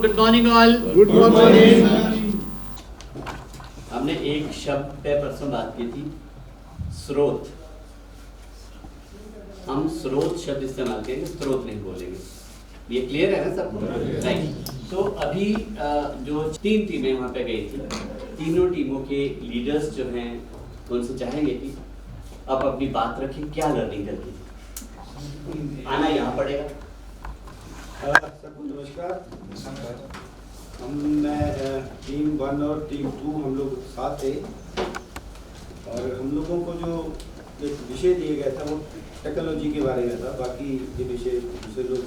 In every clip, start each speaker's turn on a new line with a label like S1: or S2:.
S1: Good morning all.
S2: Good morning.
S3: हमने एक शब्द पे परसों बात की थी, स्रोत। हम स्रोत शब्द इस्तेमाल करेंगे, स्रोत नहीं बोलेंगे। ये क्लियर है ना सबको? राइट। तो अभी जो 3 टीमें वहाँ पे गई थी, तीनों टीमों के लीडर्स जो हैं उनसे चाहेंगे कि अब अपनी बात रखें, क्या लर्निंग करती थी। आना यहाँ पड़ेगा।
S2: सबको नमस्कार। टीम 1 और टीम 2 हम लोग साथ थे और हम लोगों को जो एक विषय दिया गया था वो टेक्नोलॉजी के बारे में था। बाकी ये विषय दूसरे लोग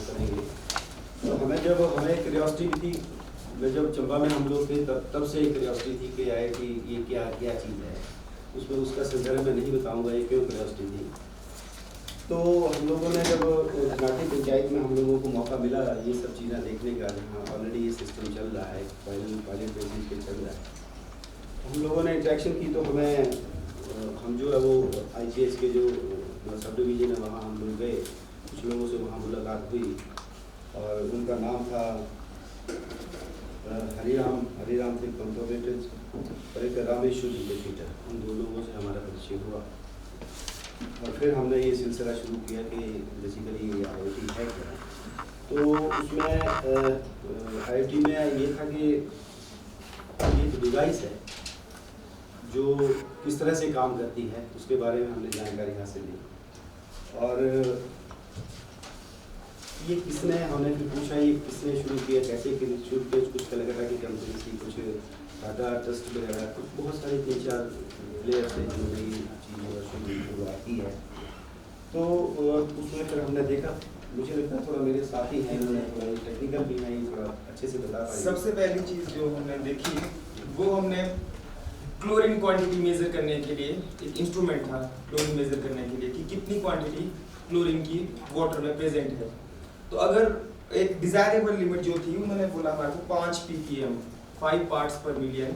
S2: करेंगे। तो हमें क्यूरियोसिटी थी, जब चंबा में हम लोग थे तब से एक क्यूरियोसिटी थी कि आए कि ये क्या चीज़ है। उसमें उसका संदर्भ मैं नहीं बताऊँगा ये क्यों क्यूरियोसिटी थी। तो हम लोगों ने जब घाटी पंचायत में हम लोगों को मौका मिला ये सब चीज़ें देखने का, जहाँ ऑलरेडी ये सिस्टम चल रहा है, पायलट बेसिस पे चल रहा है, हम लोगों ने इंटरेक्शन की। तो हम जो है वो IGS के जो सब डिवीज़न है वहाँ हम लोग गए, कुछ लोगों से वहाँ मुलाकात हुई और उनका नाम था हरिराम थे कंप्रोवेटर्स और एक रामेश्वर इंडिकेटर। उन 2 लोगों से हमारा परिचय हुआ और फिर हमने ये सिलसिला शुरू किया कि बेसिकली IoT है क्या। तो उसमें IoT में ये था कि ये एक डिवाइस है जो किस तरह से काम करती है, उसके बारे में हमने जानकारी हासिल की। और ये हमने फिर पूछा ये किसने शुरू किया, कैसे शुरू किया। कुछ कलकत्ता की कंपनी थी, कुछ टाटा ट्रस्ट वगैरह, कुछ बहुत सारे 3-4 प्लेयर्स थे जिन्होंने ये चीज़ शुरुआत की है। तो उसमें फिर हमने देखा, मुझे लगता है थोड़ा मेरे साथी हैं, इन्होंने थोड़ा टेक्निकल भी है, थोड़ा अच्छे से बता पाए।
S4: सबसे पहली चीज़ जो हमने देखी वो हमने क्लोरीन क्वांटिटी मेजर करने के लिए एक इंस्ट्रूमेंट था, क्लोरीन मेजर करने के लिए कि कितनी क्वांटिटी क्लोरीन की वाटर में प्रेजेंट है। तो अगर एक डिजायरेबल लिमिट जो थी उन्होंने बोला हमारे को 5 ppm 5 पार्ट्स पर मिलियन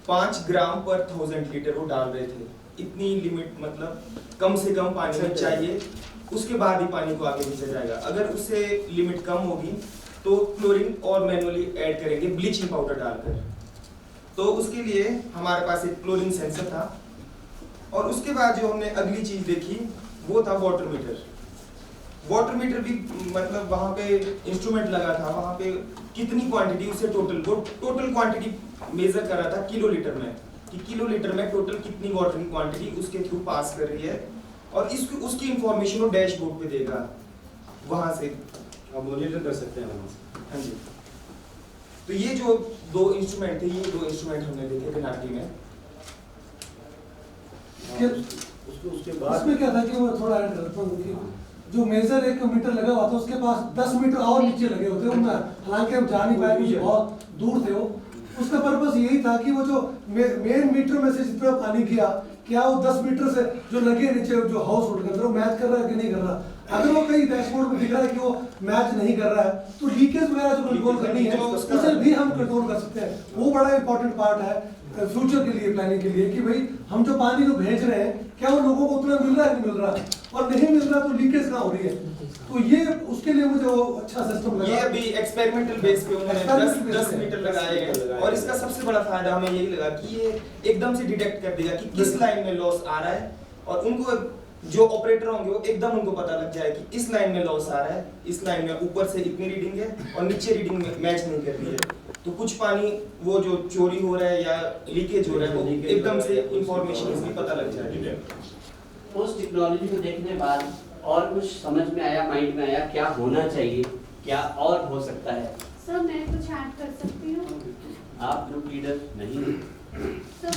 S4: 5 ग्राम पर 1000 लीटर वो डाल रहे थे। इतनी लिमिट मतलब कम से कम पानी में चाहिए, उसके बाद ही पानी को आगे भेजा जाएगा। अगर उससे लिमिट कम होगी तो क्लोरीन और मैनुअली ऐड करेंगे ब्लीचिंग पाउडर डालकर। तो उसके लिए हमारे पास एक क्लोरीन सेंसर था और उसके बाद जो हमने अगली चीज देखी वो था वाटर मीटर। वाटर मीटर भी मतलब वहाँ पे इंस्ट्रूमेंट लगा था, वहाँ पे कितनी क्वांटिटी उसे टोटल क्वांटिटी मेजर कर रहा था किलोलीटर में, कि किलोलीटर में टोटल कितनी वाटर की क्वांटिटी उसके थ्रू पास कर रही है और उसकी इंफॉर्मेशन वो डैशबोर्ड पे देगा। वहाँ से
S2: आप मॉनिटर कर सकते हैं वहाँ से।
S4: हाँ जी। तो ये जो 2 इंस्ट्रूमेंट थे, ये 2 इंस्ट्रूमेंट हमने देखे थे घाटी में।
S2: उसके बाद
S5: इसमें क्या था कि वो थोड़ा ऐड करता हूँ कि जो मेजर 1 मीटर लगा हुआ था उसके पास 10 मीटर और नीचे लगे होते उनमें, हालांकि हम जा नहीं पाए क्योंकि बहुत दूर थे वो। उसका पर्पस यही था कि वो जो मेन मीटर में से जितना पानी गया, क्या वो 10 मीटर से जो लगे नीचे जो हाउस होल्ड के अंदर वो मैच कर रहा है कि नहीं कर रहा। अगर वो कहीं डैशबोर्ड में दिख रहा है कि वो मैच नहीं कर रहा है तो लीकेज वगैरह जो कंट्रोल करनी है उसे भी हम कंट्रोल कर सकते हैं। वो बड़ा इंपॉर्टेंट पार्ट है फ्यूचर के लिए, प्लानिंग के लिए, कि भाई हम जो पानी को भेज रहे हैं क्या वो लोगों को उतना मिल रहा है कि नहीं मिल रहा है, और नहीं मिल रहा तो लीकेज कहाँ हो रही है। तो ये उसके लिए मुझे वो अच्छा सिस्टम लगा।
S4: ये अभी एक्सपेरिमेंटल बेस पे उन्होंने 10 मीटर लगाए हैं और इसका सबसे बड़ा फायदा हमें यही लगा कि ये एकदम से डिटेक्ट कर देगा कि किस लाइन में लॉस आ रहा है और उनको जो ऑपरेटर होंगे वो एकदम उनको पता लग जाए कि इस लाइन में लॉस आ रहा है, इस लाइन में ऊपर से इतनी रीडिंग है और नीचे रीडिंग मैच नहीं कर रही है। तो कुछ पानी वो जो चोरी हो रहा है या लीकेज हो रहा है वो एकदम से इंफॉर्मेशन इसकी पता लग जाएगी।
S3: उस टेक्नोलॉजी को देखने बाद और कुछ समझ में आया, माइंड में आया क्या होना चाहिए, क्या और हो सकता है?
S6: सर मैं कुछ ऐड कर सकती हूँ?
S3: आप ग्रुप लीडर नहीं?
S6: सर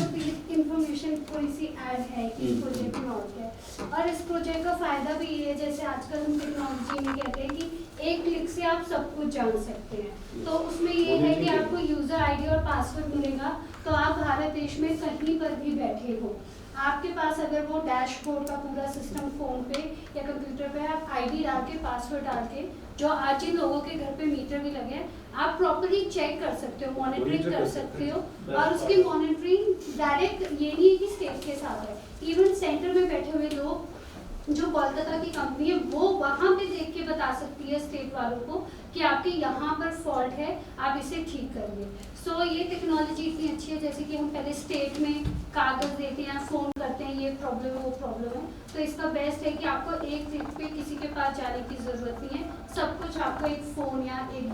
S6: इंफॉर्मेशन थोड़ी सी ऐड है इस प्रोजेक्ट में और क्या, और इस प्रोजेक्ट का फायदा भी ये है जैसे आजकल हम टेक्नोलॉजी में कहते हैं कि एक क्लिक से आप सब कुछ जान सकते हैं। तो उसमें ये है कि आपको यूजर आईडी और पासवर्ड मिलेगा, तो आप भारत देश में कहीं पर भी बैठे हो, आपके पास अगर वो डैशबोर्ड का पूरा सिस्टम फोन पे या कंप्यूटर पे आप आईडी डाल के पासवर्ड डाल के, जो आज जिन लोगों के घर पे मीटर भी लगे हैं आप प्रॉपर्ली चेक कर सकते हो, मॉनिटरिंग कर सकते हो। और उसकी मॉनिटरिंग डायरेक्ट ये नहीं है कि स्टेट के साथ है, इवन सेंटर में बैठे हुए लोग जो कोलकाता की कंपनी है वो वहाँ पे देख के बता सकती है स्टेट वालों को कि आपके यहाँ पर फॉल्ट है, आप इसे ठीक करिए। सो ये टेक्नोलॉजी इतनी अच्छी है, जैसे कि हम पहले स्टेट में कागज़ देते हैं, फ़ोन करते हैं, ये प्रॉब्लम है वो प्रॉब्लम है, तो इसका बेस्ट है कि आपको एक क्लिक पे किसी के पास जाने की ज़रूरत नहीं है, सब कुछ आपको एक फ़ोन या एक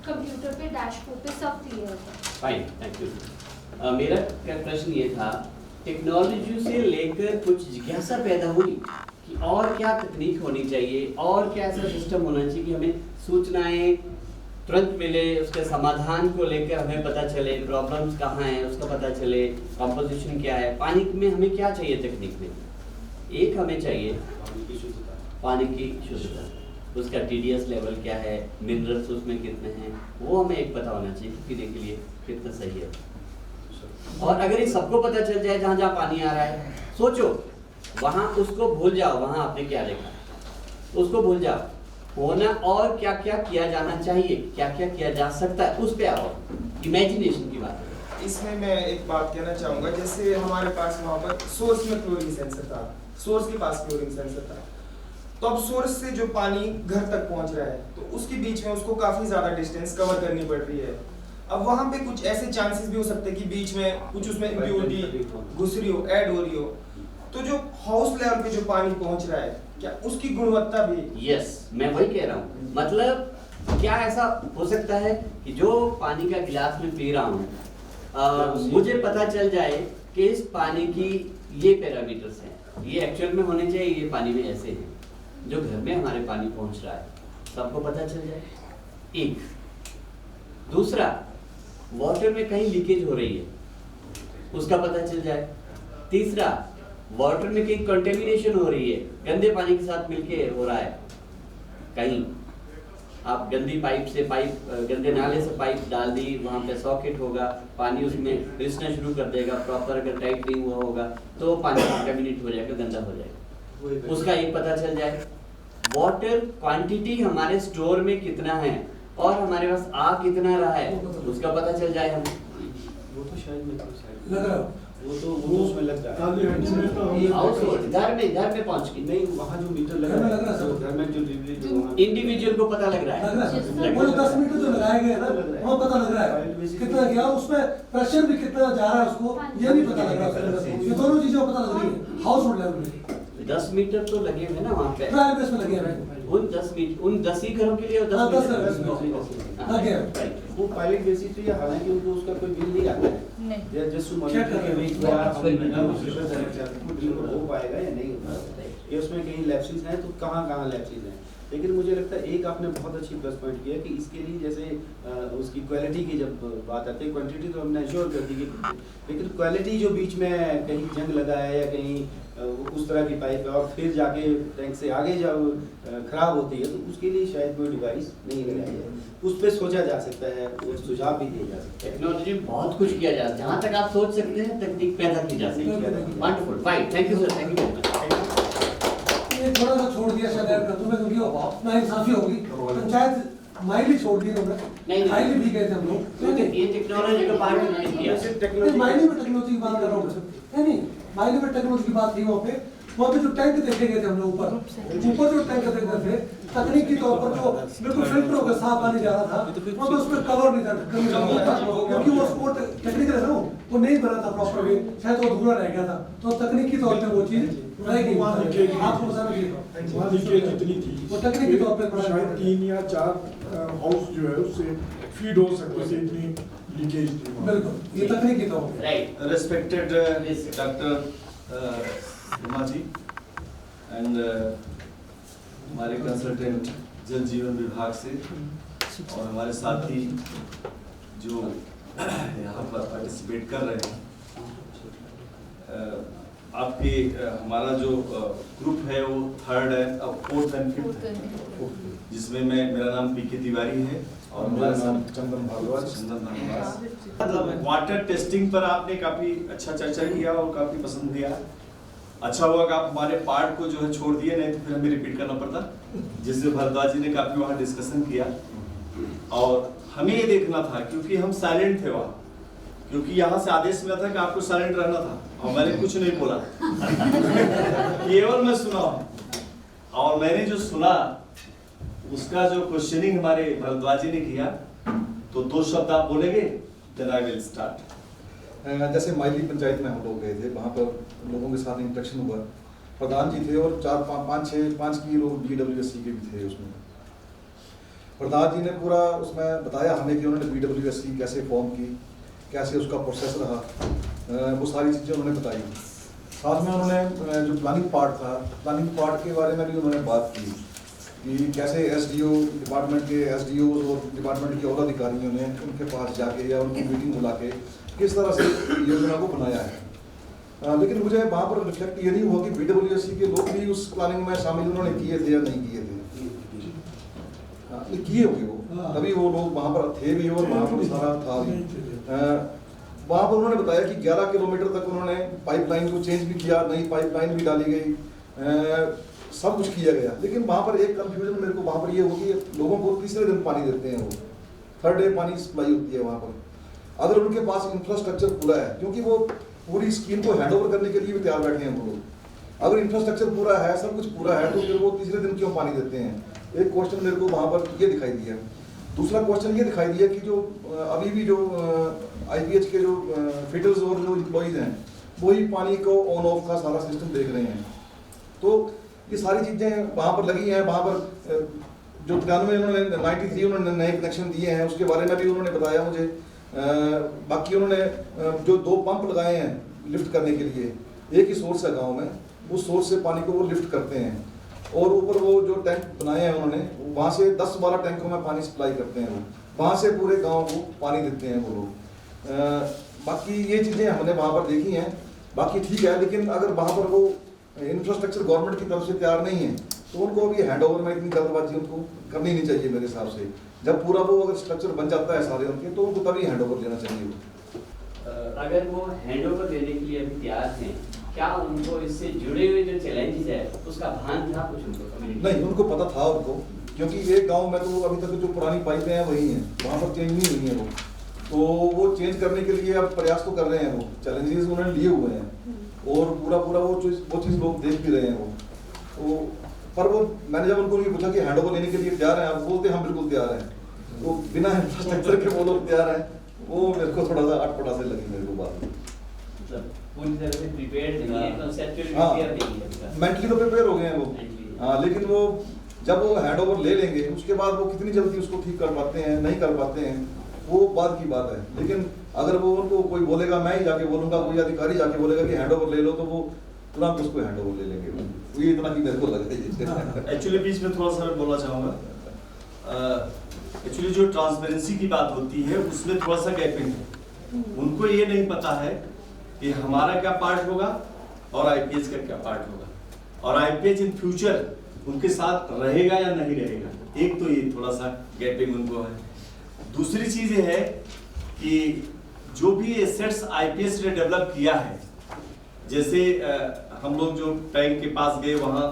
S6: कंप्यूटर पे डैशबोर्ड पे सब क्लियर होता है।
S3: Fine, thank you. मेरा प्रश्न ये था, टेक्नोलॉजी से लेकर कुछ जिज्ञासा पैदा हुई कि और क्या तकनीक होनी चाहिए और क्या ऐसा सिस्टम होना चाहिए कि हमें सूचनाएं तुरंत मिले, उसके समाधान को लेकर हमें पता चले, प्रॉब्लम्स कहाँ हैं उसका पता चले, कंपोजिशन क्या है, पानी में हमें क्या चाहिए तकनीक में। एक हमें चाहिए पानी की शुद्धता, उसका TDS लेवल क्या है, मिनरल्स उसमें कितने हैं, वो हमें एक पता होना चाहिए कि पीने के लिए कितना सही है। और अगर ये सबको पता चल जाए जहाँ जहाँ पानी आ रहा है, सोचो वहाँ उसको भूल जाओ, वहाँ आपने क्या देखा उसको भूल जाओ, होना और क्या क्या किया जाना चाहिए, क्या क्या किया जा सकता है, उस पे आओ, इमेजिनेशन की बात है।
S4: इसमें मैं एक बात कहना चाहूँगा, जैसे हमारे पास वहाँ पर सोर्स में क्लोरीन सेंसर था, सोर्स के पास क्लोरीन सेंसर था, तो अब सोर्स से जो पानी घर तक पहुँच रहा है तो उसके बीच में उसको काफ़ी ज़्यादा डिस्टेंस कवर करनी पड़ रही है। अब वहाँ पे कुछ ऐसे चांसेस भी हो सकते हैं कि बीच में कुछ उसमें इम्प्योरिटी घुस रही हो, ऐड हो रही हो, तो जो हाउस लेवल पे जो पानी पहुँच रहा है क्या उसकी गुणवत्ता भी।
S3: यस, मैं वही कह रहा हूँ, मतलब क्या ऐसा हो सकता है कि जो पानी का गिलास में पी रहा हूँ मुझे पता चल जाए कि इस पानी की ये पैरामीटर्स हैं, ये एक्चुअल में होने चाहिए, ये पानी में ऐसे हैं, जो घर में हमारे पानी पहुंच रहा है सबको पता चल जाए। एक दूसरा, वाटर में कहीं लीकेज हो रही है उसका पता चल जाए। तीसरा, वाटर में कहीं कंटेमिनेशन हो रही है, गंदे पानी के साथ मिलके हो रहा है, कहीं आप गंदी पाइप से गंदे नाले से पाइप डाल दी, वहाँ पे सॉकेट होगा, पानी उसमें रिसना शुरू कर देगा, प्रॉपर अगर टाइट नहीं हुआ होगा तो पानी कंटेमिनेट हो जाएगा, गंदा हो जाएगा, उसका एक पता चल जाए। वाटर क्वांटिटी हमारे स्टोर में कितना है और हमारे पास आ कितना रहा है उसका पता चल जाए हमें।
S2: वो तो शायद मेरे को शायद
S5: लग रहा
S2: वो तो उसमें लग जाएगा
S3: हाउस होल्ड घर में पहुंच के
S2: नहीं, वहाँ जो मीटर लग
S5: घर में
S2: रहा
S5: लग रहा है
S2: है
S5: सब।
S2: घर में जो डिलीवरी वहाँ
S3: इंडिविजुअल को पता लग रहा है,
S5: लग रहा है वो जो 10 मीटर जो लगाए गए हैं ना वहाँ पता लग रहा है कितना गया, उसमें प्रेशर भी कितना जा रहा है उसको ये भी पता लग रहा है, ये दोनों चीजें पता लग रही है हाउस होल्ड लेवल में।
S3: 10 मीटर तो लगे हुए ना वहाँ पे,
S5: ट्रायल बेस में लगे हैं
S3: उन 10 ही घरों के लिए, 10
S5: हाँ, 10
S3: मीटर
S5: लगे हैं।
S3: Right.
S2: वो पायलट बेसिस पे, हालांकि उनको उसका कोई बिल नहीं आता है, जस्ट मॉनिटर के वीक में आप हो पाएगा या नहीं होगा, ये उसमें कहीं लैप्सेस हैं तो कहाँ लैप्सेस हैं। लेकिन मुझे लगता है एक आपने बहुत अच्छी प्लस पॉइंट किया कि इसके लिए जैसे उसकी क्वालिटी की जब बात आती है, क्वांटिटी तो हमने एश्योर कर दी, लेकिन क्वालिटी जो बीच में कहीं जंग लगा है या कहीं उस तरह की पाइप है और फिर जाके टैंक से आगे जब खराब होती है तो उसके लिए शायद कोई डिवाइस नहीं लगाई है, उस पर सोचा जा सकता है, वो सुझाव भी दिए जा सकते हैं।
S3: टेक्नोलॉजी में बहुत कुछ किया जा सकता है, जहाँ तक आप सोच सकते हैं तकनीक पैदा की जा सकती है। Wonderful, fine, thank you sir, thank you.
S5: ये थोड़ा सा छोड़ दिया शायद ऐड कर दूं मैं, क्योंकि वो नाइंसाफी होगी, पंचायत माइली छोड़ दी
S3: नहीं,
S5: उन्होंने, माइली भी गए थे हम लोग,
S3: ये टेक्नोलॉजी का पार्ट नहीं किया।
S5: नहीं माइली में टेक्नोलॉजी की बात कर रहा हूँ, नहीं माइली में टेक्नोलॉजी की बात थी वहाँ पे जो टैंक देखे गए थे हम लोग ऊपर जो टैंक देखे थे तकनीकी तौर पर जो बिल्कुल फिल्टर होकर साफ पानी जा रहा था वहाँ पे उसमें कवर नहीं था, क्योंकि वो स्पोर्ट टेक्निकल है ना वो नहीं बना था प्रॉपर वे, शायद वो अधूरा रह गया था, तो तकनीकी तौर पे वो चीज आपको बताना चाहिए
S1: जितनी थी
S5: वो तकनीकी तौर पे
S1: शायद 3 या 4 हाउस जो है उससे फीड हो सकते थे, इतनी लीकेज थी वहाँ।
S5: बिल्कुल ये तकनीकी तौर पे।
S3: Right,
S7: Respected Dr. Sima ji and हमारे कंसल्टेंट जल जीवन विभाग से और हमारे साथी जो यहाँ पर पार्टिसिपेट कर रहे हैं, आपके हमारा जो ग्रुप है वो 3rd है, अब 4th and 5th है, जिसमें मेरा नाम PK तिवारी है और हमारे साथ
S1: चंदन
S7: भारद्वाज। वाटर टेस्टिंग पर आपने काफी अच्छा चर्चा किया और काफी पसंद किया। अच्छा हुआ कि आप हमारे पार्ट को जो है छोड़ दिए, नहीं तो फिर हमें रिपीट करना पड़ता, जिससे भारद्वाज जी ने काफी वहाँ डिस्कशन किया। और हमें ये देखना था, क्योंकि हम साइलेंट थे वहाँ, क्योंकि यहाँ से आदेश मिला था कि आपको साइलेंट रहना था और मैंने कुछ नहीं बोला केवल मैं सुना और मैंने जो सुना उसका जो क्वेश्चनिंग हमारे भरद्वाज जी ने किया तो 2 शब्द आप बोलेंगे, देन आई विल स्टार्ट।
S8: जैसे माइली पंचायत में हम लोग गए थे, वहाँ पर लोगों के साथ इंटरेक्शन हुआ, प्रधान जी थे और 5 की लोग BWSC के भी थे उसमें। प्रधान जी ने पूरा उसमें बताया हमें कि उन्होंने BWSC कैसे फॉर्म की, कैसे उसका प्रोसेस रहा, वो सारी चीज़ें उन्होंने बताई। साथ में उन्होंने जो प्लानिंग पार्ट था, प्लानिंग पार्ट के बारे में भी उन्होंने बात की कि कैसे SDO डिपार्टमेंट के SDOs और डिपार्टमेंट के और अधिकारियों ने उनके पास जाके या उनकी मीटिंग बुला के किस तरह से योजना को बनाया है। लेकिन मुझे वहाँ पर रिफ्लेक्ट ये नहीं हुआ कि BWSC के लोग भी उस प्लानिंग में शामिल उन्होंने किए थे या नहीं किए थे। किए होंगे वो, तभी वो लोग वहाँ पर थे भी और वहाँ पर सारा था भी। वहाँ पर उन्होंने बताया कि 11 किलोमीटर तक उन्होंने पाइपलाइन को चेंज भी किया, नई पाइपलाइन भी डाली गई, सब कुछ किया गया। लेकिन वहाँ पर एक कंफ्यूजन मेरे को वहाँ पर ये होगी, लोगों को तीसरे दिन पानी देते हैं, वो 3rd डे पानी सप्लाई होती है वहाँ पर। अगर उनके पास इंफ्रास्ट्रक्चर पूरा है, क्योंकि वो पूरी स्कीम को हैंडओवर करने के लिए भी तैयार बैठे हैं वो लोग, अगर इंफ्रास्ट्रक्चर पूरा है, सब कुछ पूरा है, तो फिर वो तीसरे दिन क्यों पानी देते हैं? एक क्वेश्चन मेरे को वहाँ पर ये दिखाई दिया। दूसरा क्वेश्चन ये दिखाई दिया कि जो अभी भी जो IPH के जो फिटर्स और जो एम्प्लॉइज हैं वही पानी को ऑन ऑफ का सारा सिस्टम देख रहे हैं। तो ये सारी चीज़ें वहाँ पर लगी हैं। वहाँ पर जो 93 उन्होंने 93 उन्होंने नए कनेक्शन दिए हैं, उसके बारे में भी उन्होंने बताया मुझे। बाकी उन्होंने जो 2 पंप लगाए हैं लिफ्ट करने के लिए, एक ही सोर्स है गाँव में, उस सोर्स से पानी को वो लिफ्ट करते हैं और ऊपर वो जो टैंक बनाए हैं उन्होंने, वहाँ से 10-12 टैंकों में पानी सप्लाई करते हैं वो, वहाँ से पूरे गांव को पानी देते हैं वो लोग। बाकी ये चीज़ें हमने वहाँ पर देखी हैं, बाकी ठीक है। लेकिन अगर वहाँ पर वो इंफ्रास्ट्रक्चर गवर्नमेंट की तरफ से तैयार नहीं है तो उनको अभी हैंडओवर में इतनी जल्दबाजी उनको करनी नहीं चाहिए मेरे हिसाब से। जब पूरा वो अगर स्ट्रक्चर बन जाता है सारे उनके, तो उनको तभी हैंडओवर लेना चाहिए।
S3: अगर वो हैंडओवर लेने के लिए अभी तैयार हैं, क्या उनको इससे जुड़े हुए जो चैलेंजेस है उसका भान था कुछ उनको?
S8: नहीं, उनको पता था उनको, क्योंकि एक गांव में तो अभी तक जो पुरानी पाइपें हैं वही हैं, वहाँ पर चेंज नहीं हुई है वो, तो वो चेंज करने के लिए अब प्रयास तो कर रहे हैं। वो चैलेंजेस उन्होंने लिए हुए हैं और पूरा वो चीज़ लोग देख भी रहे हैं वो। तो पर वो मैंने जब उनको ये पूछा कि हैंडओवर लेने के लिए तैयार हैं, आप बोलते हम बिल्कुल तैयार हैं, तो बिना इंफ्रास्ट्रक्चर के वो लोग तैयार हैं, वो मेरे को थोड़ा सा अटपटा से लगी मेरे को बात।
S3: पूरी तरह से प्रिपेयर्ड नहीं है, कंसेप्चुअली प्रिपेयर नहीं है,
S8: मेंटली तो प्रिपेयर हो गए हैं वो। हाँ, लेकिन वो जब वो हैंडओवर ले लेंगे उसके बाद वो कितनी जल्दी उसको ठीक कर पाते हैं, नहीं कर पाते हैं, वो बाद की बात है। लेकिन अगर वो उनको कोई बोलेगा, मैं ही जाके बोलूंगा, कोई अधिकारी जाके बोलेगा कि हैंडओवर ले लो, तो वो तुरंत उसको हैंडओवर ले लेंगे। वो ये इतना की मेरे को लग रहा है।
S7: एक्चुअली बीच में थोड़ा सा मैं बोलना चाहूँगा। एक्चुअली जो ट्रांसपेरेंसी की बात होती है उसमें थोड़ा सा गैपिंग है। उनको ये नहीं पता है कि हमारा क्या पार्ट होगा और IPH का क्या पार्ट होगा, और IPH इन फ्यूचर उनके साथ रहेगा या नहीं रहेगा। एक तो ये थोड़ा सा गैपिंग उनको है। दूसरी चीज ये है कि जो भी एसेट्स IPH ने डेवलप किया है, जैसे हम लोग जो टैंक के पास गए वहाँ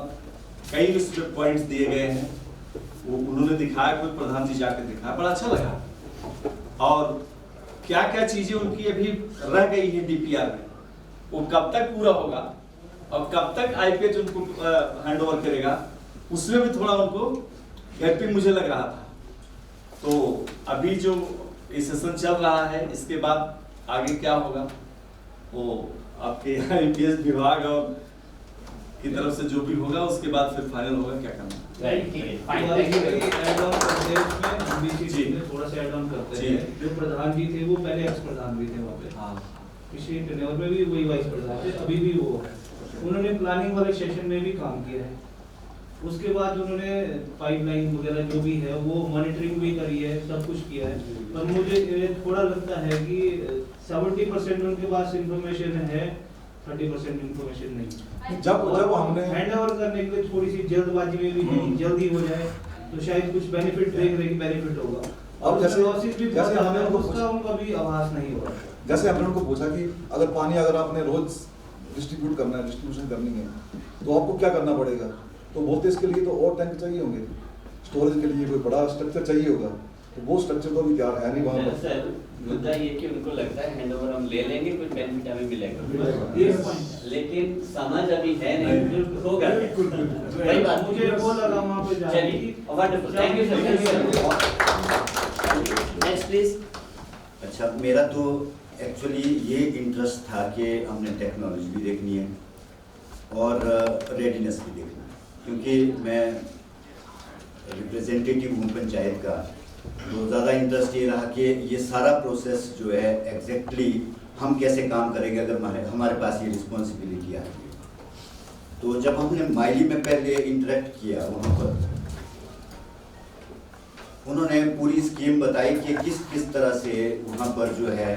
S7: कई उसमें पॉइंट्स दिए गए हैं, वो उन्होंने दिखाया, कोई प्रधान जी जाकर दिखाया, बड़ा अच्छा लगा। और क्या क्या चीजें उनकी अभी रह गई है DPR में, वो कब तक पूरा होगा और कब तक IPH उनको हैंडओवर करेगा, उसमें भी थोड़ा उनको गैपिंग मुझे लग रहा था। तो अभी जो ये सेशन चल रहा है, इसके बाद आगे क्या होगा वो आपके IPH विभाग और की तरफ से जो भी होगा उसके बाद फिर फाइनल होगा क्या करना।
S3: राइट, ठीक है, फाइन,
S9: थोड़ा
S3: थैंक यू।
S9: ऐड ऑन करते हैं उसमें, हम भी इसी चीज़ में थोड़ा सा ऐड ऑन करते हैं। जो प्रधान जी थे वो पहले एक्स प्रधान भी थे वहाँ पे,
S7: हाँ,
S9: पिछले टेन्योर में भी वही वाइस प्रधान थे, अभी भी वो उन्होंने प्लानिंग वाले सेशन में भी काम किया है। उसके बाद उन्होंने पाइपलाइन वगैरह जो भी है वो मॉनिटरिंग भी करी है, सब कुछ किया है। पर मुझे थोड़ा लगता है कि 70% उनके पास इंफॉर्मेशन है, 30% इंफॉर्मेशन नहीं।
S8: जब हमने
S9: हैंडओवर करने के लिए थोड़ी सी जल्दबाजी में भी है, जल्दी हो जाए तो शायद कुछ बेनिफिट देख रहे कि बेनिफिट होगा।
S8: अब जैसे
S9: हमने उसका उनका भी आभास नहीं हो रहा।
S8: जैसे हमने उनको पूछा कि अगर पानी अगर आपने रोज डिस्ट्रीब्यूट करना है, डिस्ट्रीब्यूशन करनी है, तो आपको क्या करना पड़ेगा? तो बोलते इसके लिए तो और टैंक चाहिए होंगे, स्टोरेज के लिए कोई बड़ा स्ट्रक्चर चाहिए होगा। तो वो स्ट्रक्चर तो अभी तैयार है नहीं वहाँ पर।
S3: सर मुद्दा ये कि उनको लगता है हैंडओवर हम ले लेंगे, कुछ बेनिफिट हमें मिलेगा, लेकिन समझ अभी है नहीं, होगा वही बात।
S9: मुझे वो लगा वहाँ पे जाके
S3: चलिए wonderful, thank you sir. Next please.
S10: अच्छा, मेरा तो एक्चुअली ये इंटरेस्ट था कि हमने टेक्नोलॉजी भी देखनी है और रेडीनेस भी देखना है, क्योंकि मैं रिप्रेजेंटेटिव हूँ पंचायत का, तो ज़्यादा इंटरेस्ट ये रहा कि ये सारा प्रोसेस जो है एग्जैक्टली हम कैसे काम करेंगे अगर हमारे पास ये रिस्पॉन्सिबिलिटी आती है। तो जब हमने माइली में पहले इंटरेक्ट किया वहाँ पर, उन्होंने पूरी स्कीम बताई कि किस किस तरह से वहाँ पर जो है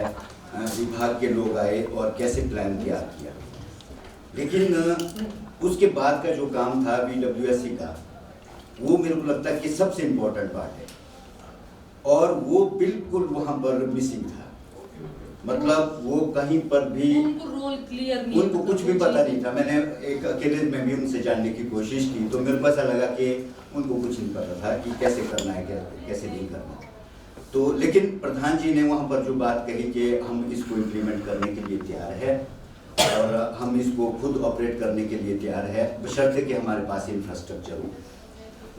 S10: विभाग के लोग आए और कैसे प्लान तैयार किया। लेकिन उसके बाद का जो काम था BWSC का, वो मेरे को लगता है कि सबसे इम्पोर्टेंट पार्ट है और वो बिल्कुल वहाँ पर मिसिंग था। मतलब वो कहीं पर भी
S11: उनको रोल क्लियर नहीं,
S10: उनको कुछ भी पता नहीं था। मैंने एक अकेले में भी उनसे जानने की कोशिश की, तो मेरे को ऐसा लगा कि उनको कुछ नहीं पता था कि कैसे करना है, कैसे नहीं करना है। तो लेकिन प्रधान जी ने वहाँ पर जो बात कही कि हम इसको इम्प्लीमेंट करने के लिए तैयार है और हम इसको खुद ऑपरेट करने के लिए तैयार है, बशर्ते कि हमारे पास इंफ्रास्ट्रक्चर हो।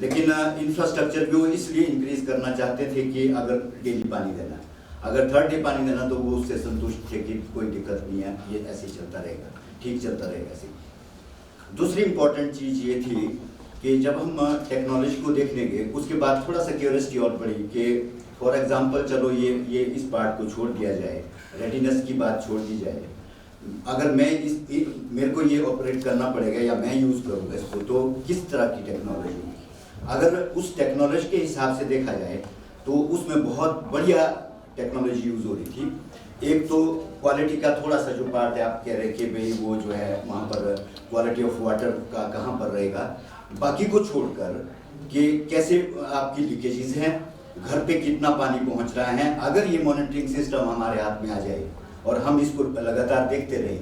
S10: लेकिन इंफ्रास्ट्रक्चर भी वो इसलिए इंक्रीज करना चाहते थे कि अगर डेली पानी देना है, अगर थर्ड डे पानी देना, तो वो उससे संतुष्ट थे कि कोई दिक्कत नहीं है, ये ऐसे ही चलता रहेगा, ठीक चलता रहेगा ऐसे। दूसरी इम्पोर्टेंट चीज़ ये थी कि जब हम टेक्नोलॉजी को देखने गए, उसके बाद थोड़ा सा क्यूरियोसिटी और बढ़ी कि फॉर एग्जांपल चलो ये इस पार्ट को छोड़ दिया जाए, रेडीनेस की बात छोड़ दी जाए, अगर मैं मेरे को ये ऑपरेट करना पड़ेगा या मैं यूज़ करूँगा इसको, तो किस तरह की टेक्नोलॉजी होगी। अगर उस टेक्नोलॉजी के हिसाब से देखा जाए तो उसमें बहुत बढ़िया टेक्नोलॉजी यूज़ हो रही थी। एक तो क्वालिटी का थोड़ा सा जो पार्ट है, आप कह रहे कि भाई वो जो है वहाँ पर क्वालिटी ऑफ वाटर का कहाँ पर रहेगा, बाकी को छोड़कर कि कैसे आपकी लीकेजेस हैं, घर पे कितना पानी पहुँच रहा है, अगर ये मॉनिटरिंग सिस्टम हमारे हाथ में आ जाए और हम इसको लगातार देखते रहे,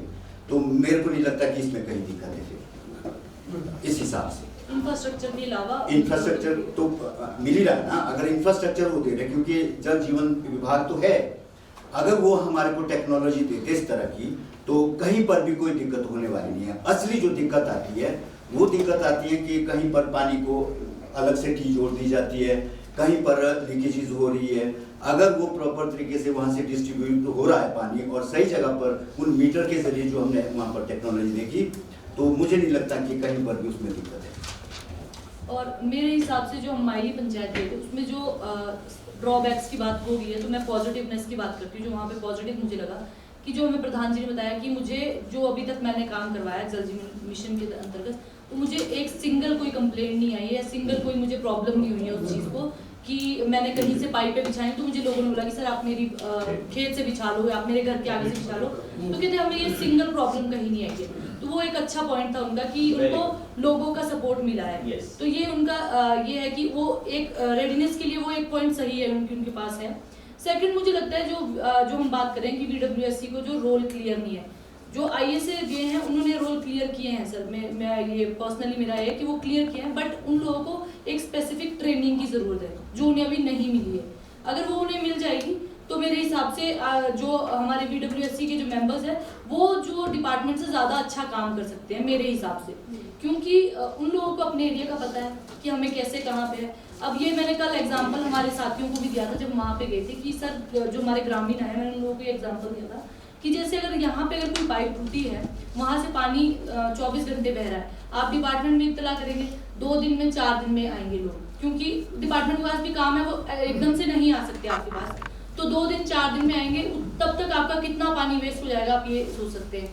S10: तो मेरे को नहीं लगता कि इसमें कहीं दिक्कत है। इस हिसाब से
S11: इंफ्रास्ट्रक्चर के अलावा
S10: इंफ्रास्ट्रक्चर तो मिल ही रहा है ना, अगर इंफ्रास्ट्रक्चर वो दे रहे, क्योंकि जल जीवन विभाग तो है, अगर वो हमारे को टेक्नोलॉजी देते इस तरह की, तो कहीं पर भी कोई दिक्कत होने वाली नहीं है। असली जो दिक्कत आती है वो दिक्कत आती है कि कहीं पर पानी को अलग से टी जोड़ दी जाती है, कहीं पर लीकेजेस हो रही है। अगर वो प्रॉपर तरीके से वहाँ से डिस्ट्रीब्यूट हो रहा है पानी और सही जगह पर उन मीटर के जरिए जो हमने वहाँ पर टेक्नोलॉजी देखी, तो मुझे नहीं लगता कि कहीं पर भी उसमें दिक्कत है।
S11: और मेरे हिसाब से जो हम माइली पंचायत गए थे, उसमें जो ड्रॉबैक्स की बात हो रही है, तो मैं पॉजिटिवनेस की बात करती हूँ। जो वहाँ पे पॉजिटिव मुझे लगा कि जो हमें प्रधान जी ने बताया कि मुझे जो अभी तक मैंने काम करवाया जल जीवन मिशन के अंतर्गत, तो मुझे एक सिंगल कोई कंप्लेंट नहीं आई है, सिंगल कोई मुझे प्रॉब्लम नहीं हुई है उस चीज़ को कि मैंने कहीं से पाइपें बिछाई तो मुझे लोगों ने बोला कि सर आप मेरी खेत से बिछा लो, आप मेरे घर के आगे से बिछा लो, तो कहते हमें ये सिंगल प्रॉब्लम कहीं नहीं आई है। तो वो एक अच्छा पॉइंट था उनका कि उनको लोगों का सपोर्ट मिला है। तो ये उनका ये है कि वो एक रेडीनेस के लिए वो एक पॉइंट सही है उनके पास है। सेकंड मुझे लगता है जो हम बात करें कि BWSC को जो रोल क्लियर नहीं है, जो IAS गए हैं उन्होंने रोल क्लियर किए हैं सर, मैं ये पर्सनली मेरा है कि वो क्लियर किए हैं, बट उन लोगों को एक स्पेसिफिक ट्रेनिंग की ज़रूरत है जो उन्हें अभी नहीं मिली है। अगर वो उन्हें मिल जाएगी तो मेरे हिसाब से जो हमारे BWSC के जो मेंबर्स हैं वो जो डिपार्टमेंट से ज़्यादा अच्छा काम कर सकते हैं मेरे हिसाब से, क्योंकि उन लोगों को अपने एरिया का पता है कि हमें कैसे कहाँ पे है। अब ये मैंने कल एग्जांपल हमारे साथियों को भी दिया था जब वहाँ पे गए थे कि सर जो हमारे ग्रामीण है, मैंने उन लोगों को एग्जाम्पल दिया था कि जैसे अगर यहाँ पे अगर कोई पाइप टूटी है, वहाँ से पानी 24 घंटे बह रहा है, आप डिपार्टमेंट में इत्तला करेंगे, 2 दिन में 4 दिन में आएंगे लोग, क्योंकि डिपार्टमेंट के पास भी काम है, वो एकदम से नहीं आ सकते आपके पास, तो 2 दिन 4 दिन में आएंगे, तब तक आपका कितना पानी वेस्ट हो जाएगा आप ये सोच सकते हैं।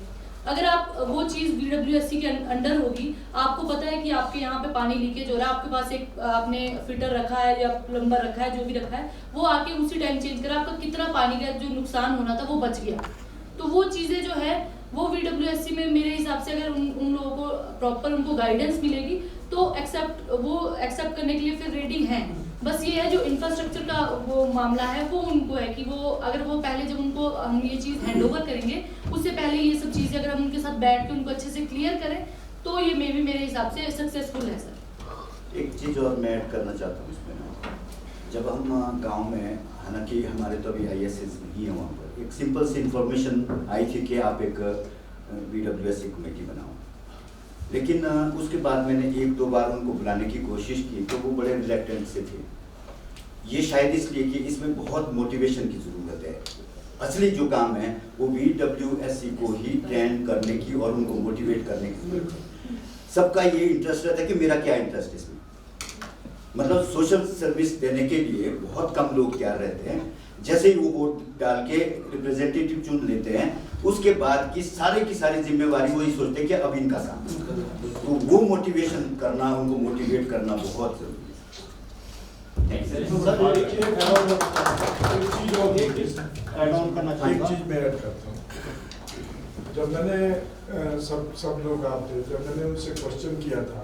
S11: अगर आप वो चीज़ BWSC के अंडर होगी, आपको पता है कि आपके यहाँ पे पानी लीकेज हो रहा है, आपके पास एक आपने फिल्टर रखा है या प्लम्बर रखा है, जो भी रखा है, वो आके उसी टाइम चेंज करा, आपका कितना पानी का जो नुकसान होना था वो बच गया। तो वो चीज़ें जो है वो BWSC में मेरे हिसाब से अगर उन लोगों को प्रॉपर उनको गाइडेंस मिलेगी तो एक्सेप्ट करने के लिए फिर रेडी हैं। बस ये है जो इंफ्रास्ट्रक्चर का वो मामला है वो उनको है कि वो अगर वो पहले जब उनको हम ये चीज़ हैंडओवर करेंगे उससे पहले ये सब चीज़ें अगर हम उनके साथ बैठ के उनको अच्छे से क्लियर करें तो ये मेरे हिसाब से सक्सेसफुल है सर।
S10: एक चीज़ और मैं ऐड करना चाहता हूँ इसमें, जब हम गांव में, हालांकि हमारे तो अभी ISS नहीं है वहाँ पर, एक सिंपल सी इंफॉर्मेशन आई थी कि आप एक BWSC कमेटी बनाओ, लेकिन उसके बाद मैंने 1-2 बार उनको बुलाने की कोशिश की तो वो बड़े रिलेक्टेंट से थे। ये शायद इसलिए कि इसमें बहुत मोटिवेशन की ज़रूरत है। असली जो काम है वो BWSC को ही ट्रेन करने की और उनको मोटिवेट करने की ज़रूरत है। सबका ये इंटरेस्ट रहता है कि मेरा क्या इंटरेस्ट है इसमें, मतलब सोशल सर्विस देने के लिए बहुत कम लोग तैयार रहते हैं। जैसे ही वो वोट डाल के रिप्रेजेंटेटिव चुन लेते हैं, उसके बाद की सारी जिम्मेवारी वही सोचते हैं कि अब इनका काम, तो वो मोटिवेशन करना, उनको मोटिवेट करना बहुत जरूरी है।
S1: एक चीज मैं ऐड करता हूँ। जब मैंने सब लोग आप थे, जब मैंने उनसे क्वेश्चन किया था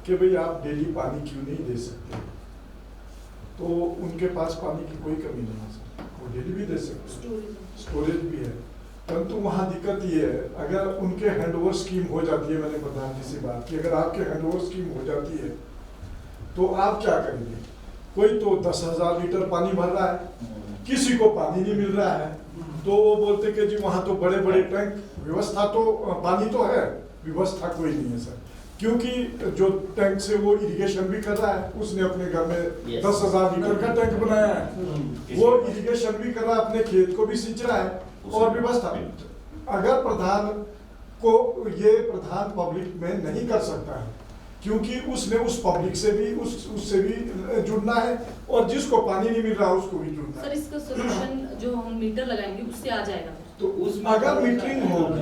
S1: कि भाई आप डेली पानी क्यों नहीं दे सकते, तो उनके पास पानी की कोई कमी नहीं है सर, वो डेली भी दे सकते, स्टोरेज भी है। परंतु वहाँ दिक्कत ये है, अगर उनके हैंडओवर स्कीम हो जाती है, मैंने प्रधान जी से बात की, अगर आपके हैंडओवर स्कीम हो जाती है तो आप क्या करेंगे? कोई तो 10,000 लीटर पानी भर रहा है, किसी को पानी नहीं मिल रहा है, तो वो बोलते कि जी वहाँ तो बड़े बड़े टैंक, व्यवस्था तो पानी तो है, व्यवस्था कोई नहीं है सर, क्योंकि जो टैंक से वो इरिगेशन भी कर रहा है, उसने अपने घर में 10,000 लीटर का टैंक बनाया है, वो इरिगेशन भी कर रहा है, अपने खेत को भी सिंच रहा है, और व्यवस्था भी। अगर प्रधान को ये प्रधान पब्लिक में नहीं कर सकता है, क्योंकि उसने उस पब्लिक से भी उससे भी जुड़ना है, और जिसको पानी नहीं मिल रहा उसको भी जुड़ना है।
S11: सर इसका सोल्यूशन जो हम मीटर लगाएंगे उससे आ जाएगा।
S1: तो अगर मीटरिंग होगी,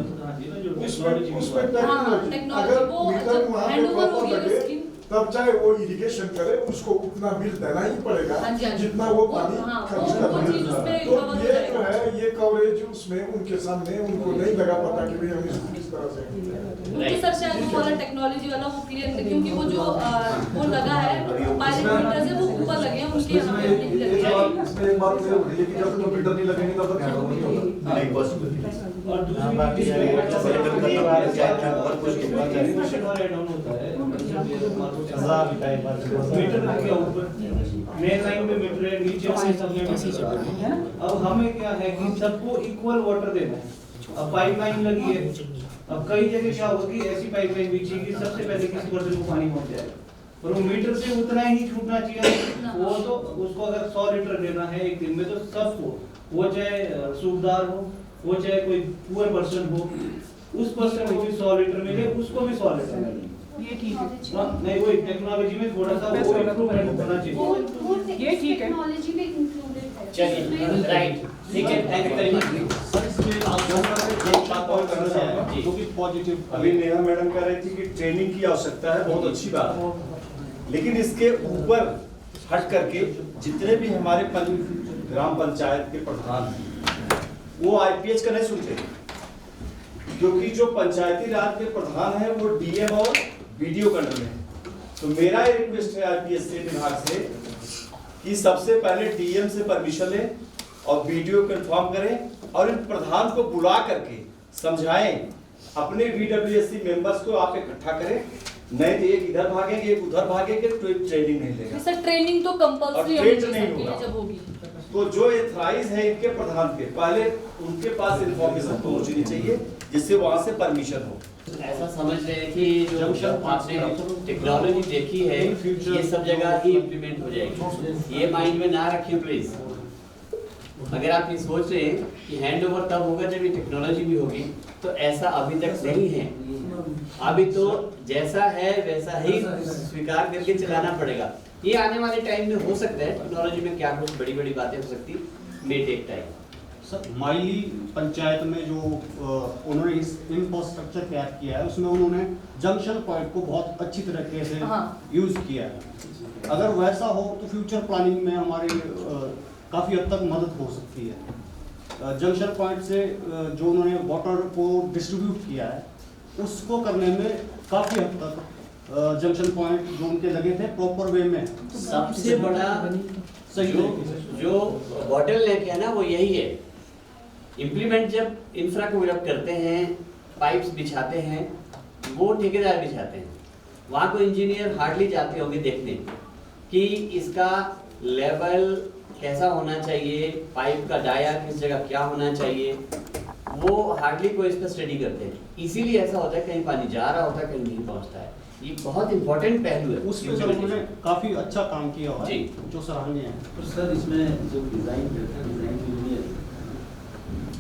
S1: उसमें टेक्नोलॉजी, अगर मीटर वहाँ पे प्रॉपर लगे, तब चाहे वो इरिगेशन करे, उसको उतना बिल देना ही पड़ेगा जितना वो पानी खर्च कर रहा है। तो ये जो है, ये कवरेज उसमें उनके सामने उनको नहीं लगा पता कि भाई हम इसको किस तरह से।
S11: सर शायद वो वाला टेक्नोलॉजी वाला वो क्लियर, क्योंकि वो जो वो लगा है पायलट मीटर से वो ऊपर लगे हैं उनके यहाँ पे।
S8: इसमें एक बात ये हो रही है कि जब तक मीटर नहीं लगेंगे तब तक हैंडओवर नहीं होगा।
S10: नहीं पॉसिबल।
S9: और दूसरी बात ये है
S10: बहुत कुछ
S9: मीटर लग गया ऊपर, मेन लाइन में मीटर है, नीचे से सब में मीटर है। अब हमें क्या है कि सबको इक्वल वाटर देना है। अब पाइपलाइन लगी है, अब कई जगह क्या होगा कि ऐसी पाइपलाइन बिछी कि सबसे पहले किसी पर्सन को पानी पहुंच जाएगा, और वो मीटर से उतना ही छूटना चाहिए। वो तो उसको अगर 100 लीटर देना है एक दिन में, तो सबको, वो चाहे सूबदार हो, वो चाहे कोई पुअर पर्सन हो, उस पर्सन को भी 100 लीटर मिले, उसको भी 100 लीटर मिले।
S11: ये ठीक है।
S9: नहीं, वो टेक्नोलॉजी में थोड़ा सा वो इम्प्रूवमेंट होना चाहिए।
S6: ये ठीक है, टेक्नोलॉजी में इंक्लूडेड है।
S3: चलिए, राइट, ठीक है, thank you very much.
S7: Sir इसमें आप एक बात और करना चाहेंगे जो कि पॉजिटिव, अभी नेहा मैडम कह रही थी कि ट्रेनिंग की आवश्यकता है, बहुत अच्छी बात है, लेकिन इसके ऊपर हट करके जितने भी हमारे ग्राम पंचायत के प्रधान हैं वो IPH का नहीं सुनते, क्योंकि जो पंचायती राज के प्रधान है वो DM और BDO के अंडर में है। तो मेरा एक रिक्वेस्ट है IPH से विभाग से कि सबसे पहले DM से परमिशन लें और BDO को इन्फॉर्म करें, और इन प्रधान को बुला करके समझाएं, अपने BWSC मेंबर्स को आप इकट्ठा करें, नहीं तो एक इधर भागेंगे एक उधर भागेंगे, तो ट्रेनिंग नहीं लेगा।
S11: सर ट्रेनिंग तो कंपल्सरी जब होगी,
S7: तो जो एथराइज है इनके प्रधान के, पहले उनके पास इन्फॉर्मेशन पहुंचनी चाहिए जिससे वहां से परमिशन हो।
S3: ऐसा समझ रहे हैं कि जो आपने टेक्नोलॉजी देखी है ये सब जगह ही इम्प्लीमेंट हो जाएगी, ये माइंड में ना रखिए प्लीज। अगर आप ये सोच रहे हैं कि हैंड ओवर तब होगा जब ये टेक्नोलॉजी भी होगी, तो ऐसा अभी तक नहीं है। अभी तो जैसा है वैसा ही स्वीकार करके चलाना पड़ेगा। ये आने वाले टाइम में हो सकता है, टेक्नोलॉजी में क्या कुछ बड़ी बड़ी बातें हो सकती, मे टेक टाइम।
S12: सर माइली पंचायत में जो उन्होंने इस इंफ्रास्ट्रक्चर तैयार किया है उसमें उन्होंने जंक्शन पॉइंट को बहुत अच्छी तरीके से यूज किया है। अगर वैसा हो तो फ्यूचर प्लानिंग में हमारी काफ़ी हद तक मदद हो सकती है। जंक्शन पॉइंट से जो उन्होंने वाटर को डिस्ट्रीब्यूट किया है उसको करने में काफ़ी हद तक जंक्शन पॉइंट जो उनके लगे थे प्रॉपर वे में।
S3: सबसे बड़ा
S12: सही
S3: जो बॉटल नेक है ना वो यही है। इम्प्लीमेंट जब इंफ्रा को डेवलप करते हैं, पाइप्स बिछाते हैं, वो ठेकेदार बिछाते हैं, वहाँ को इंजीनियर हार्डली जाते होंगे देखने कि इसका लेवल कैसा होना चाहिए, पाइप का डाया किस जगह क्या होना चाहिए, वो हार्डली कोई इस पर स्टडी करते हैं। इसीलिए ऐसा होता है कहीं पानी जा रहा होता है, कहीं नहीं पहुंचता है। ये बहुत इंपॉर्टेंट पहलू है।
S12: उसमें सर उन्होंने काफी अच्छा काम किया हुआ है
S3: जी।
S12: जो सराहनीय है।
S2: तो सर इसमें जो डिजाइन करते हैं, डिजाइन इंजीनियर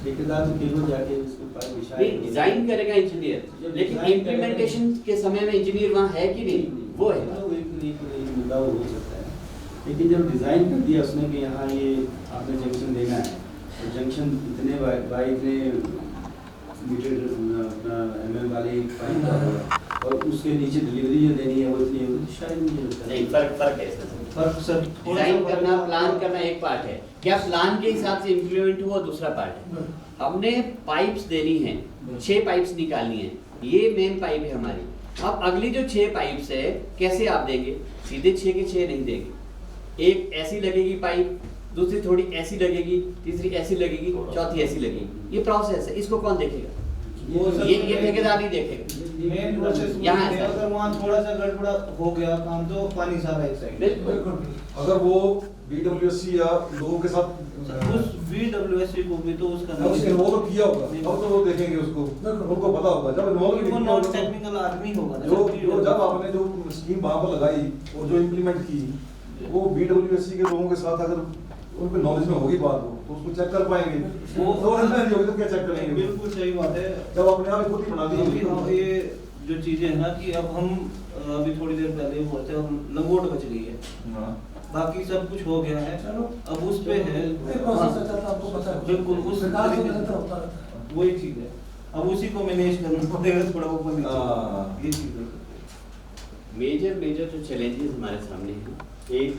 S2: ठेकेदार तो केवल जाके उसको पाइप बिछाए,
S3: डिजाइन करेगा इंजीनियर, लेकिन इम्प्लीमेंटेशन के समय में इंजीनियर वहाँ है कि नहीं, वो है।
S2: तो एक मुद्दा हो सकता है, लेकिन जब डिजाइन कर दिया उसने कि यहाँ ये आपने जंक्शन देना है, तो जंक्शन इतने बाई इतने मीटर अपना एमएम वाले पाइप और उसके नीचे डिलीवरी जो देनी है वो इतनी है, तो शायद मुझे लगता
S3: नहीं, फर्क है इसमें।
S12: फर्क सर
S3: डिजाइन करना, प्लान करना एक पार्ट है, क्या प्लान के हिसाब से इम्प्लीमेंट हुआ दूसरा पार्ट है। हमने पाइप्स देनी है, 6 पाइप्स निकालनी है, ये मेन पाइप है हमारी। अब अगली जो 6 पाइप्स है कैसे आप देंगे, सीधे 6 के 6 नहीं देंगे। एक ऐसी लगेगी पाइप, दूसरी थोड़ी ऐसी लगेगी, तीसरी ऐसी लगेगी, चौथी ऐसी लगेगी। ये प्रोसेस है, इसको कौन देखेगा? ये ठेकेदार नहीं देखेगा।
S9: मेन प्रोसेस
S3: यहाँ
S9: है, अगर वहाँ थोड़ा सा गड़बड़ा हो गया काम तो पानी सारा एक साइड।
S3: बिल्कुल।
S8: अगर वो बीडब्ल्यूएससी या लोगों के साथ
S9: उस बीडब्ल्यूएससी को भी तो उसका
S8: इन्वॉल्व किया होगा, अब तो वो देखेंगे उसको, उनको पता होगा। जब इन्वॉल्व
S9: वो नॉन टेक्निकल आदमी होगा ना,
S8: जो जब आपने जो स्कीम वहां पर लगाई और जो इम्प्लीमेंट की, वो बीडब्ल्यूएससी के लोगों के साथ अगर उनको नॉलेज में होगी बात, तो उसको चेक कर पाएंगे। वो नॉलेज में नहीं होगी तो क्या चेक करेंगे?
S9: बिल्कुल सही बात है।
S8: जब अपने आप खुद ही बना दी।
S9: ये जो चीजें है ना कि अब हम अभी थोड़ी देर पहले हुआ थे, हम लंगोट बच गई है, बाकी सब कुछ हो गया है। चलो अब उस पे है,
S5: आपको पता है,
S9: बिल्कुल उस वही चीज है। अब उसी को मैनेज करना पड़ेगा थोड़ा ऊपर नीचे, ये चीज है।
S3: मेजर जो चैलेंजेस हमारे सामने हैं, एक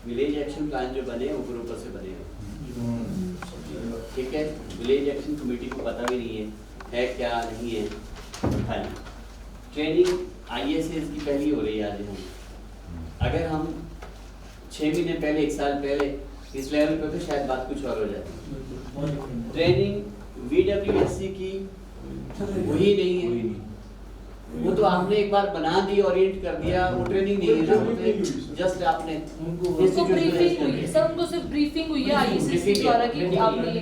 S3: विलेज एक्शन प्लान जो बने हैं ऊपर से बने हैं, ठीक है। विलेज एक्शन कमेटी को पता भी नहीं है क्या नहीं है। ट्रेनिंग ISAs की पहली हो रही है आज हम, अगर हम 6 महीने पहले, 1 साल पहले इस लेवल पे तो शायद बात कुछ और हो जाती। ट्रेनिंग VWSC की वही नहीं है, वो तो आपने एक बार बना दी, ओरिएंट कर दिया, वो ट्रेनिंग नहीं है ना, जस्ट आपने
S11: उनको ब्रीफिंग हुई है सर, उनको सिर्फ ब्रीफिंग हुई है ISAs के द्वारा कि आपने।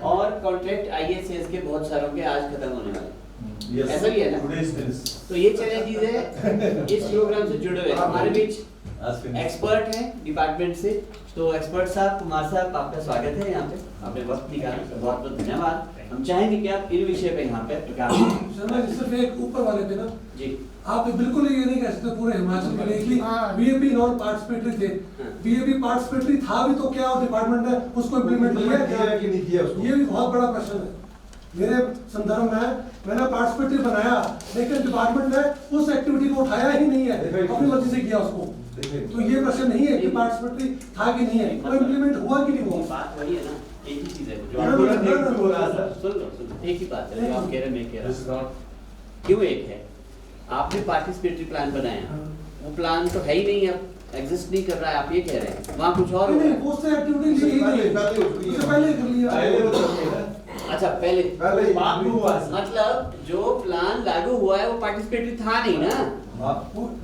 S11: और
S3: कॉन्ट्रैक्ट ISAs के बहुत सारों के आज खत्म होने वाले, ऐसा भी है ना। तो ये चैलेंजेस है इस प्रोग्राम से जुड़े हुए। हमारे बीच एक्सपर्ट हैं डिपार्टमेंट से, तो एक्सपर्ट साहब, कुमार साहब, आपका स्वागत है यहाँ पे, आपने वक्त निकाला, बहुत बहुत धन्यवाद। हम चाहेंगे कि आप इन विषय पे यहाँ पे
S5: शर्मा जी सिर्फ एक ऊपर वाले पे ना
S3: जी,
S5: आप बिल्कुल ये नहीं कह सकते पूरे हिमाचल के लिए कि बीएपी नॉन पार्टिसिपेटरी थे। बीएपी पार्टिसिपेटरी था भी तो क्या और डिपार्टमेंट ने उसको इम्प्लीमेंट किया कि नहीं किया, ये भी बहुत बड़ा प्रश्न है। मेरे संदर्भ में मैंने पार्टिसिपेटरी बनाया, लेकिन डिपार्टमेंट ने उस एक्टिविटी को उठाया ही नहीं है, अपनी मर्जी से किया उसको। तो ये प्रश्न नहीं है कि पार्टिसिपेटरी था कि नहीं है, वो इम्प्लीमेंट हुआ कि नहीं हुआ।
S3: बात वही है ना, एक ही चीज है जो आप हो रहा है। सुन लो, एक ही बात है जो आप कह रहे हैं, मैं कह रहा हूँ। क्यों एक है, आपने पार्टिसिपेटरी प्लान बनाया, वो प्लान तो है ही नहीं, अब एग्जिस्ट नहीं कर रहा है, आप ये कह रहे हैं। वहाँ कुछ और
S5: नहीं, वो से एक्टिविटी पहले कर लिया।
S3: अच्छा, पहले मतलब जो प्लान लागू हुआ है वो पार्टिसिपेटरी था नहीं ना।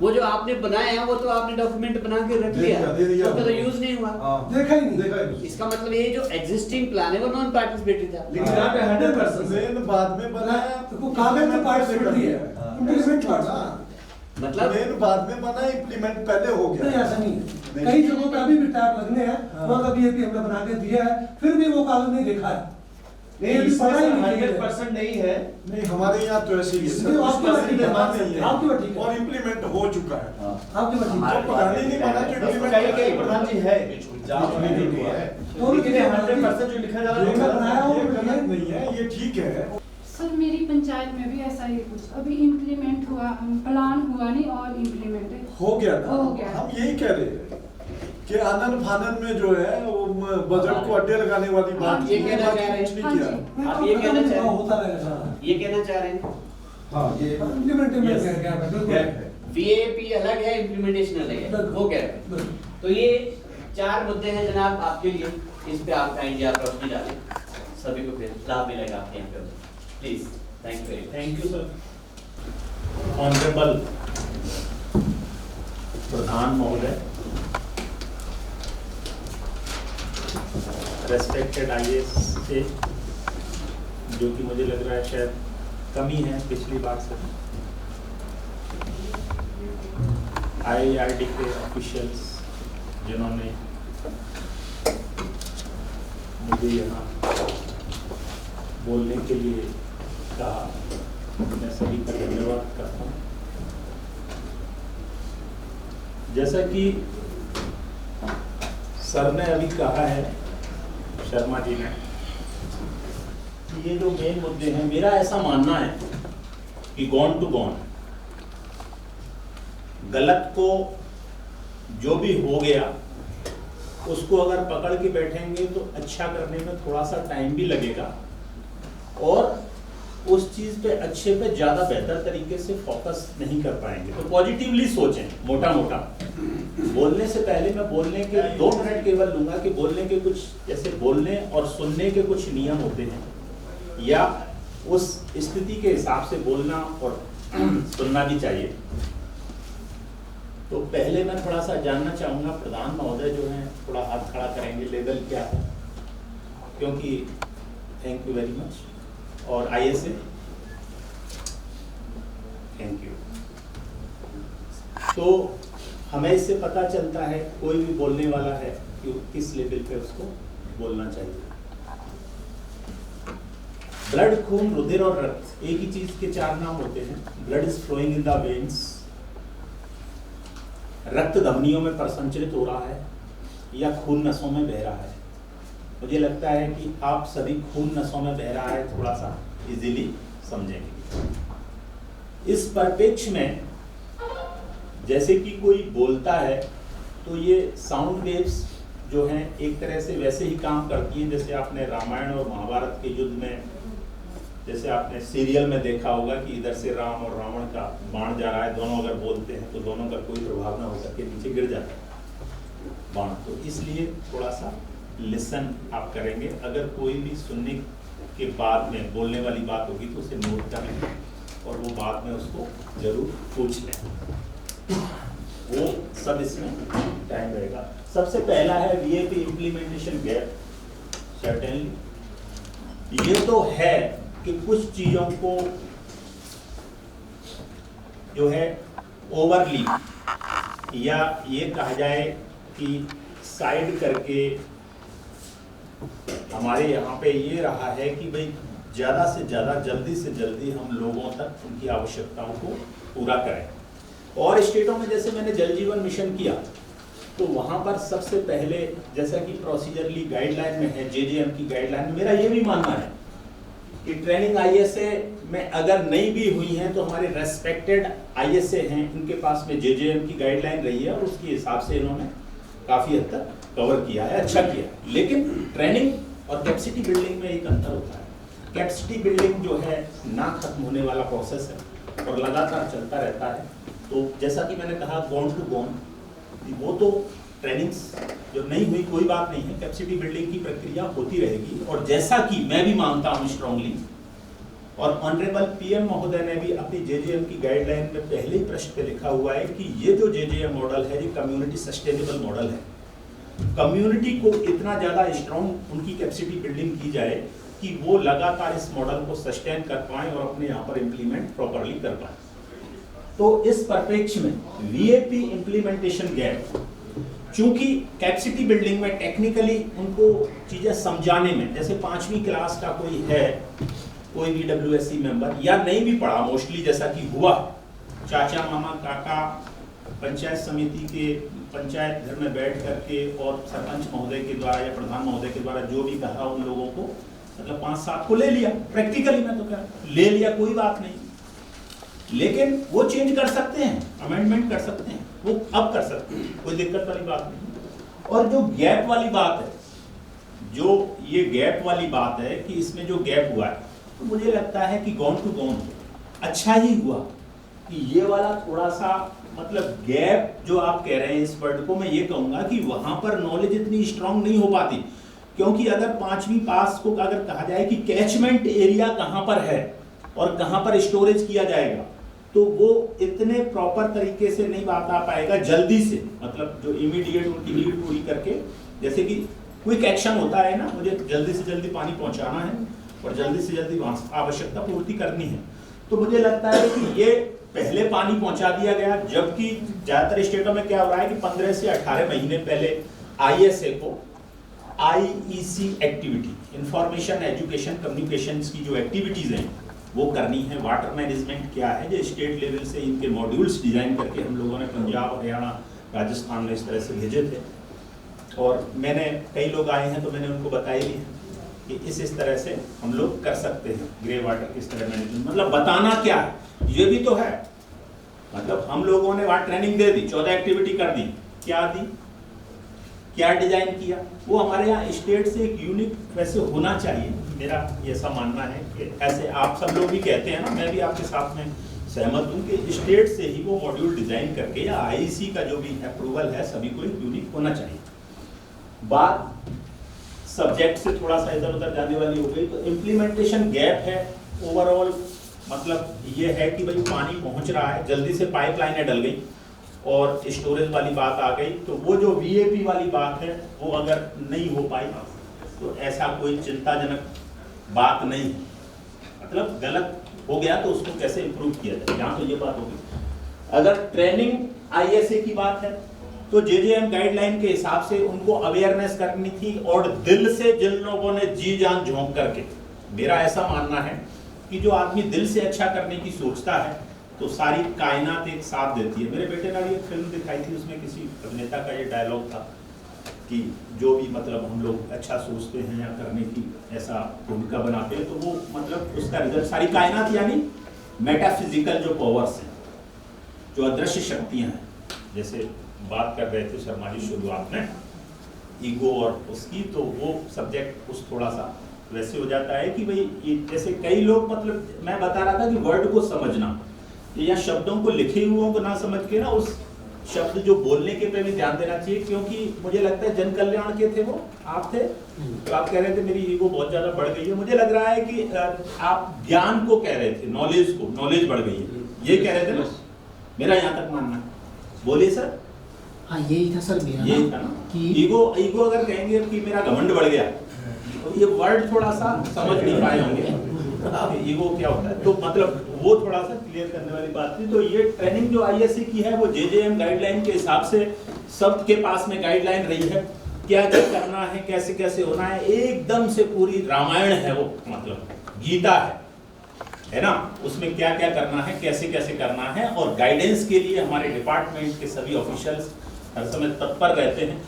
S3: वो जो आपने बनाया है वो तो आपने डॉक्यूमेंट बना के रख लिया, उसका तो यूज नहीं हुआ,
S5: देखा ही नहीं।
S3: इसका मतलब ये जो एग्जिस्टिंग प्लान है वो नॉन पार्टिसिपेटरी था,
S1: लेकिन यहाँ पे 100% बाद में बनाया,
S5: वो कागज में पार्टिसिपेटरी है, इम्प्लीमेंट
S3: मतलब
S1: मेन बाद में बना, इम्प्लीमेंट पहले हो गया।
S5: नहीं, ऐसा नहीं है। कई जगहों पे अभी भी टैप लगने हैं, वहाँ का बीएपी हमने बना के दिया है, फिर भी वो कागज नहीं देखा है।
S9: नहीं, इसमें 100% नहीं है।
S1: नहीं, हमारे यहाँ तो ऐसे ही है, और इम्प्लीमेंट हो चुका है।
S5: आपकी बात ठीक है,
S1: पुरानी नहीं बना जो इम्प्लीमेंट
S12: कई प्रधान जी है
S1: लेकिन 100% जो लिखा जा रहा है वो गलत नहीं है, ये ठीक है।
S6: सर मेरी पंचायत में भी ऐसा ही कुछ अभी इम्प्लीमेंट हुआ, प्लान हुआ नहीं और इम्प्लीमेंट
S1: हो गया ना।
S6: हो गया।
S1: हम यही कह रहे हैं कि आनंद फानंद में जो है वो बजट को अड्डे लगाने वाली बात,
S3: ये कहना चाह रहे हैं, आप ये कहना चाह रहे हैं,
S5: होता रहेगा,
S3: ये कहना चाह रहे हैं।
S8: हाँ, ये
S5: इम्प्लीमेंट
S3: VAP अलग है, इम्प्लीमेंटेशन अलग है, वो कह रहे हैं। तो ये 4 मुद्दे हैं जनाब आपके लिए, इस पे आप काइंडली आप रोशनी डालें, सभी को फिर लाभ मिलेगा आपके यहाँ पे। Please, thank you,
S9: thank you sir.
S13: Honourable प्रधान महोदय, रेस्पेक्टेड आईएएस से, जो कि मुझे लग रहा है शायद कमी है पिछली बार से, IIRD के ऑफिशियल्स जिन्होंने मुझे यहाँ बोलने के लिए कहा, मैं सभी का धन्यवाद करता हूँ। जैसा कि सर ने अभी कहा है, शर्मा जी ने, कि ये जो मेन मुद्दे हैं, मेरा ऐसा मानना है कि गॉन टू गॉन, गलत को जो भी हो गया उसको अगर पकड़ के बैठेंगे तो अच्छा करने में थोड़ा सा टाइम भी लगेगा और उस चीज पे अच्छे पे ज्यादा बेहतर तरीके से फोकस नहीं कर पाएंगे। तो पॉजिटिवली सोचें, मोटा मोटा बोलने से पहले मैं बोलने के 2 मिनट केवल लूंगा कि बोलने के कुछ, जैसे बोलने और सुनने के कुछ नियम होते हैं या उस स्थिति के हिसाब से बोलना और सुनना भी चाहिए। तो पहले मैं थोड़ा सा जानना चाहूँगा, प्रधान महोदय जो हैं थोड़ा हाथ खड़ा करेंगे, लेवल क्या है, क्योंकि थैंक यू वेरी मच, और ISA थैंक यू। तो हमें इससे पता चलता है कोई भी बोलने वाला है कि किस लेवल पे उसको बोलना चाहिए। ब्लड, खून, रुधिर और रक्त एक ही चीज के 4 नाम होते हैं। Blood is flowing in the veins, रक्त धमनियों में प्रसंचरित हो रहा है या खून नसों में बह रहा है। मुझे लगता है कि आप सभी खून नसों में बह रहा है थोड़ा सा इजीली समझेंगे। इस परिप्रेक्ष्य में जैसे कि कोई बोलता है तो ये साउंड वेव्स जो हैं एक तरह से वैसे ही काम करती हैं जैसे आपने रामायण और महाभारत के युद्ध में, जैसे आपने सीरियल में देखा होगा कि इधर से राम और रावण का बाण जा रहा है, दोनों अगर बोलते हैं तो दोनों का कोई प्रभाव ना होकर के नीचे गिर जाता है बाण। तो इसलिए थोड़ा सा लिसन आप करेंगे। अगर कोई भी सुनने के बाद में बोलने वाली बात होगी तो उसे नोट कर लें और वो बाद में उसको जरूर पूछ लें, वो सब इसमें टाइम रहेगा। सबसे पहला है VAP इम्प्लीमेंटेशन गैप। सर्टेनली ये तो है कि कुछ चीजों को जो है ओवरली या ये कहा जाए कि साइड करके हमारे यहाँ पे ये रहा है कि भाई ज़्यादा से ज़्यादा जल्दी से जल्दी हम लोगों तक उनकी आवश्यकताओं को पूरा करें। और स्टेटों में जैसे मैंने जल जीवन मिशन किया तो वहाँ पर सबसे पहले जैसा कि प्रोसीजरली गाइडलाइन में है, JJM की गाइडलाइन में मेरा ये भी मानना है कि ट्रेनिंग ISA में अगर नहीं भी हुई हैं तो हमारे रेस्पेक्टेड ISA हैं, इनके पास में JJM की गाइडलाइन रही है और उसके हिसाब से इन्होंने काफ़ी हद तक कवर किया है, अच्छा किया है। लेकिन ट्रेनिंग और कैपेसिटी बिल्डिंग में एक अंतर होता है। कैपेसिटी बिल्डिंग जो है ना खत्म होने वाला प्रोसेस है और लगातार चलता रहता है। तो जैसा कि मैंने कहा गॉन टू गॉन, वो तो ट्रेनिंग्स जो नहीं हुई कोई बात नहीं है, कैपेसिटी बिल्डिंग की प्रक्रिया होती रहेगी। और जैसा कि मैं भी मानता हूँ स्ट्रांगली, और ऑनरेबल PM महोदय ने भी अपनी JJM की गाइडलाइन में पहले ही पृष्ठ पे लिखा हुआ है कि ये जो JJM मॉडल है ये कम्युनिटी सस्टेनेबल मॉडल है। कम्युनिटी को इतना ज़्यादा स्ट्रॉन्ग उनकी कैपेसिटी बिल्डिंग की जाए कि वो लगातार इस मॉडल को सस्टेन कर पाएं और अपने यहाँ पर इम्प्लीमेंट प्रॉपरली कर पाएं। तो इस परिप्रेक्ष्य में VAP इम्प्लीमेंटेशन गैप, चूंकि कैपेसिटी बिल्डिंग में टेक्निकली उनको चीज़ें समझाने में, जैसे 5वीं क्लास का कोई है, कोई भी WSC मेंबर या नहीं भी पढ़ा मोस्टली, जैसा कि हुआ चाचा मामा काका पंचायत समिति के पंचायत घर में बैठ करके और सरपंच महोदय के द्वारा या प्रधान महोदय के द्वारा जो भी कहा उन लोगों को, मतलब 5-7 को ले लिया प्रैक्टिकली, मैं तो क्या ले लिया, कोई बात नहीं। लेकिन वो चेंज कर सकते हैं, अमेंडमेंट कर सकते हैं, वो अब कर सकते हैं, कोई दिक्कत वाली बात नहीं। और जो गैप वाली बात है, जो ये गैप वाली बात है कि इसमें जो गैप हुआ है, तो मुझे लगता है कि गॉन टू गॉन अच्छा ही हुआ कि ये वाला थोड़ा सा, मतलब गैप जो आप कह रहे हैं इस वर्ड को, मैं ये कहूँगा कि वहाँ पर नॉलेज इतनी स्ट्रांग नहीं हो पाती। क्योंकि अगर 5वीं पास को अगर कहा जाए कि कैचमेंट एरिया कहाँ पर है और कहाँ पर स्टोरेज किया जाएगा, तो वो इतने प्रॉपर तरीके से नहीं बता पाएगा जल्दी से, मतलब जो इमीडिएट उनकी नीड पूरी करके। जैसे कि क्विक एक्शन होता है ना, मुझे जल्दी से जल्दी पानी पहुंचाना है और जल्दी से जल्दी वहां आवश्यकता पूर्ति करनी है। तो मुझे लगता है कि ये पहले पानी पहुंचा दिया गया, जबकि ज्यादातर स्टेटों में क्या हो रहा है कि 15 से 18 महीने पहले ISA को IEC activity, information education communication की जो एक्टिविटीज हैं वो करनी है। वाटर मैनेजमेंट क्या है, जो स्टेट लेवल से इनके मॉड्यूल्स डिजाइन करके हम लोगों ने पंजाब, हरियाणा, राजस्थान में इस तरह से भेजे थे। और मैंने कई लोग आए हैं तो मैंने उनको बताया भी है कि इस तरह से हम लोग कर सकते हैं ग्रे वाटर किस तरह मैनेजमेंट, मतलब बताना क्या है ये भी तो है। मतलब हम लोगों ने वहाँ ट्रेनिंग दे दी, 14 एक्टिविटी कर दी, क्या दी, क्या डिजाइन किया, वो हमारे यहाँ स्टेट से एक यूनिक वैसे होना चाहिए। मेरा ऐसा मानना है कि ऐसे आप सब लोग भी कहते हैं ना, मैं भी आपके साथ में सहमत हूँ कि स्टेट से ही वो मॉड्यूल डिजाइन करके या IEC का जो भी अप्रूवल है सभी को एक यूनिक होना चाहिए। बात सब्जेक्ट से थोड़ा सा इधर उधर जाने वाली हो गई, तो इम्प्लीमेंटेशन गैप है ओवरऑल। मतलब ये है कि भाई पानी पहुंच रहा है, जल्दी से पाइपलाइनें डल गई और स्टोरेज वाली बात आ गई, तो वो जो VAP वाली बात है वो अगर नहीं हो पाई तो ऐसा कोई चिंताजनक बात नहीं है। मतलब गलत हो गया तो उसको कैसे इम्प्रूव किया जाए, यहाँ तो ये बात होगी। अगर ट्रेनिंग ISA की बात है तो JJM गाइडलाइन के हिसाब से उनको अवेयरनेस करनी थी, और दिल से जिन लोगों ने जी जान झोंक करके, मेरा ऐसा मानना है कि जो आदमी दिल से अच्छा करने की सोचता है तो सारी कायनात एक साथ देती है। मेरे बेटे ने एक फिल्म दिखाई थी, उसमें किसी अभिनेता का ये डायलॉग था कि जो भी मतलब हम लोग अच्छा सोचते हैं या करने की ऐसा भूमिका बनाते हैं तो वो मतलब उसका रिजल्ट सारी कायनात, यानी मेटाफिजिकल जो पावर्स हैं, जो अदृश्य शक्तियां हैं, जैसे बात कर रहे थे शर्मा जी शुरुआत में ईगो और उसकी, तो वो सब्जेक्ट उस थोड़ा सा वैसे हो जाता है कि भाई जैसे कई लोग, मतलब मैं बता रहा था कि वर्ड को समझना या शब्दों को लिखे हुओं को ना समझ के ना उस शब्द जो बोलने के पे भी ध्यान देना चाहिए, क्योंकि मुझे लगता है जन कल्याण के थे वो आप थे, तो आप कह रहे थे मेरी ईगो बहुत ज्यादा बढ़ गई है। मुझे लग रहा है कि आप ज्ञान को कह रहे थे, नॉलेज को, नॉलेज बढ़ गई है, ये कह रहे थे ना, मेरा यहाँ तक मानना है। बोलिए सर।
S14: हाँ यही था सर मेरा,
S13: यही था ना कि ईगो अगर कहेंगे कि मेरा घमंड बढ़ गया तो ये वर्ड थोड़ा सा समझ नहीं पाए होंगे ईगो क्या होता है, तो मतलब वो थोड़ा सा क्लियर करने वाली बात थी। तो ये ट्रेनिंग जो ISA की है वो JJM गाइडलाइन के हिसाब से सबके पास में गाइडलाइन रही है, क्या क्या करना है, कैसे कैसे होना है, एकदम से पूरी रामायण है वो, मतलब गीता है ना, उसमें क्या क्या करना है, कैसे कैसे करना है। और गाइडेंस के लिए हमारे डिपार्टमेंट के सभी ऑफिशियल्स हर समय तत्पर रहते हैं।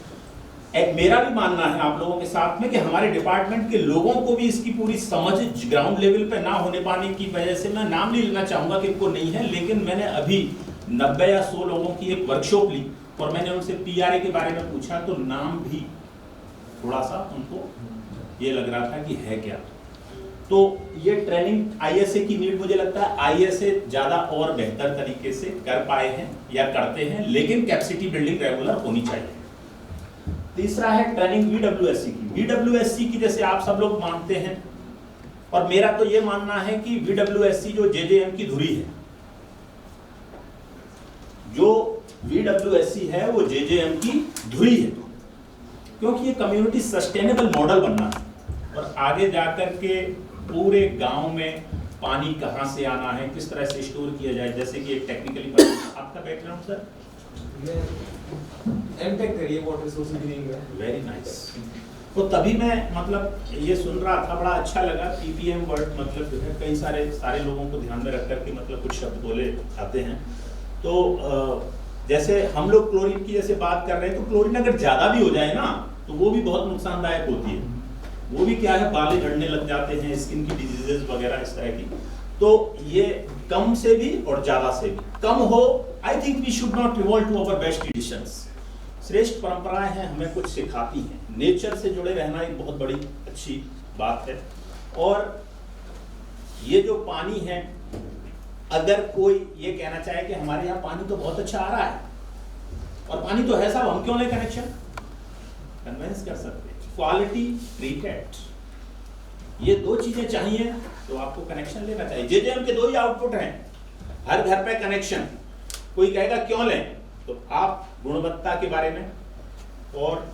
S13: एक मेरा भी मानना है आप लोगों के साथ में कि हमारे डिपार्टमेंट के लोगों को भी इसकी पूरी समझ ग्राउंड लेवल पे ना होने पाने की वजह से, मैं नाम नहीं लेना चाहूंगा कि इनको नहीं है, लेकिन मैंने अभी 90 या 100 लोगों की एक वर्कशॉप ली और मैंने उनसे PRA के बारे में पूछा तो नाम भी थोड़ा सा उनको ये लग रहा था कि है क्या। तो ये ट्रेनिंग ISA की नीड मुझे लगता है ISA ज्यादा और बेहतर तरीके से कर पाए हैं या करते हैं, लेकिन कैपेसिटी बिल्डिंग रेगुलर होनी चाहिए। तीसरा है ट्रेनिंग VWSC की। VWSC की जैसे आप सब लोग मानते हैं, और मेरा तो ये मानना है कि VWSC जो JJM की धुरी है, जो VWSC है वो JJM की धुरी है, क्योंकि ये कम्युनिटी सस्टेनेबल मॉडल बनना है और आगे जाकर के पूरे गांव में पानी कहां से आना है, किस तरह से स्टोर किया जाए। जैसे कि एक टेक्निकली आपका बैकग्राउंड सर,
S4: एमटेक करिए वाटर रिसोर्स इंजीनियरिंग में।
S13: Very nice. तो तभी मैं मतलब ये सुन रहा था, बड़ा अच्छा लगा। PPM वर्ड मतलब जो है कई सारे लोगों को ध्यान में रख करके मतलब कुछ शब्द बोले आते हैं। तो जैसे हम लोग क्लोरीन की जैसे बात कर रहे हैं, तो क्लोरीन अगर ज्यादा भी हो जाए ना तो वो भी बहुत नुकसानदायक होती है। वो भी क्या है, बालें झड़ने लग जाते हैं, स्किन की डिजीजेस वगैरह इस तरह की। तो ये कम से भी और ज्यादा से भी कम हो। I think we should not revolt to our best traditions. श्रेष्ठ परंपराएं हैं, हमें कुछ सिखाती हैं। नेचर से जुड़े रहना एक बहुत बड़ी अच्छी बात है। और ये जो पानी है, अगर कोई ये कहना चाहे कि हमारे यहाँ पानी तो बहुत अच्छा आ रहा है और पानी तो है साहब, हम क्यों ले कनेक्शन, कन्विंस कर सकते हैं। क्वालिटी ट्रीटेड, ये दो चीजें चाहिए तो आपको कनेक्शन लेना चाहिए। JJM के दो ही आउटपुट हैं, हर घर पे कनेक्शन। कोई कहेगा क्यों लें, तो आप गुणवत्ता के बारे में और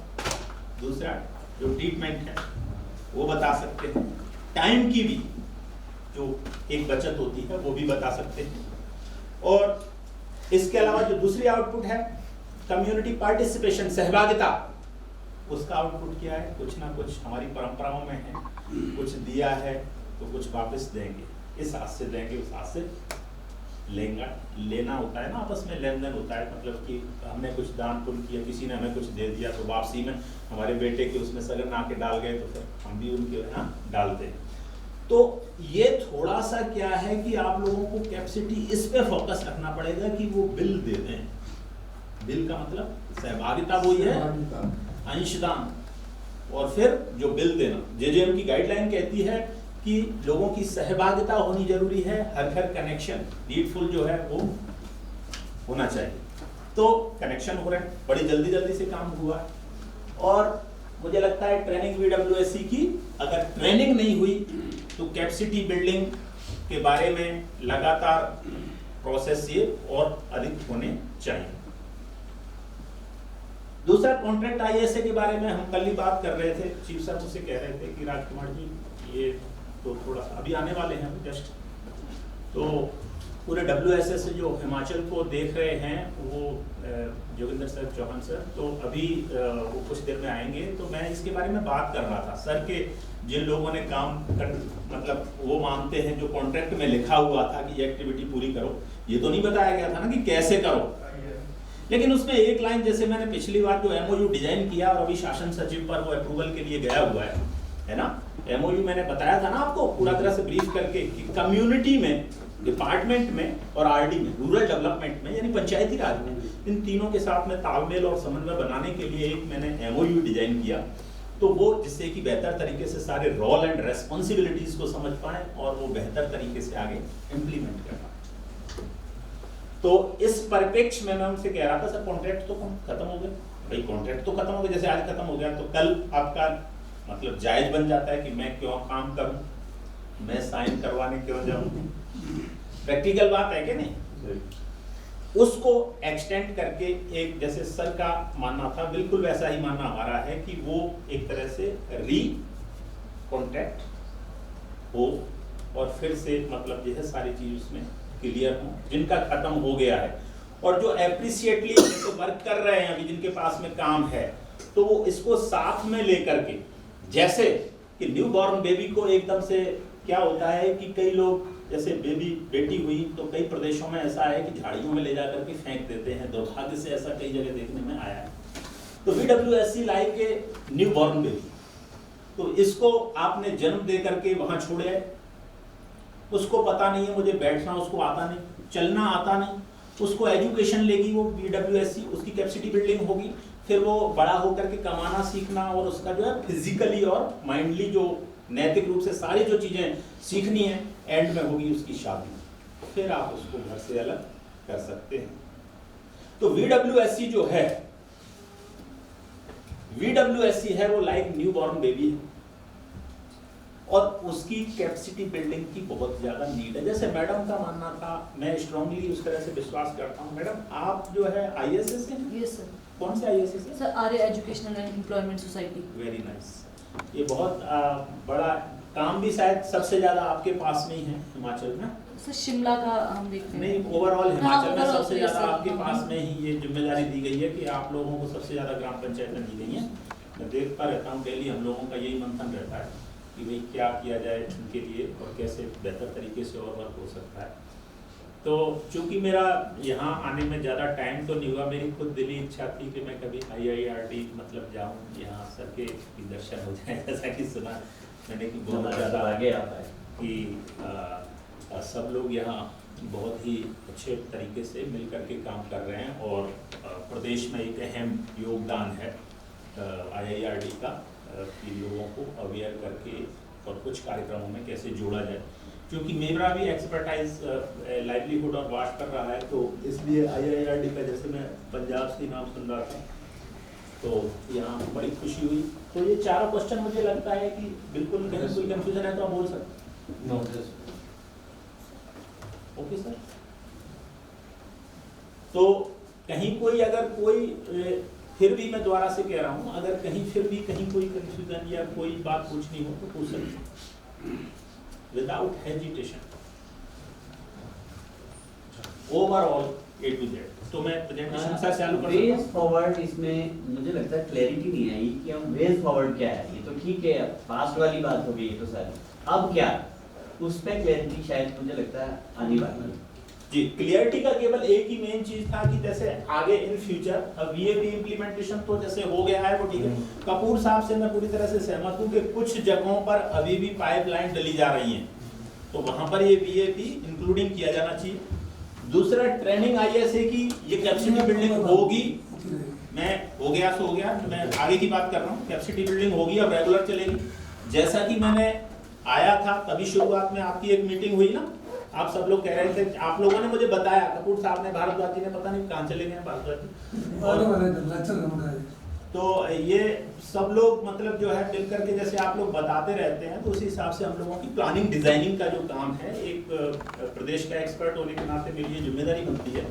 S13: दूसरा जो ट्रीटमेंट है वो बता सकते हैं, टाइम की भी जो एक बचत होती है वो भी बता सकते हैं। और इसके अलावा जो दूसरी आउटपुट है कम्युनिटी पार्टिसिपेशन, सहभागिता, उसका आउटपुट क्या है? कुछ ना कुछ हमारी परंपराओं में है, कुछ दिया है तो कुछ वापस देंगे, इस हाथ से देंगे उस हाथ से लेंगे, लेना होता है ना, आपस में लेन देन होता है। मतलब कि हमने कुछ दान पुण्य किया, किसी ने हमें कुछ दे दिया तो वापसी में हमारे बेटे के उसमें सगन आके डाल गए तो फिर हम भी उनके यहाँ डालते हैं। तो ये थोड़ा सा क्या है कि आप लोगों को कैपेसिटी इस पे फोकस रखना पड़ेगा कि वो बिल दे दें। बिल का मतलब सहभागिता वही है, अंशदान, और फिर जो बिल देना। जेजेएम की गाइडलाइन कहती है कि लोगों की सहभागिता होनी जरूरी है, हर घर कनेक्शन नीडफुल जो है वो होना चाहिए। तो कनेक्शन हो रहे हैं, बड़ी जल्दी जल्दी से काम हुआ है। और मुझे लगता है ट्रेनिंग VWSC की अगर ट्रेनिंग नहीं हुई तो कैपेसिटी बिल्डिंग के बारे में लगातार प्रोसेस ये और अधिक होने चाहिए। दूसरा कॉन्ट्रैक्ट ISA के बारे में हम कल ही बात कर रहे थे, चीफ साहब मुझसे कह रहे थे कि राजकुमार जी ये तो थोड़ा सा अभी आने वाले हैं जस्ट, तो पूरे WSS से जो हिमाचल को देख रहे हैं वो जोगिंदर सर, चौहान सर, तो अभी वो कुछ देर में आएंगे। तो मैं इसके बारे में बात कर रहा था सर के जिन लोगों ने काम कर, मतलब वो मानते हैं जो कॉन्ट्रैक्ट में लिखा हुआ था कि ये एक्टिविटी पूरी करो, ये तो नहीं बताया गया था ना कि कैसे करो। लेकिन उसमें एक लाइन, जैसे मैंने पिछली बार जो MOU डिजाइन किया और अभी शासन सचिव पर वो अप्रूवल के लिए गया हुआ है ना, MOU मैंने बताया था ना आपको पूरा तरह से ब्रीफ करके कि कम्युनिटी में, डिपार्टमेंट में और RD में, रूरल डेवलपमेंट में यानी पंचायती राज में, इन तीनों के साथ में तालमेल और समन्वय बनाने के लिए एक मैंने MOU डिजाइन किया। तो वो जिससे कि बेहतर तरीके से सारे रोल एंड रेस्पॉन्सिबिलिटीज को समझ पाए और वो बेहतर तरीके से आगे इम्प्लीमेंट कर पाए। तो इस परिप्रेक्ष्य में मैं उनसे कह रहा था सर कॉन्ट्रैक्ट तो खत्म हो गए, भाई कॉन्ट्रैक्ट तो खत्म हो गया, जैसे आज खत्म हो गया तो कल आपका मतलब जायज बन जाता है कि मैं क्यों काम करूं, मैं साइन करवाने क्यों जाऊं। प्रैक्टिकल बात है कि नहीं? उसको एक्सटेंड करके एक, जैसे सर का मानना था बिल्कुल वैसा ही मानना हमारा है कि वो एक तरह से री कॉन्ट्रैक्ट हो और फिर से मतलब जो है सारी चीज उसमें क्लियर हो, जिनका खत्म हो गया है और जो एप्रिशिएटली वर्क कर रहे हैं अभी जिनके पास में काम है, तो वो इसको साथ में लेकर के, जैसे कि न्यू बॉर्न बेबी को एकदम से क्या होता है कि कई लोग जैसे बेटी हुई तो कई प्रदेशों में ऐसा है कि झाड़ियों में ले जाकर के फेंक देते हैं, दुर्भाग्य से ऐसा कई जगह देखने में आया है। तो VWSC like a new born baby, तो इसको आपने जन्म दे करके वहां छोड़े, उसको पता नहीं है मुझे बैठना, उसको आता नहीं, चलना आता नहीं, उसको एजुकेशन लेगी वो VWSC, उसकी कैपेसिटी बिल्डिंग होगी, फिर वो बड़ा होकर के कमाना सीखना और उसका जो है फिजिकली और माइंडली जो नैतिक रूप से सारी जो चीजें सीखनी है, एंड में होगी उसकी शादी, फिर आप उसको घर से अलग कर सकते हैं। तो VWSC जो है, VWSC है वो लाइक न्यू बॉर्न बेबी है और उसकी कैपेसिटी बिल्डिंग की बहुत ज्यादा नीड है। जैसे मैडम का मानना था, मैं स्ट्रांगली उस तरह से विश्वास करता हूँ। मैडम आप जो है ISS है?
S11: Yes sir.
S13: कौन से ISS है?
S11: Sir Arya educational and employment society.
S13: Very nice. ये बहुत बड़ा काम भी शायद सबसे ज्यादा आपके पास में ही है हिमाचल में।
S11: सर शिमला का हम देखते हैं।
S13: नहीं, ओवरऑल हिमाचल में सबसे
S11: तो
S13: ज्यादा आपके पास में ही ये जिम्मेदारी दी गई है कि आप लोगों को सबसे ज्यादा ग्राम पंचायतें दी गई हैं। मैं देखता रहता हूँ डेली, हम लोगों का यही मंथन रहता है कि भाई क्या किया जाए उनके लिए और कैसे बेहतर तरीके से और वर्क हो सकता है। तो चूंकि मेरा यहाँ आने में ज़्यादा टाइम तो नहीं हुआ, मेरी खुद दिली इच्छा थी कि मैं कभी IIRD मतलब जाऊँ, यहाँ सर के दर्शन हो जाए, जैसा कि सुना मैंने कि बहुत ज़्यादा आगे आता है कि सब लोग यहाँ बहुत ही अच्छे तरीके से मिल करके काम कर रहे हैं और प्रदेश में एक अहम योगदान है IIRD का कि लोगों को अवेयर करके और कुछ कार्यक्रमों में कैसे जोड़ा जाए। क्योंकि मेरा भी एक्सपर्टाइज लाइवलीहुड और वाश कर रहा है, तो इसलिए IIRD का जैसे मैं पंजाब से नाम सुन रहा था तो यहाँ बड़ी खुशी हुई। तो ये चारों क्वेश्चन मुझे लगता है कि बिल्कुल कहीं कोई कंफ्यूजन है तो आप बोल सकते हैं। Okay sir. तो कहीं कोई अगर कोई फिर भी मैं दोबारा से कह रहा हूँ, अगर कहीं फिर भी कहीं कोई कंफ्यूजन या कोई बात पूछनी हो तो पूछ सकते without hesitation. Overall A to Z। तो मैं प्रेजेंटेशन से चालू कर
S3: वेज फॉरवर्ड, इसमें मुझे लगता है क्लैरिटी नहीं आई कि हम वेज फॉरवर्ड क्या है। ये तो ठीक है, पास्ट वाली बात हो गई ये तो सारी, अब क्या उस पे क्लैरिटी शायद मुझे लगता है आने वाली है।
S13: जी, क्लियरिटी का केवल एक ही मेन चीज था कि जैसे आगे इन फ्यूचर VAP इम्प्लीमेंटेशन तो जैसे हो गया है वो ठीक है। कपूर साहब से मैं पूरी तरह से सहमत हूँ कि कुछ जगहों पर अभी भी पाइपलाइन डली जा रही है, तो वहां पर ये VAP इंक्लूडिंग किया जाना चाहिए। दूसरा, ट्रेनिंग ISA की ये कैपेसिटी बिल्डिंग होगी, मैं हो गया सो हो गया, मैं आगे की बात कर रहा हूँ। कैपेसिटी बिल्डिंग होगी और रेगुलर चलेगी। जैसा कि मैंने आया था तभी शुरुआत में आपकी एक मीटिंग हुई ना, आप सब लोग कह रहे थे, आप लोगों ने मुझे बताया, कपूर साहब ने, भारद्वाज जी ने, पता नहीं कहाँ चले गए भारद्वाज जी, तो ये सब लोग मतलब जो है मिल करके जैसे आप लोग बताते रहते हैं, तो उसी हिसाब से हम लोगों की प्लानिंग डिजाइनिंग का जो काम है, एक प्रदेश का एक्सपर्ट होने के नाते मेरी ये जिम्मेदारी बनती है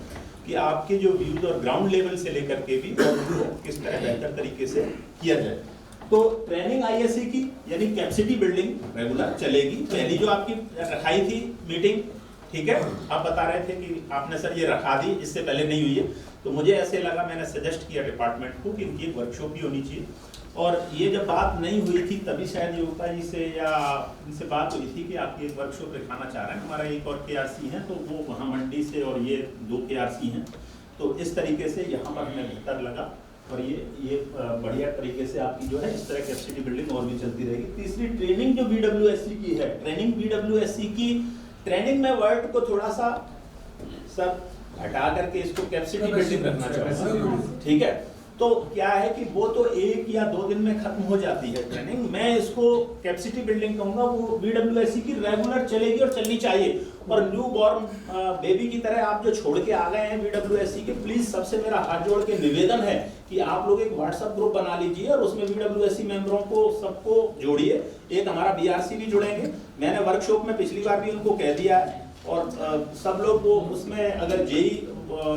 S13: कि आपके जो व्यूज और ग्राउंड लेवल से लेकर के भी और उनको किस तरह बेहतर तरीके से किया जाए। तो ट्रेनिंग ISA की यानी कैपेसिटी बिल्डिंग रेगुलर चलेगी। पहली जो आपकी रखाई थी मीटिंग, ठीक है, आप बता रहे थे कि आपने सर ये रखा दी, इससे पहले नहीं हुई है, तो मुझे ऐसे लगा, मैंने सजेस्ट किया डिपार्टमेंट को कि इनकी एक वर्कशॉप भी होनी चाहिए। और ये जब बात नहीं हुई थी तभी शायद योगिता जी से या इनसे बात हुई थी कि आपकी एक वर्कशॉप दिखाना चाह रहे हैं, हमारा एक और KRC है, तो वो वहाँ मंडी से और ये 2 KRC हैं, तो इस तरीके से यहाँ पर हमें बेहतर लगा और ये बढ़िया तरीके से आपकी जो है इस तरह कैपेसिटी बिल्डिंग और भी चलती रहेगी। तीसरी, ट्रेनिंग जो BWSC की है, ट्रेनिंग BWSC की ट्रेनिंग में वर्ड को थोड़ा सा सर हटा करके इसको कैपेसिटी बिल्डिंग रखना चाहूँगा, ठीक है। तो क्या है कि वो तो 1 या 2 दिन में खत्म हो जाती है ट्रेनिंग, मैं इसको कैपेसिटी बिल्डिंग कहूँगा, वो BWSC की रेगुलर चलेगी और चलनी चाहिए। और न्यू बॉर्न बेबी की तरह आप जो छोड़ के आ गए हैं BWSC के, प्लीज सबसे मेरा हाथ जोड़ के निवेदन है कि आप लोग एक व्हाट्सएप ग्रुप बना लीजिए और उसमें BWSC मेंबरों को सबको जोड़िए। एक हमारा BRC भी जुड़ेंगे, मैंने वर्कशॉप में पिछली बार भी उनको कह दिया है, और सब लोग वो उसमें अगर JEE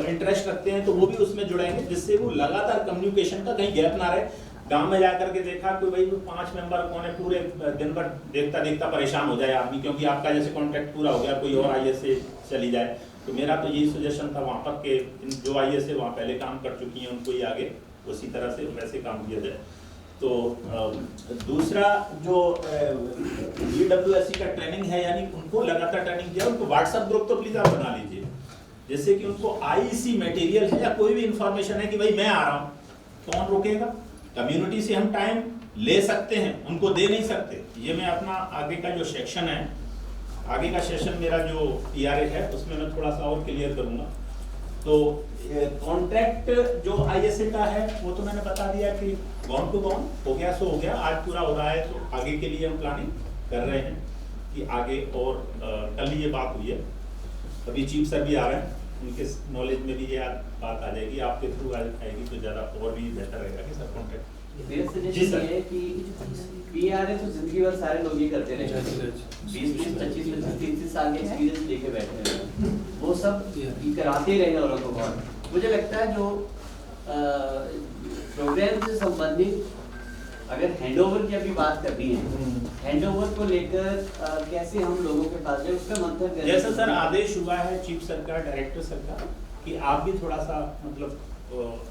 S13: इंटरेस्ट रखते हैं तो वो भी उसमें जुड़ेंगे, जिससे वो लगातार कम्युनिकेशन का कहीं गैप ना रहे। गांव में जाकर के देखा कोई भाई 5 मेंबर कौन है, पूरे दिन भर देखता देखता परेशान हो जाए आदमी, क्योंकि आपका जैसे कॉन्ट्रैक्ट पूरा हो गया, कोई और ISA चली जाए। तो मेरा तो यही सजेशन था वहाँ पर कि जो ISA वहाँ पहले काम कर चुकी हैं उनको ही आगे उसी तरह से वैसे काम किया जाए। तो दूसरा जो BWSC का ट्रेनिंग है, यानी उनको लगातार ट्रेनिंग किया, उनको व्हाट्सएप ग्रुप तो प्लीज आप बना लीजिए, जैसे कि उनको IEC मटेरियल है या कोई भी इंफॉर्मेशन है कि भाई मैं आ रहा हूँ, कौन रोकेगा? कम्युनिटी से हम टाइम ले सकते हैं, उनको दे नहीं सकते। ये मैं अपना आगे का जो सेक्शन है, आगे का सेशन मेरा जो PRA है उसमें मैं थोड़ा सा और क्लियर करूंगा। तो कॉन्ट्रैक्ट जो ISA का है वो तो मैंने बता दिया कि बाउंड टू बाउंड हो गया, सो हो गया, आज पूरा हो रहा है, तो आगे के लिए हम प्लानिंग कर रहे हैं कि आगे और कल ये बात हुई है, अभी चीफ सर भी आ रहे हैं, उनके नॉलेज में भी ये बात आ जाएगी, आपके थ्रू आएगी तो ज़्यादा और भी बेहतर रहेगा कि सब कॉन्ट्रैक्ट।
S3: मेरा सजेशन ये है कि PRA तो जिंदगी भर सारे लोग ये करते रहे, 20-25-30 साल के एक्सपीरियंस लेके बैठे हैं, वो सब कराते रहे औरों को। बहुत मुझे लगता है जो प्रोग्राम से संबंधित अगर हैंडओवर की अभी बात करनी है, हैंडओवर को लेकर कैसे हम लोगों के पास जाए उसका मंथन करें।
S13: जैसा सर आदेश हुआ है चीफ सर का, डायरेक्टर सर का, कि आप भी थोड़ा सा मतलब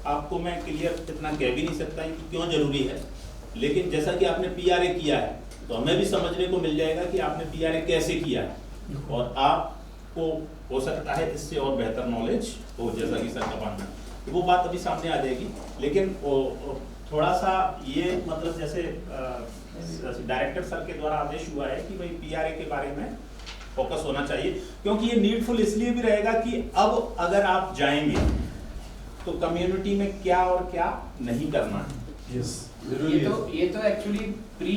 S13: आपको मैं क्लियर इतना कह भी नहीं सकता कि क्यों जरूरी है, लेकिन जैसा कि आपने PRA किया है तो हमें भी समझने को मिल जाएगा कि आपने PRA कैसे किया है, और आपको हो सकता है इससे और बेहतर नॉलेज हो, जैसा कि सर का मानना है, तो वो बात अभी सामने आ जाएगी। लेकिन थोड़ा सा ये मतलब जैसे डायरेक्टर सर के द्वारा आदेश हुआ है कि भाई PRA के बारे में फोकस होना चाहिए, क्योंकि ये नीडफुल इसलिए भी रहेगा कि अब अगर आप जाएंगे तो कम्युनिटी में क्या और क्या नहीं करना है।
S3: यस, ये तो एक्चुअली प्री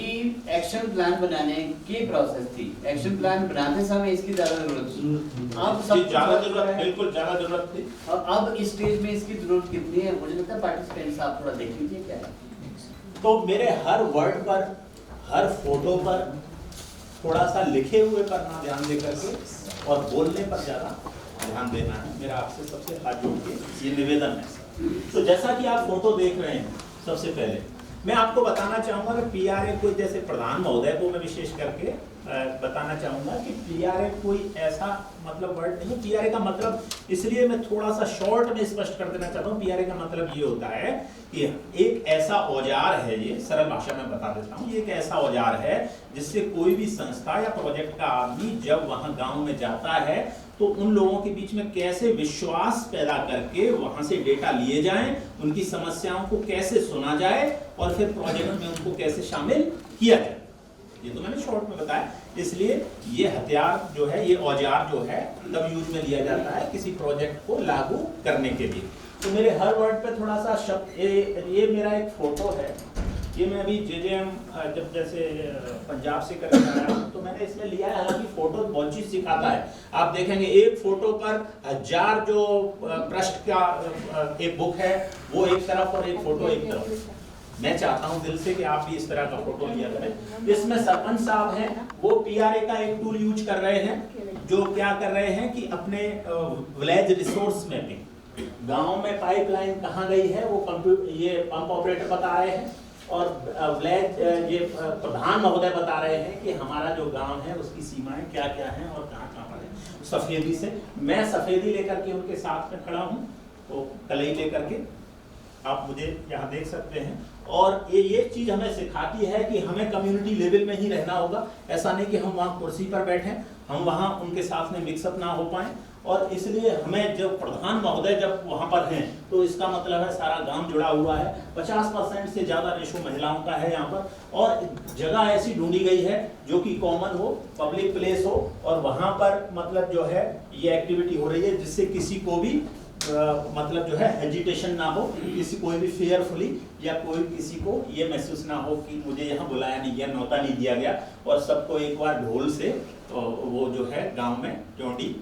S3: एक्शन प्लान बनाने की प्रोसेस थी। एक्शन प्लान बनाते समय इसकी ज्यादा जरूरत थी, अब सब
S13: ज्यादा जरूरत, बिल्कुल ज्यादा जरूरत थी,
S3: और अब इस स्टेज में इसकी जरूरत कितनी है मुझे लगता है पार्टिसिपेंट्स आप थोड़ा देख लीजिए क्या है।
S13: तो मेरे हर वर्ड पर, हर फोटो पर, थोड़ा सा लिखे हुए पर ना ध्यान दे करके और बोलने पर ज्यादा ध्यान देना है, मेरा आपसे सबसे हाथ जोड़ के ये निवेदन है। तो जैसा कि आप फोटो देख रहे हैं, सबसे पहले मैं आपको बताना चाहूँगा कि पीआरए को, जैसे प्रधान महोदय को मैं विशेष करके बताना चाहूँगा कि पीआरए कोई ऐसा मतलब वर्ड नहीं है। पीआरए का मतलब, इसलिए मैं थोड़ा सा शॉर्ट में स्पष्ट कर देना चाहता हूँ, पीआरए का मतलब ये होता है कि एक ऐसा औजार है, ये सरल भाषा में बता देता हूँ, ये एक ऐसा औजार है जिससे कोई भी संस्था या प्रोजेक्ट का आदमी जब वहाँ गाँव में जाता है तो उन लोगों के बीच में कैसे विश्वास पैदा करके वहां से डेटा लिए जाएं, उनकी समस्याओं को कैसे सुना जाए और फिर प्रोजेक्ट में उनको कैसे शामिल किया जाए। ये तो मैंने शॉर्ट में बताया। इसलिए ये हथियार जो है, ये औजार जो है, तब यूज में लिया जाता है किसी प्रोजेक्ट को लागू करने के लिए। तो मेरे हर वर्ड पे थोड़ा सा शब्द, ये मेरा एक फोटो है, ये मैं अभी JJM जब जैसे पंजाब से करके आया तो मैंने इसमें लिया है। हालांकि फोटो बहुत चीज सिखाता है। आप देखेंगे एक फोटो पर 1000 जो पृष्ठ का एक बुक है वो एक तरफ और एक फोटो एक तरफ। मैं चाहता हूं दिल से कि आप भी इस तरह का फोटो लिया करें। इसमें सरपंच साहब हैं, वो पीआरए का एक टूल यूज कर रहे हैं, जो क्या कर रहे हैं कि अपने विलेज रिसोर्स मैपिंग, गाँव में पाइपलाइन कहाँ गई है वो ये पंप ऑपरेटर बता रहे हैं, और विलेज ये प्रधान महोदय बता रहे हैं कि हमारा जो गांव है उसकी सीमाएं क्या क्या हैं और कहाँ कहाँ पर है। सफेदी से, मैं सफेदी लेकर के उनके साथ में खड़ा हूँ, तो कलई लेकर के आप मुझे यहाँ देख सकते हैं। और ये चीज हमें सिखाती है कि हमें कम्युनिटी लेवल में ही रहना होगा। ऐसा नहीं कि हम वहाँ कुर्सी पर बैठे, हम वहाँ उनके साथ में मिक्सअप ना हो पाए। और इसलिए हमें जब प्रधान महोदय जब वहाँ पर हैं तो इसका मतलब है सारा गांव जुड़ा हुआ है। 50% से ज़्यादा रेशो महिलाओं का है यहाँ पर, और जगह ऐसी ढूंढी गई है जो कि कॉमन हो, पब्लिक प्लेस हो, और वहाँ पर मतलब जो है ये एक्टिविटी हो रही है जिससे किसी को भी मतलब जो है हेजिटेशन ना हो, किसी कोई भी फेयरफुली या कोई किसी को ये महसूस ना हो कि मुझे यहाँ बुलाया नहीं गया, न्योता नहीं दिया गया। और सबको एक बार ढोल से वो जो है गाँव में चौंडी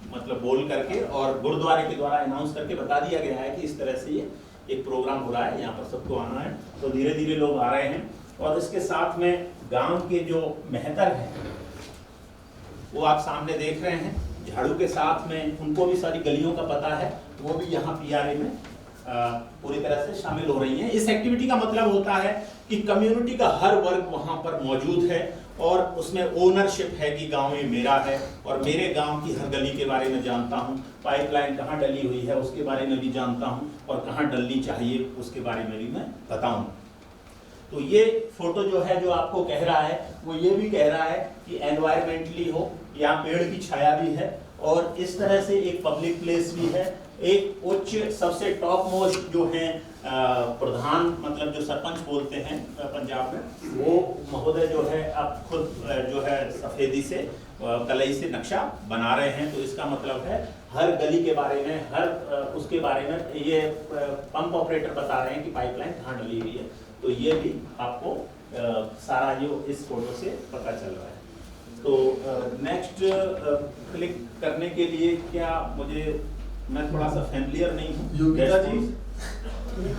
S13: मतलब बोल करके और गुरुद्वारे के द्वारा अनाउंस करके बता दिया गया है कि इस तरह से ये एक प्रोग्राम हो रहा है, यहाँ पर सबको आना है। तो धीरे धीरे लोग आ रहे हैं। और इसके साथ में गांव के जो मेहतर हैं वो आप सामने देख रहे हैं, झाड़ू के साथ में उनको भी सारी गलियों का पता है, वो भी यहाँ पीआरए में पूरी तरह से शामिल हो रही हैं। इस एक्टिविटी का मतलब होता है कि कम्युनिटी का हर वर्ग वहाँ पर मौजूद है और उसमें ओनरशिप है कि गांव में मेरा है और मेरे गांव की हर गली के बारे में जानता हूं, पाइपलाइन कहाँ डली हुई है उसके बारे में भी जानता हूं और कहाँ डलनी चाहिए उसके बारे में भी मैं बताऊं। तो ये फोटो जो है जो आपको कह रहा है वो ये भी कह रहा है कि एनवायरमेंटली हो, यहाँ पेड़ की छाया भी है और इस तरह से एक पब्लिक प्लेस भी है। एक उच्च सबसे टॉप मोस्ट जो है प्रधान मतलब जो सरपंच बोलते हैं पंजाब में, वो महोदय जो है अब खुद जो है सफेदी से कलई से नक्शा बना रहे हैं। तो इसका मतलब है हर गली के बारे में, हर उसके बारे में ये पंप ऑपरेटर बता रहे हैं कि पाइपलाइन कहाँ डली हुई है। तो ये भी आपको सारा जो इस फोटो से पता चल रहा है। तो नेक्स्ट क्लिक करने के लिए क्या मुझे, मैं थोड़ा सा फैमिलियर नहीं हूँ योगिता जी, मैं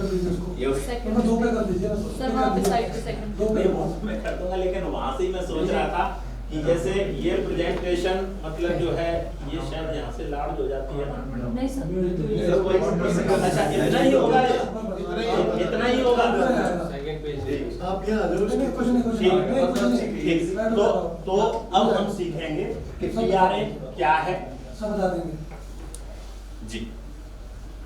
S13: कर दूंगा, लेकिन वहां से ही मैं सोच रहा था कि जैसे ये प्रेजेंटेशन मतलब जो है ये शायद यहाँ से लार्ज हो जाती है।
S11: नहीं सर,
S13: अच्छा इतना ही होगा, इतना ही होगा।
S8: आप यहाँ
S13: तो अब हम सीखेंगे कि पीआरए क्या है,
S5: सब बता देंगे
S13: जी।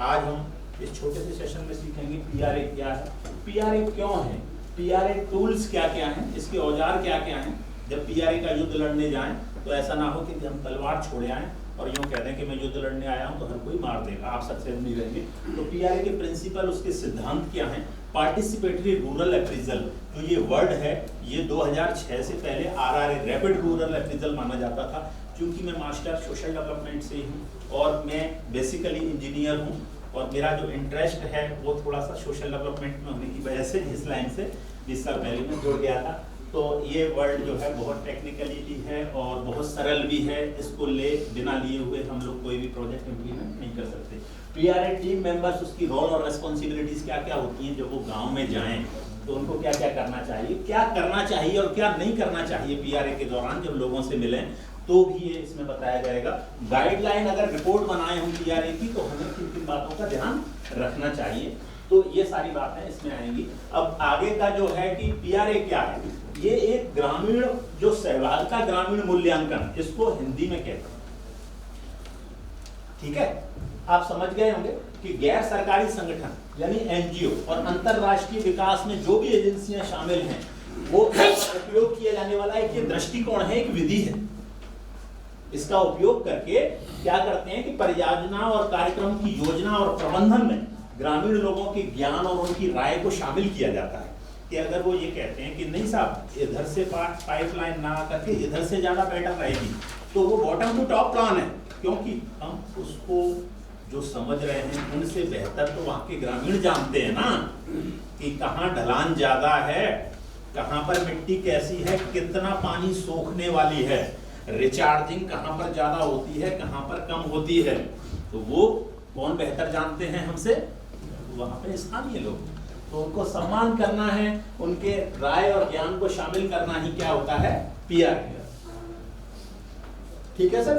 S13: आज हम इस छोटे से सेशन में सीखेंगे पीआरए क्या है, पीआरए क्यों है, पीआरए टूल्स क्या क्या हैं, इसके औजार क्या क्या हैं। जब पीआरए का युद्ध लड़ने जाएं तो ऐसा ना हो कि हम तलवार छोड़े आएं और यूँ कह दें कि मैं युद्ध लड़ने आया हूं तो हर कोई मार देगा, आप सक्सेस नहीं रहेंगे। तो पीआरए के प्रिंसिपल, उसके सिद्धांत क्या हैं। पार्टिसिपेटरी रूरल अप्रेजल जो ये वर्ड है, ये 2006 से पहले आरआरए रैपिड रूरल अप्रेजल माना जाता था। क्योंकि मैं मास्टर सोशल डेवलपमेंट से हूँ और मैं बेसिकली इंजीनियर हूँ और मेरा जो इंटरेस्ट है वो थोड़ा सा सोशल डेवलपमेंट में होने की वजह से इस लाइन से 20 साल पहले मैं जुड़ गया था। तो ये वर्ड जो है बहुत टेक्निकलिटी है और बहुत सरल भी है, इसको बिना लिए हुए हम लोग कोई भी प्रोजेक्ट इम्प्लीमेंट नहीं कर सकते। पीआरए टीम मेंबर्स, उसकी रोल और रेस्पॉन्सिबिलिटीज क्या क्या होती हैं जब वो गांव में जाएं तो उनको क्या क्या करना चाहिए और क्या नहीं करना चाहिए पीआरए के दौरान जब लोगों से मिलें। तो भी ये इसमें बताया जाएगा। गाइडलाइन अगर रिपोर्ट बनाए हम पीआरए की तो हमें किन किन बातों का ध्यान रखना चाहिए, तो ये सारी बातें इसमें आएंगी। अब आगे का जो है कि पीआरए क्या है, ये एक ग्रामीण जो सहभागिता ग्रामीण मूल्यांकन, इसको हिंदी में कहते हैं, ठीक है। आप समझ गए होंगे कि गैर सरकारी संगठन यानी एनजीओ और अंतरराष्ट्रीय विकास में जो भी एजेंसियां शामिल हैं वो उपयोग किया जाने वाला एक ये दृष्टिकोण है, एक विधि है। इसका उपयोग करके क्या करते हैं कि परियोजना और कार्यक्रम की योजना और प्रबंधन में ग्रामीण लोगों के ज्ञान और उनकी राय को शामिल किया जाता है। कि अगर वो ये कहते हैं कि नहीं साहब इधर से पाइपलाइन ना करके इधर से ज्यादा बेटर रहेगी, तो वो बॉटम टू टॉप प्लान है, क्योंकि हम उसको जो समझ रहे हैं उनसे बेहतर तो वहां के ग्रामीण जानते हैं ना कि कहाँ ढलान ज्यादा है, कहाँ पर मिट्टी कैसी है, कितना पानी सोखने वाली है, रिचार्जिंग कहाँ पर ज्यादा होती है, कहाँ पर कम होती है। तो वो कौन बेहतर जानते हैं हमसे? वहां पे स्थानीय लोग। तो उनको सम्मान करना है, उनके राय और ज्ञान को शामिल करना ही क्या होता है? पीआरए। ठीक है सर।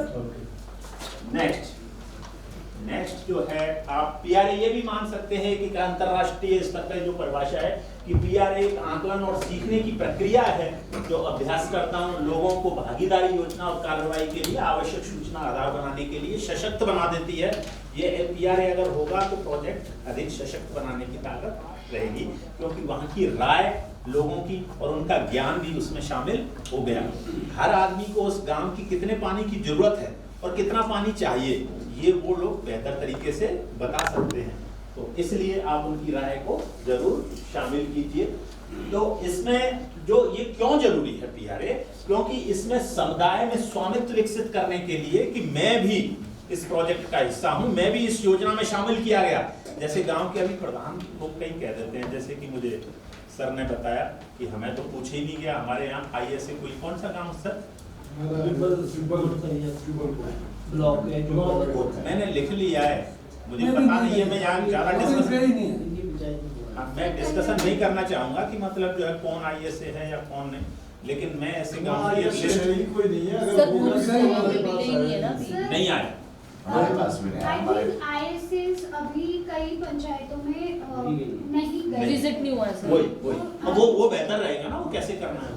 S13: नेक्स्ट जो है आप पीआरए ये भी मान सकते हैं कि अंतरराष्ट्रीय स्तर पर जो परिभाषा है कि पीआरए एक आकलन और सीखने की प्रक्रिया है जो अभ्यासकर्ताओं लोगों को भागीदारी योजना और कार्रवाई के लिए आवश्यक सूचना आधार बनाने के लिए सशक्त बना देती है। ये पीआरए अगर होगा तो प्रोजेक्ट अधिक सशक्त बनाने की ताकत रहेगी, क्योंकि वहां की राय लोगों की और उनका ज्ञान भी उसमें शामिल हो गया। हर आदमी को उस गांव की कितने पानी की जरूरत है और कितना पानी चाहिए, ये वो लोग बेहतर तरीके से बता सकते हैं। तो इसलिए आप उनकी राय को जरूर शामिल कीजिए। तो इसमें जो ये क्यों जरूरी है पीआरए, क्योंकि इसमें समुदाय में स्वामित्व विकसित करने के लिए कि मैं भी इस प्रोजेक्ट का हिस्सा हूं, मैं भी इस योजना में शामिल किया गया। जैसे गांव के अभी प्रधान लोग कई कह देते हैं, जैसे कि मुझे सर ने बताया कि हमें तो पूछे ही नहीं गया, हमारे यहाँ आईएसए कोई कौन सा गांव सर? मैंने लिख लिया है, मुझे पता नहीं है, मैं यहाँ ज्यादा मैं डिस्कशन नहीं करना चाहूंगा कि मतलब जो है कौन आईएसए है या कौन नहीं, लेकिन मैं ऐसे गाँव की
S1: कोई नहीं है,
S13: नहीं आया
S6: हमारे पास में है। हमारे आईएसएस अभी कई पंचायतों में नहीं गए,
S11: विजिट नहीं हुआ है सर।
S13: वही वो बेहतर रहेगा ना, वो कैसे करना है।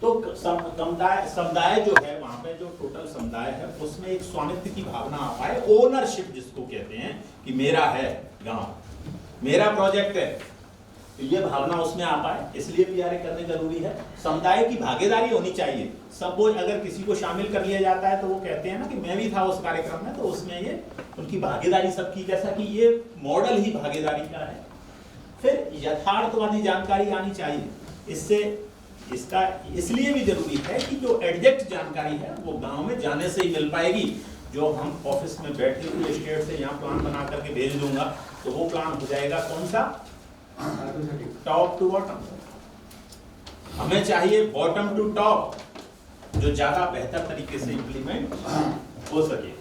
S13: तो समुदाय जो है वहां पे जो टोटल समुदाय है उसमें एक स्वामित्व की भावना आ पाए, ओनरशिप जिसको कहते हैं कि मेरा है गांव, मेरा प्रोजेक्ट है, तो ये भावना उसमें आ पाए, इसलिए पीआरए करने जरूरी है। समुदाय की भागीदारी होनी चाहिए। सब वो अगर किसी को शामिल कर लिया जाता है तो वो कहते हैं ना कि मैं भी था उस कार्यक्रम में, तो उसमें ये उनकी भागीदारी सबकी, जैसा कि ये मॉडल ही भागीदारी का है। फिर यथार्थवादी जानकारी आनी चाहिए। इससे इसका इसलिए भी जरूरी है कि जो एग्जैक्ट जानकारी है वो गांव में जाने से ही मिल पाएगी। जो हम ऑफिस में बैठे हुए स्टेट से यहाँ प्लान बना करके भेज दूंगा तो वो प्लान हो जाएगा कौन सा? Top to bottom. हमें चाहिए बॉटम टू टॉप, जो ज्यादा बेहतर तरीके से इंप्लीमेंट हो सके।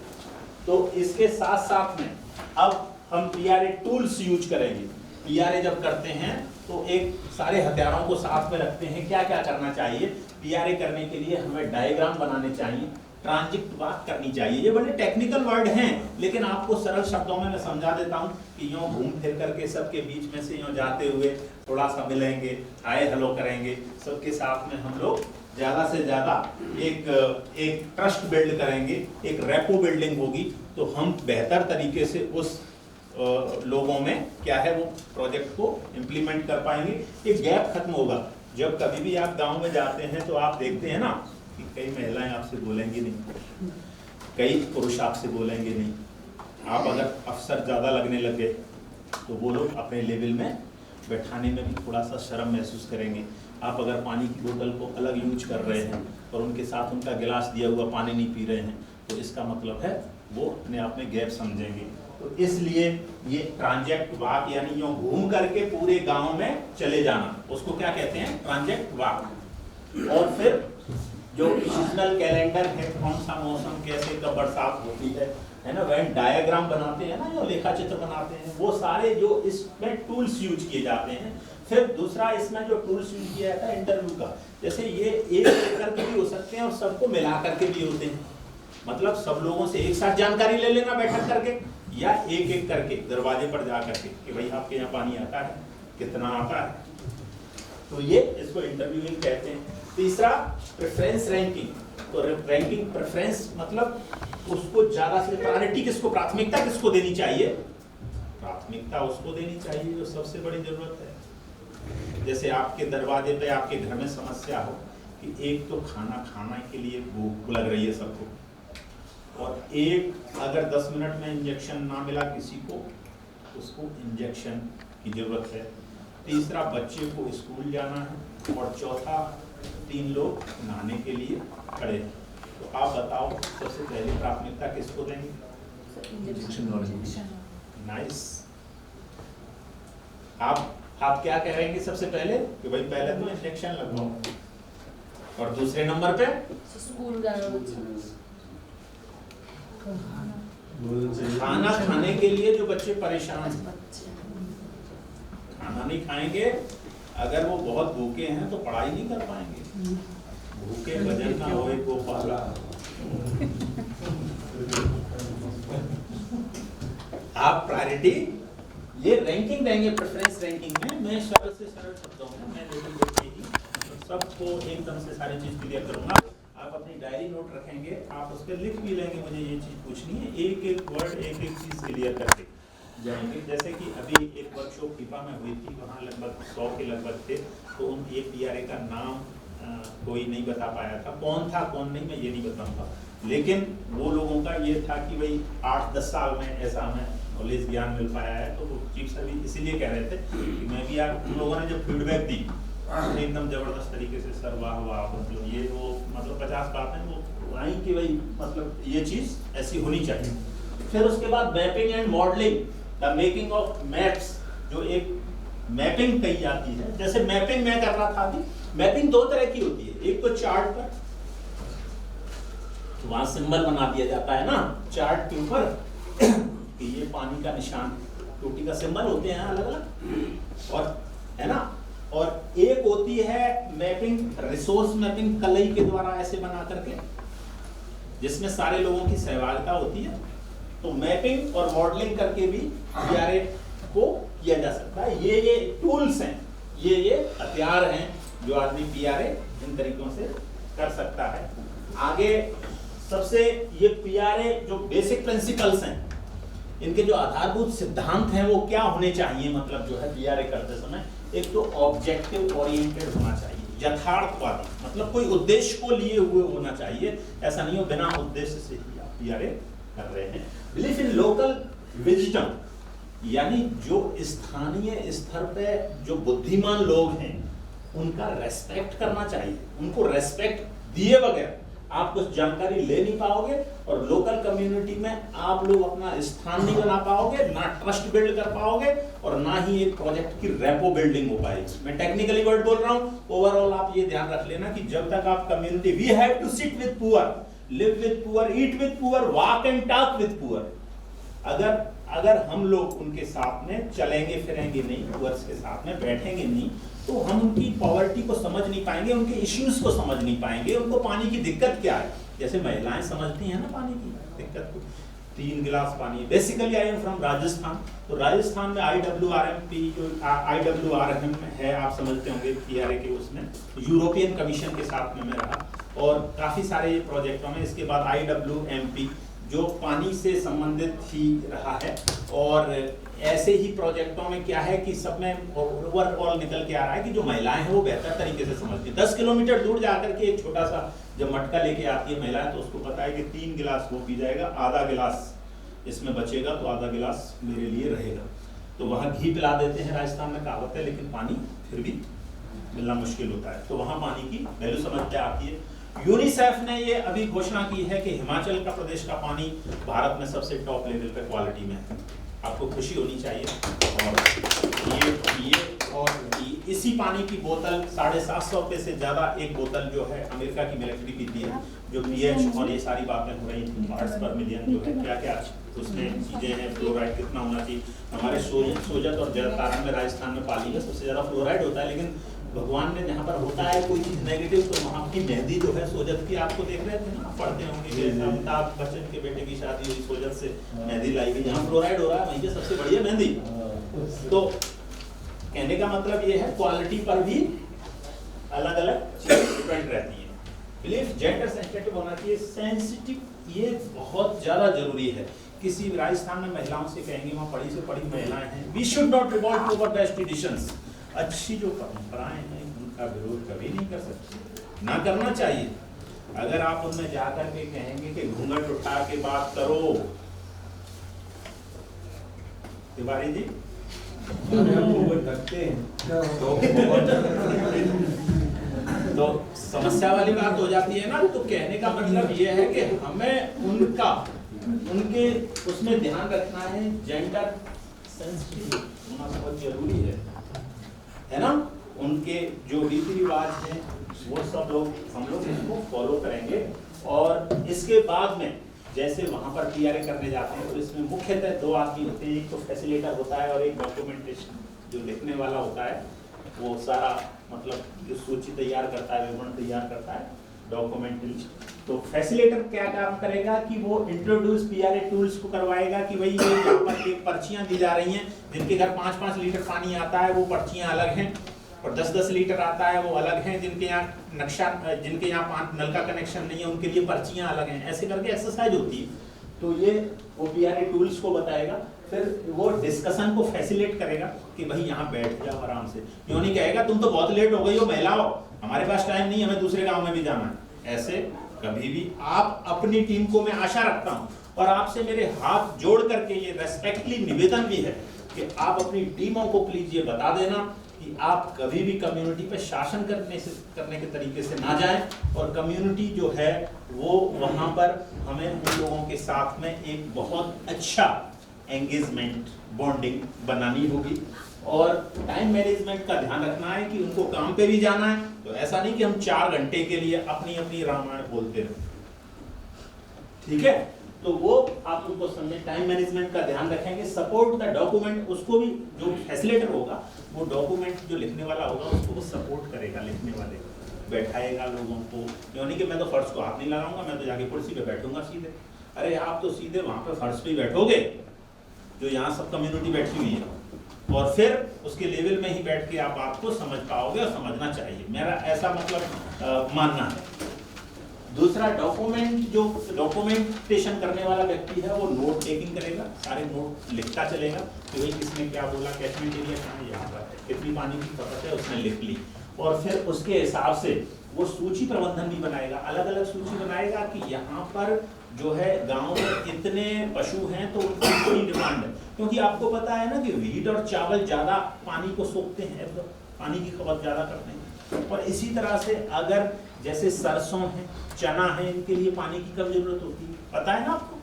S13: तो इसके साथ साथ में अब हम पीआरए टूल्स यूज करेंगे। पीआरए जब करते हैं तो एक सारे हथियारों को साथ में रखते हैं। क्या क्या करना चाहिए पीआरए करने के लिए? हमें डायग्राम बनाने चाहिए, ट्रांजिट बात करनी चाहिए। ये बड़े टेक्निकल वर्ड हैं, लेकिन आपको सरल शब्दों में मैं समझा देता हूँ कि यूँ घूम फिर करके सबके बीच में से यूँ जाते हुए थोड़ा सा मिलेंगे, हाय हेलो करेंगे, सबके साथ में हम लोग ज़्यादा से ज़्यादा एक ट्रस्ट बिल्ड करेंगे, एक रेपो बिल्डिंग होगी, तो हम बेहतर तरीके से उस लोगों में क्या है वो प्रोजेक्ट को इम्प्लीमेंट कर पाएंगे। एक गैप खत्म होगा। जब कभी भी आप गांव में जाते हैं तो आप देखते हैं ना कि कई महिलाएं आपसे बोलेंगी नहीं, कई पुरुष आपसे बोलेंगे नहीं। आप अगर अफसर ज़्यादा लगने लगे तो वो लोग अपने लेवल में बैठाने में भी थोड़ा सा शर्म महसूस करेंगे। आप अगर पानी की बोतल को अलग यूज कर रहे हैं और उनके साथ उनका गिलास दिया हुआ पानी नहीं पी रहे हैं तो इसका मतलब है वो अपने आप में गैप समझेंगे। तो इसलिए ये ट्रांजेक्ट वॉक यानी यूं घूम करके पूरे गांव में चले जाना, उसको क्या कहते हैं? ट्रांजेक्ट वॉक। और फिर जो सीजनल कैलेंडर है, कौन सा मौसम कैसे कब बरसात होती है ना, वह डायग्राम बनाते हैं ना, जो लेखा चित्र बनाते हैं, वो सारे जो इसमें टूल्स यूज किए जाते हैं। फिर दूसरा इसमें जो टूल्स यूज किया जाता है इंटरव्यू का, जैसे ये एक करके भी हो सकते हैं और सबको मिला करके भी होते हैं। मतलब सब लोगों से एक साथ जानकारी ले लेना बैठक करके, या एक एक करके दरवाजे पर जा करके कि भाई आपके यहाँ पानी आता है, कितना आता है। तो ये इसको इंटरव्यूइंग कहते हैं। तीसरा प्रेफरेंस रैंकिंग। तो रैंकिंग प्रेफरेंस मतलब उसको ज्यादा से प्रायोरिटी किसको, प्राथमिकता किसको देनी चाहिए, प्राथमिकता उसको देनी चाहिए जो सबसे बड़ी जरूरत है। जैसे आपके दरवाजे पे आपके घर में समस्या हो कि एक तो खाना खाने के लिए भूख लग रही है सबको, और एक अगर 10 मिनट में इंजेक्शन ना मिला किसी को, उसको इंजेक्शन की जरूरत है। तीसरा बच्चे को स्कूल जाना है, और चौथा 3 लोग नहाने के लिए खड़े हैं। तो आप बताओ सबसे पहली प्राथमिकता किसको देंगे? नाइस। आप क्या कहेंगे सबसे पहले कि भाई पहले तो इंजेक्शन लगवाओ, और दूसरे नंबर पे
S11: स्कूल
S13: खाना खाने के लिए जो बच्चे परेशान हैं, खाना नहीं खाएंगे, अगर वो बहुत भूखे हैं तो पढ़ाई नहीं कर पाएंगे। भूखे भजन ना होए गोपाला। आप प्रायोरिटी ये रैंकिंग देंगे, प्रेफरेंस रैंकिंग में। मैं सरल से सरल शब्दों में मैं सबको एकदम से सारी चीज क्लियर करूंगा। आप अपनी डायरी नोट रखेंगे, आप उस पर लिख भी लेंगे मुझे ये चीज पूछनी है, एक एक वर्ड एक एक चीज क्लियर करके जाएंगे। जैसे कि अभी एक वर्कशॉप फीफा में हुई थी, वहाँ लगभग 100 के लगभग थे, तो उन एक पीआरए का नाम कोई नहीं बता पाया था, कौन था कौन नहीं मैं ये नहीं बताऊंगा, लेकिन वो लोगों का ये था कि भाई 8-10 साल में ऐसा हमें नॉलेज ज्ञान मिल पाया है। तो वो चीफ सर भी इसीलिए कह रहे थे कि मैं भी यार उन लोगों ने जो फीडबैक दी एकदम जबरदस्त तरीके से, सर वाह वाह, मतलब ये वो मतलब 50 बातें वो आई कि भाई मतलब ये चीज ऐसी होनी चाहिए। फिर उसके बाद mapping and modelling, the making of maps, जो एक मैपिंग कही जाती है। जैसे मैपिंग मैं कर रहा था अभी, मैपिंग 2 तरह की होती है। एक तो चार्ट पर, तो वहां सिंबल बना दिया जाता है ना चार्ट के ऊपर कि ये पानी का निशान, टूटी का सिंबल होते हैं अलग अलग, और है ना। और एक होती है मैपिंग, रिसोर्स मैपिंग कलई के द्वारा ऐसे बना करके, जिसमें सारे लोगों की सहभागिता होती है। तो मैपिंग और मॉडलिंग करके भी पीआरए को किया जा सकता है। ये टूल्स हैं, ये हथियार हैं जो आदमी पीआरए इन तरीकों से कर सकता है। आगे सबसे ये पीआरए जो बेसिक प्रिंसिपल्स हैं, इनके जो आधारभूत सिद्धांत हैं वो क्या होने चाहिए, मतलब जो है पीआरए करते समय, एक तो ऑब्जेक्टिव ओरिएंटेड होना चाहिए, यथार्थवादी, मतलब कोई उद्देश्य को लिए हुए होना चाहिए। ऐसा नहीं हो बिना उद्देश्य से ही आप पीआरए कर रहे हैं। बिलीफ इन लोकल विजडम, यानी जो स्थानीय स्तर पे जो बुद्धिमान लोग हैं उनका रेस्पेक्ट करना चाहिए। उनको रेस्पेक्ट दिए बगैर आप कुछ जानकारी ले नहीं पाओगे, और लोकल कम्युनिटी में आप लोग अपना स्थान नहीं बना पाओगे, ना ट्रस्ट बिल्ड कर पाओगे, और ना ही एक प्रोजेक्ट की रेपो बिल्डिंग हो पाएगी। मैं टेक्निकली वर्ड बोल रहा हूँ, ओवरऑल आप ये ध्यान रख लेना कि जब तक आप community, we have to sit with poor, live with poor, eat with poor, walk and talk with poor. अगर हम लोग उनके साथ में चलेंगे फिरेंगे नहीं, पुअर्स के साथ में बैठेंगे नहीं, तो हम उनकी पॉवर्टी को समझ नहीं पाएंगे, उनके इश्यूज को समझ नहीं पाएंगे, उनको पानी की दिक्कत क्या है। जैसे महिलाएं समझती हैं ना पानी की दिक्कत को, 3 गिलास पानी। Basically I am from Rajasthan, तो राजस्थान में IWRMP जो IWRM है, आप समझते होंगे पीआरए के, उसमें यूरोपियन कमीशन के साथ में मैं रहा, और काफी सारे प्रोजेक्टों में। इसके बाद IWMP जो पानी से संबंधित ही रहा है, और ऐसे ही प्रोजेक्टों में क्या है कि सब में ओवरऑल निकल के आ रहा है कि जो महिलाएं हैं वो बेहतर तरीके से समझती हैं। 10 किलोमीटर दूर जाकर के एक छोटा सा जब मटका लेके आती है महिलाएं, तो उसको पता है कि 3 गिलास वो पी जाएगा, आधा गिलास इसमें बचेगा, तो आधा गिलास मेरे लिए रहेगा। तो वहाँ घी पिला देते हैं, राजस्थान में कहावत है, लेकिन पानी फिर भी मिलना मुश्किल होता है। तो वहाँ पानी की वैल्यू समझते आती है। यूनिसेफ ने ये अभी घोषणा की है कि हिमाचल का प्रदेश का पानी भारत में सबसे टॉप लेवल पे क्वालिटी में है। आपको खुशी होनी चाहिए। और इसी पानी की बोतल 750 रुपये से ज़्यादा एक बोतल जो है अमेरिका की मिलिट्री पीती है, जो पीएच और ये सारी बातें हो रही थी, पार्ट्स पर मिलियन जो है, क्या क्या उसमें चीज़ें हैं, फ्लोराइड कितना होना चाहिए। हमारे सोजत और जलतारण में राजस्थान में पाली में सबसे ज़्यादा फ्लोराइड होता है, लेकिन भगवान ने जहाँ पर होता है कोई चीज नेगेटिव, तो वहाँ की मेहंदी जो है सोजत की, आपको देख रहे थे ना, पढ़ते होंगे कि अमिताभ बच्चन के बेटे की शादी हुई, सोजत से मेहंदी लाई गई, जहाँ फ्लोराइड हो रहा है वहीं पे सबसे बढ़िया मेहंदी। तो कहने का मतलब ये है क्वालिटी पर भी अलग अलग चीजें डिपेंड रहती है। बिलीफ जेंडर सेंसिटिव होना चाहिए, सेंसिटिव, ये बहुत ज्यादा जरूरी है। किसी राजस्थान में महिलाओं से कहेंगे, वहाँ पढ़ी से पढ़ी महिलाएं हैं, we should not revolt over best traditions. अच्छी जो परंपराएं हैं उनका विरोध कभी नहीं कर सकते, ना करना चाहिए। अगर आप उनमें जाकर के कहेंगे कि घूंघट उठा के बात करो, तिवारी जी ढकते हैं तो समस्या वाली बात हो जाती है ना। तो कहने का मतलब ये है कि हमें उनके उसमें ध्यान रखना है, जेंडर सेंसिटिव होना बहुत जरूरी है ना। उनके जो रीति रिवाज हैं वो सब हम लोग इसको फॉलो करेंगे। और इसके बाद में जैसे वहाँ पर पीआरए करने जाते हैं तो इसमें मुख्यतः 2 आदमी होते हैं, एक तो फैसिलिटेटर होता है और एक डॉक्यूमेंटेशन जो लिखने वाला होता है, वो सारा मतलब जो सूची तैयार करता है, विवरण तैयार करता है, डॉक्यूमेंटेशन। तो फैसिलिटेटर क्या काम करेगा कि वो इंट्रोड्यूस पीआरए टूल्स को करवाएगा कि भाई ये यहाँ पर एक पर्चियाँ दी जा रही हैं, जिनके घर 5-5 लीटर पानी आता है वो पर्चियाँ अलग हैं, और 10-10 लीटर आता है वो अलग हैं, जिनके यहाँ 5 नल का कनेक्शन नहीं है उनके लिए पर्चियाँ अलग हैं। ऐसे करके एक्सरसाइज होती है। तो ये वो पीआरए टूल्स को बताएगा, फिर वो डिस्कशन को फैसिलिटेट करेगा कि भाई यहाँ बैठ जाओ आराम से। क्यों नहीं कहेगा तुम तो बहुत लेट हो गई हो, महिलाओं हमारे पास टाइम नहीं, हमें दूसरे गाँव में भी जाना है। ऐसे कभी भी आप अपनी टीम को, मैं आशा रखता हूँ और आपसे मेरे हाथ जोड़ करके ये रेस्पेक्टली निवेदन भी है कि आप अपनी टीमों को प्लीज ये बता देना कि आप कभी भी कम्युनिटी पे शासन करने के तरीके से ना जाएं, और कम्युनिटी जो है वो वहाँ पर हमें उन लोगों के साथ में एक बहुत अच्छा एंगेजमेंट, बॉन्डिंग बनानी होगी। और टाइम मैनेजमेंट का ध्यान रखना है कि उनको काम पे भी जाना है, तो ऐसा नहीं कि हम 4 घंटे के लिए अपनी अपनी रामायण बोलते रहे, ठीक है। तो वो आप उनको समझे, टाइम मैनेजमेंट का ध्यान रखेंगे। सपोर्ट द डॉक्यूमेंट, उसको भी जो फैसिलिटेटर होगा वो डॉक्यूमेंट जो लिखने वाला होगा उसको वो सपोर्ट करेगा, लिखने वाले बैठाएगा लोगों को। क्यों नहीं कि मैं तो फर्श को हाथ नहीं लगाऊंगा, मैं तो जाके कुर्सी पे बैठूंगा सीधे। अरे आप तो सीधे वहां पे फर्श पे बैठोगे जो यहाँ सब कम्युनिटी बैठी हुई है, और फिर उसके लेवल में ही बैठ के आप बात को समझ पाओगे, और समझना चाहिए, मेरा ऐसा मतलब मानना है। दूसरा, डॉक्यूमेंटेशन करने वाला व्यक्ति है वो नोट टेकिंग करेगा, सारे नोट लिखता चलेगा कि भाई किसने क्या बोला, कैचमेंट एरिया कहाँ है, यहाँ पर कितनी पानी की खपत है उसने लिख ली। और फिर उसके हिसाब से वो सूची प्रबंधन भी बनाएगा, अलग अलग सूची बनाएगा कि यहाँ पर जो है गांव में इतने पशु हैं तो उनकी इतनी डिमांड है। क्योंकि आपको पता है ना कि व्हीट और चावल ज़्यादा पानी को सोखते हैं, तो पानी की खपत ज़्यादा करते हैं। और इसी तरह से अगर जैसे सरसों है, चना है, इनके लिए पानी की कम जरूरत होती है, पता है ना आपको।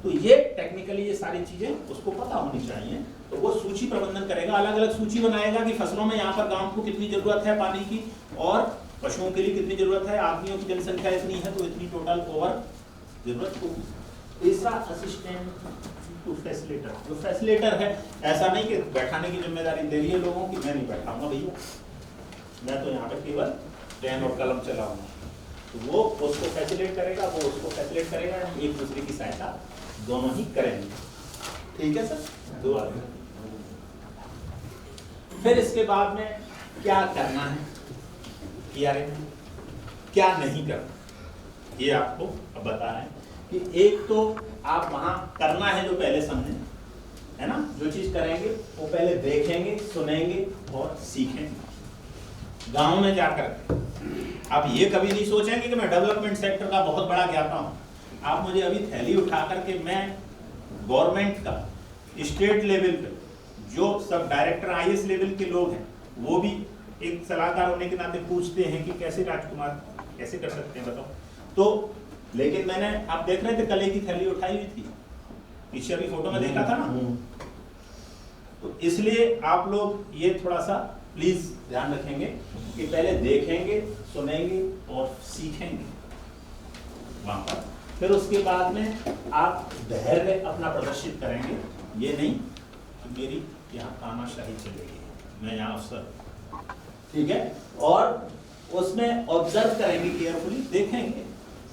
S13: तो ये टेक्निकली ये सारी चीजें उसको पता होनी चाहिए। तो वो सूची प्रबंधन करेगा, अलग अलग सूची बनाएगा कि फसलों में यहाँ पर गांव को कितनी जरूरत है पानी की, और पशुओं के लिए कितनी जरूरत है, आदमियों की जनसंख्या इतनी है तो इतनी टोटल ओवर जरूरत होगी। तीसरा, असिस्टेंट टू फैसिलिटेटर, जो फैसिलिटेटर है, ऐसा नहीं कि बैठाने की जिम्मेदारी दे रही है लोगों की, मैं नहीं बैठाऊंगा भैया, मैं तो यहाँ पे केवल पेन और कलम चलाऊंगा। तो वो उसको फैसिलिटेट करेगा, वो उसको फैसिलिटेट करेगा, एक दूसरे की सहायता दोनों ही करेंगे, ठीक है सर। 2 आदमी। फिर इसके बाद में क्या करना है पीआरए में, क्या नहीं करना, ये आपको अब बता रहे हैं कि एक तो आप वहां करना है जो पहले समझे, है ना, जो चीज करेंगे वो पहले देखेंगे, सुनेंगे और सीखेंगे। गांव में जाकर आप ये कभी नहीं सोचेंगे कि मैं डेवलपमेंट सेक्टर का बहुत बड़ा ज्ञाता हूं। आप मुझे अभी थैली उठा करके, मैं गवर्नमेंट का स्टेट लेवल पे जो सब डायरेक्टर आईएएस लेवल के लोग हैं वो भी एक सलाहकार होने के नाते पूछते हैं कि कैसे राजकुमार कैसे कर सकते हैं बताओ। तो लेकिन मैंने, आप देख रहे थे कल की थैली उठाई हुई थी, पीछे अभी फोटो में देखा था ना। तो इसलिए आप लोग ये थोड़ा सा प्लीज ध्यान रखेंगे कि पहले देखेंगे, सुनेंगे और सीखेंगे वहां पर। फिर उसके बाद में आप धैर्य अपना प्रदर्शित करेंगे, ये नहीं कि मेरी यहाँ तानाशाही चलेगी, मैं यहाँ अफसर, ठीक है, और उसमें ऑब्जर्व करेंगे, केयरफुली देखेंगे,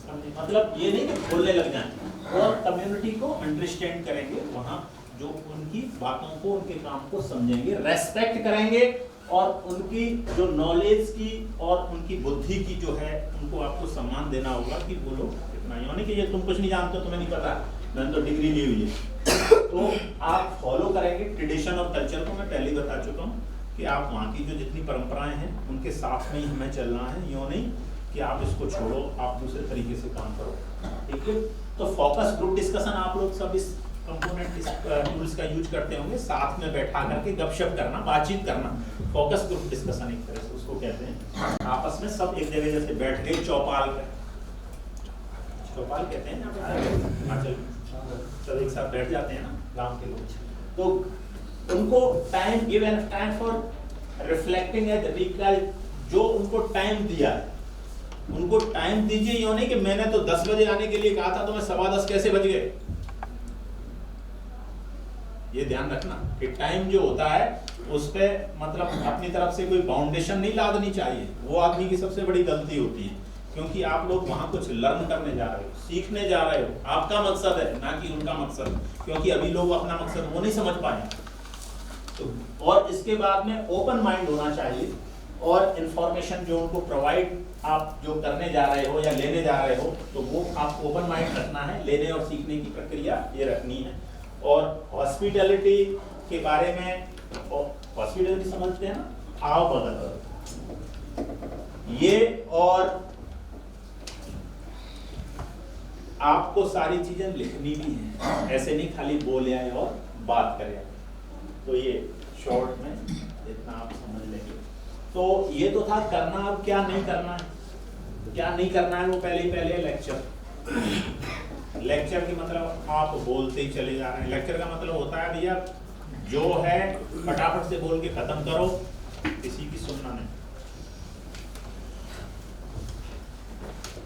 S13: समझे, मतलब ये नहीं कि बोलने लग जाए, और कम्युनिटी को अंडरस्टैंड करेंगे, वहाँ जो उनकी बातों को, उनके काम को समझेंगे, रेस्पेक्ट करेंगे, और उनकी जो नॉलेज की और उनकी बुद्धि की जो है, उनको आपको सम्मान देना होगा कि वो लोग इतना, यानी कि ये तुम कुछ नहीं जानते, तुम्हें नहीं पता, मैंने तो डिग्री ली हुई है, तो आप फॉलो करेंगे ट्रेडिशन और कल्चर को। मैं पहले ही बता चुका हूँ कि आप वहाँ की जो जितनी परंपराएं हैं उनके साथ में ही हमें चलना है, यूँ नहीं कि आप इसको छोड़ो, आप दूसरे तरीके से काम करो, ठीक है। तो फोकस ग्रुप डिस्कशन आप लोग सब इस कंपोनेंट, इस टूल्स का यूज करते होंगे, साथ में बैठा करके गपशप करना, बातचीत करना, फोकस ग्रुप डिस्कशन एक तरह से उसको कहते हैं। आपस में सब एक जगह जैसे बैठ गए, चौपाल कहते हैं ना, सब एक साथ बैठ जाते हैं ना गांव के लोग, तो उनको time give and time for reflecting at recall, जो उनको टाइम दिया है उनको टाइम दीजिए, यूँ नहीं कि मैंने तो 10 बजे आने के लिए कहा था तो मैं 10:15 कैसे बज गए। ये ध्यान रखना कि टाइम जो होता है उस पे मतलब अपनी तरफ से कोई बाउंडेशन नहीं लादनी चाहिए, वो आदमी की सबसे बड़ी गलती होती है, क्योंकि आप लोग वहां कुछ लर्न करने जा रहे हो, सीखने जा रहे हो, आपका मकसद है ना कि उनका मकसद, क्योंकि अभी लोग अपना मकसद वो नहीं समझ पाए। तो और इसके बाद में ओपन माइंड होना चाहिए, और इंफॉर्मेशन जो उनको प्रोवाइड आप जो करने जा रहे हो या लेने जा रहे हो, तो वो आप ओपन माइंड रखना है, लेने और सीखने की प्रक्रिया ये रखनी है। और हॉस्पिटैलिटी के बारे में, हॉस्पिटैलिटी समझते हैं ना, आओ बगल, ये और आपको सारी चीजें लिखनी भी हैं, ऐसे नहीं खाली बोले आए और बात करें। तो ये शॉर्ट में इतना आप समझ लेंगे। तो ये तो था करना, अब क्या नहीं करना है, क्या नहीं करना है वो पहले लेक्चर। लेक्चर की मतलब आप बोलते ही चले जा रहे हैं, लेक्चर का मतलब होता है भैया जो है फटाफट से बोल के खत्म करो, किसी की सुनना नहीं।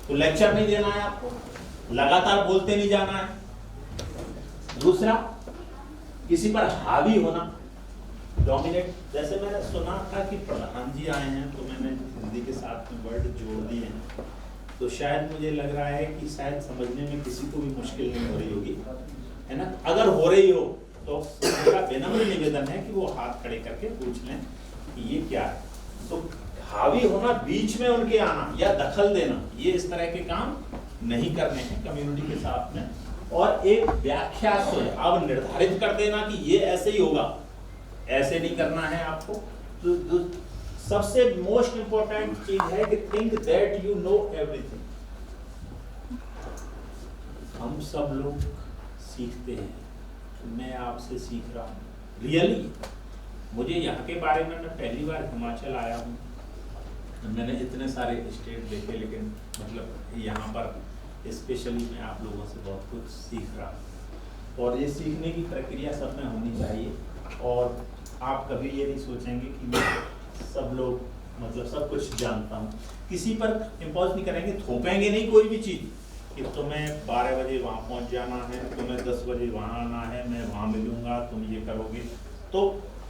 S13: तो लेक्चर नहीं देना है आपको, लगातार बोलते नहीं जाना है। दूसरा, किसी पर हावी होना, डोमिनेट। जैसे मैंने सुना था कि प्रधान जी आए हैं, तो मैंने हिंदी के साथ में वर्ड जोड़ दिए हैं, तो शायद मुझे लग रहा है कि शायद समझने में किसी को भी मुश्किल नहीं हो रही होगी, है ना। अगर हो रही हो तो मेरा विनम्र निवेदन है कि वो हाथ खड़े करके पूछ लें कि ये क्या है। तो हावी होना, बीच में उनके आना या दखल देना, ये इस तरह के काम नहीं करने हैं कम्युनिटी के साथ में। और एक व्याख्या से अब निर्धारित कर देना कि ये ऐसे ही होगा, ऐसे नहीं करना है आपको। तो सबसे मोस्ट इंपॉर्टेंट चीज है कि think that you know everything. हम सब लोग सीखते हैं, मैं आपसे सीख रहा हूँ रियली। मुझे यहाँ के बारे में, मैं पहली बार हिमाचल आया हूँ, मैंने इतने सारे स्टेट देखे, लेकिन मतलब यहाँ पर स्पेशली मैं आप लोगों से बहुत कुछ सीख रहा हूँ। और ये सीखने की प्रक्रिया सब में होनी चाहिए, और आप कभी ये नहीं सोचेंगे कि मैं सब लोग मतलब सब कुछ जानता हूँ। किसी पर इम्पोज नहीं करेंगे, थोपेंगे नहीं कोई भी चीज़ कि तुम्हें 12 बजे वहाँ पहुँच जाना है, तुम्हें 10 बजे वहाँ आना है, मैं वहाँ मिलूँगा, तुम ये करोगे। तो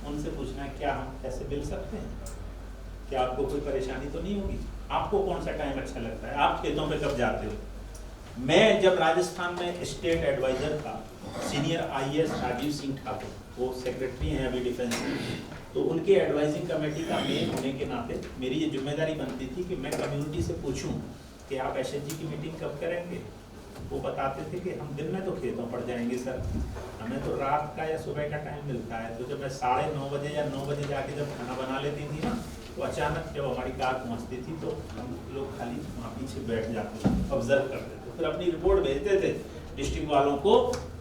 S13: उनसे पूछना है क्या हम ऐसे मिल सकते हैं, क्या आपको कोई परेशानी तो नहीं होगी, आपको कौन सा टाइम अच्छा लगता है, आप खेतों पे कब जाते हो। मैं जब राजस्थान में स्टेट एडवाइजर था, सीनियर आईएएस राजीव सिंह ठाकुर, वो सेक्रेटरी हैं अभी डिफेंस में, तो उनके एडवाइजिंग कमेटी का मेन होने के नाते मेरी ये जिम्मेदारी बनती थी कि मैं कम्युनिटी से पूछूं कि आप एसएचजी की मीटिंग कब करेंगे। वो बताते थे कि हम दिन में तो खेतों पर जाएंगे सर, हमें तो रात का या सुबह का टाइम मिलता है। तो जब मैं 9:30 बजे या 9 बजे जाके जब खाना बना लेती थी ना, तो अचानक जब हमारी कार पहुँचती थी तो हम लोग खाली वहाँ पीछे बैठ जाते थे, ऑब्जर्व करते थे, फिर अपनी रिपोर्ट भेजते थे डिस्ट्रिक्ट वालों को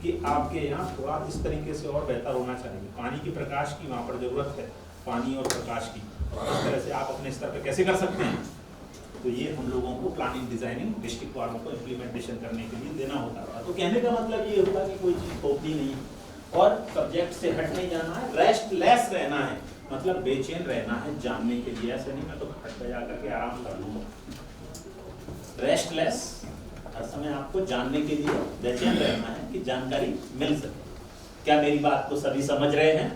S13: कि आपके यहाँ थोड़ा इस तरीके से और बेहतर होना चाहिए, पानी की प्रकाश की वहाँ पर ज़रूरत है, पानी और प्रकाश की, इस तरह से आप अपने स्तर पर कैसे कर सकते हैं। तो ये हम लोगों को प्लानिंग डिजाइनिंग डिस्ट्रिक्ट वालों को इम्प्लीमेंटेशन करने के लिए देना होता था। तो कहने का मतलब ये होता कि कोई चीज़ थोपनी नहीं और सब्जेक्ट से हट नहीं जाना है, रेस्टलेस रहना है, मतलब बेचैन रहना है जानने के लिए। ऐसे नहीं मैं तो खट पे जाकर के आराम कर लूँगा, रेस्टलेस, हर समय आपको जानने के लिए बेचैन रहना है कि जानकारी मिल सके। क्या मेरी बात को सभी समझ रहे हैं?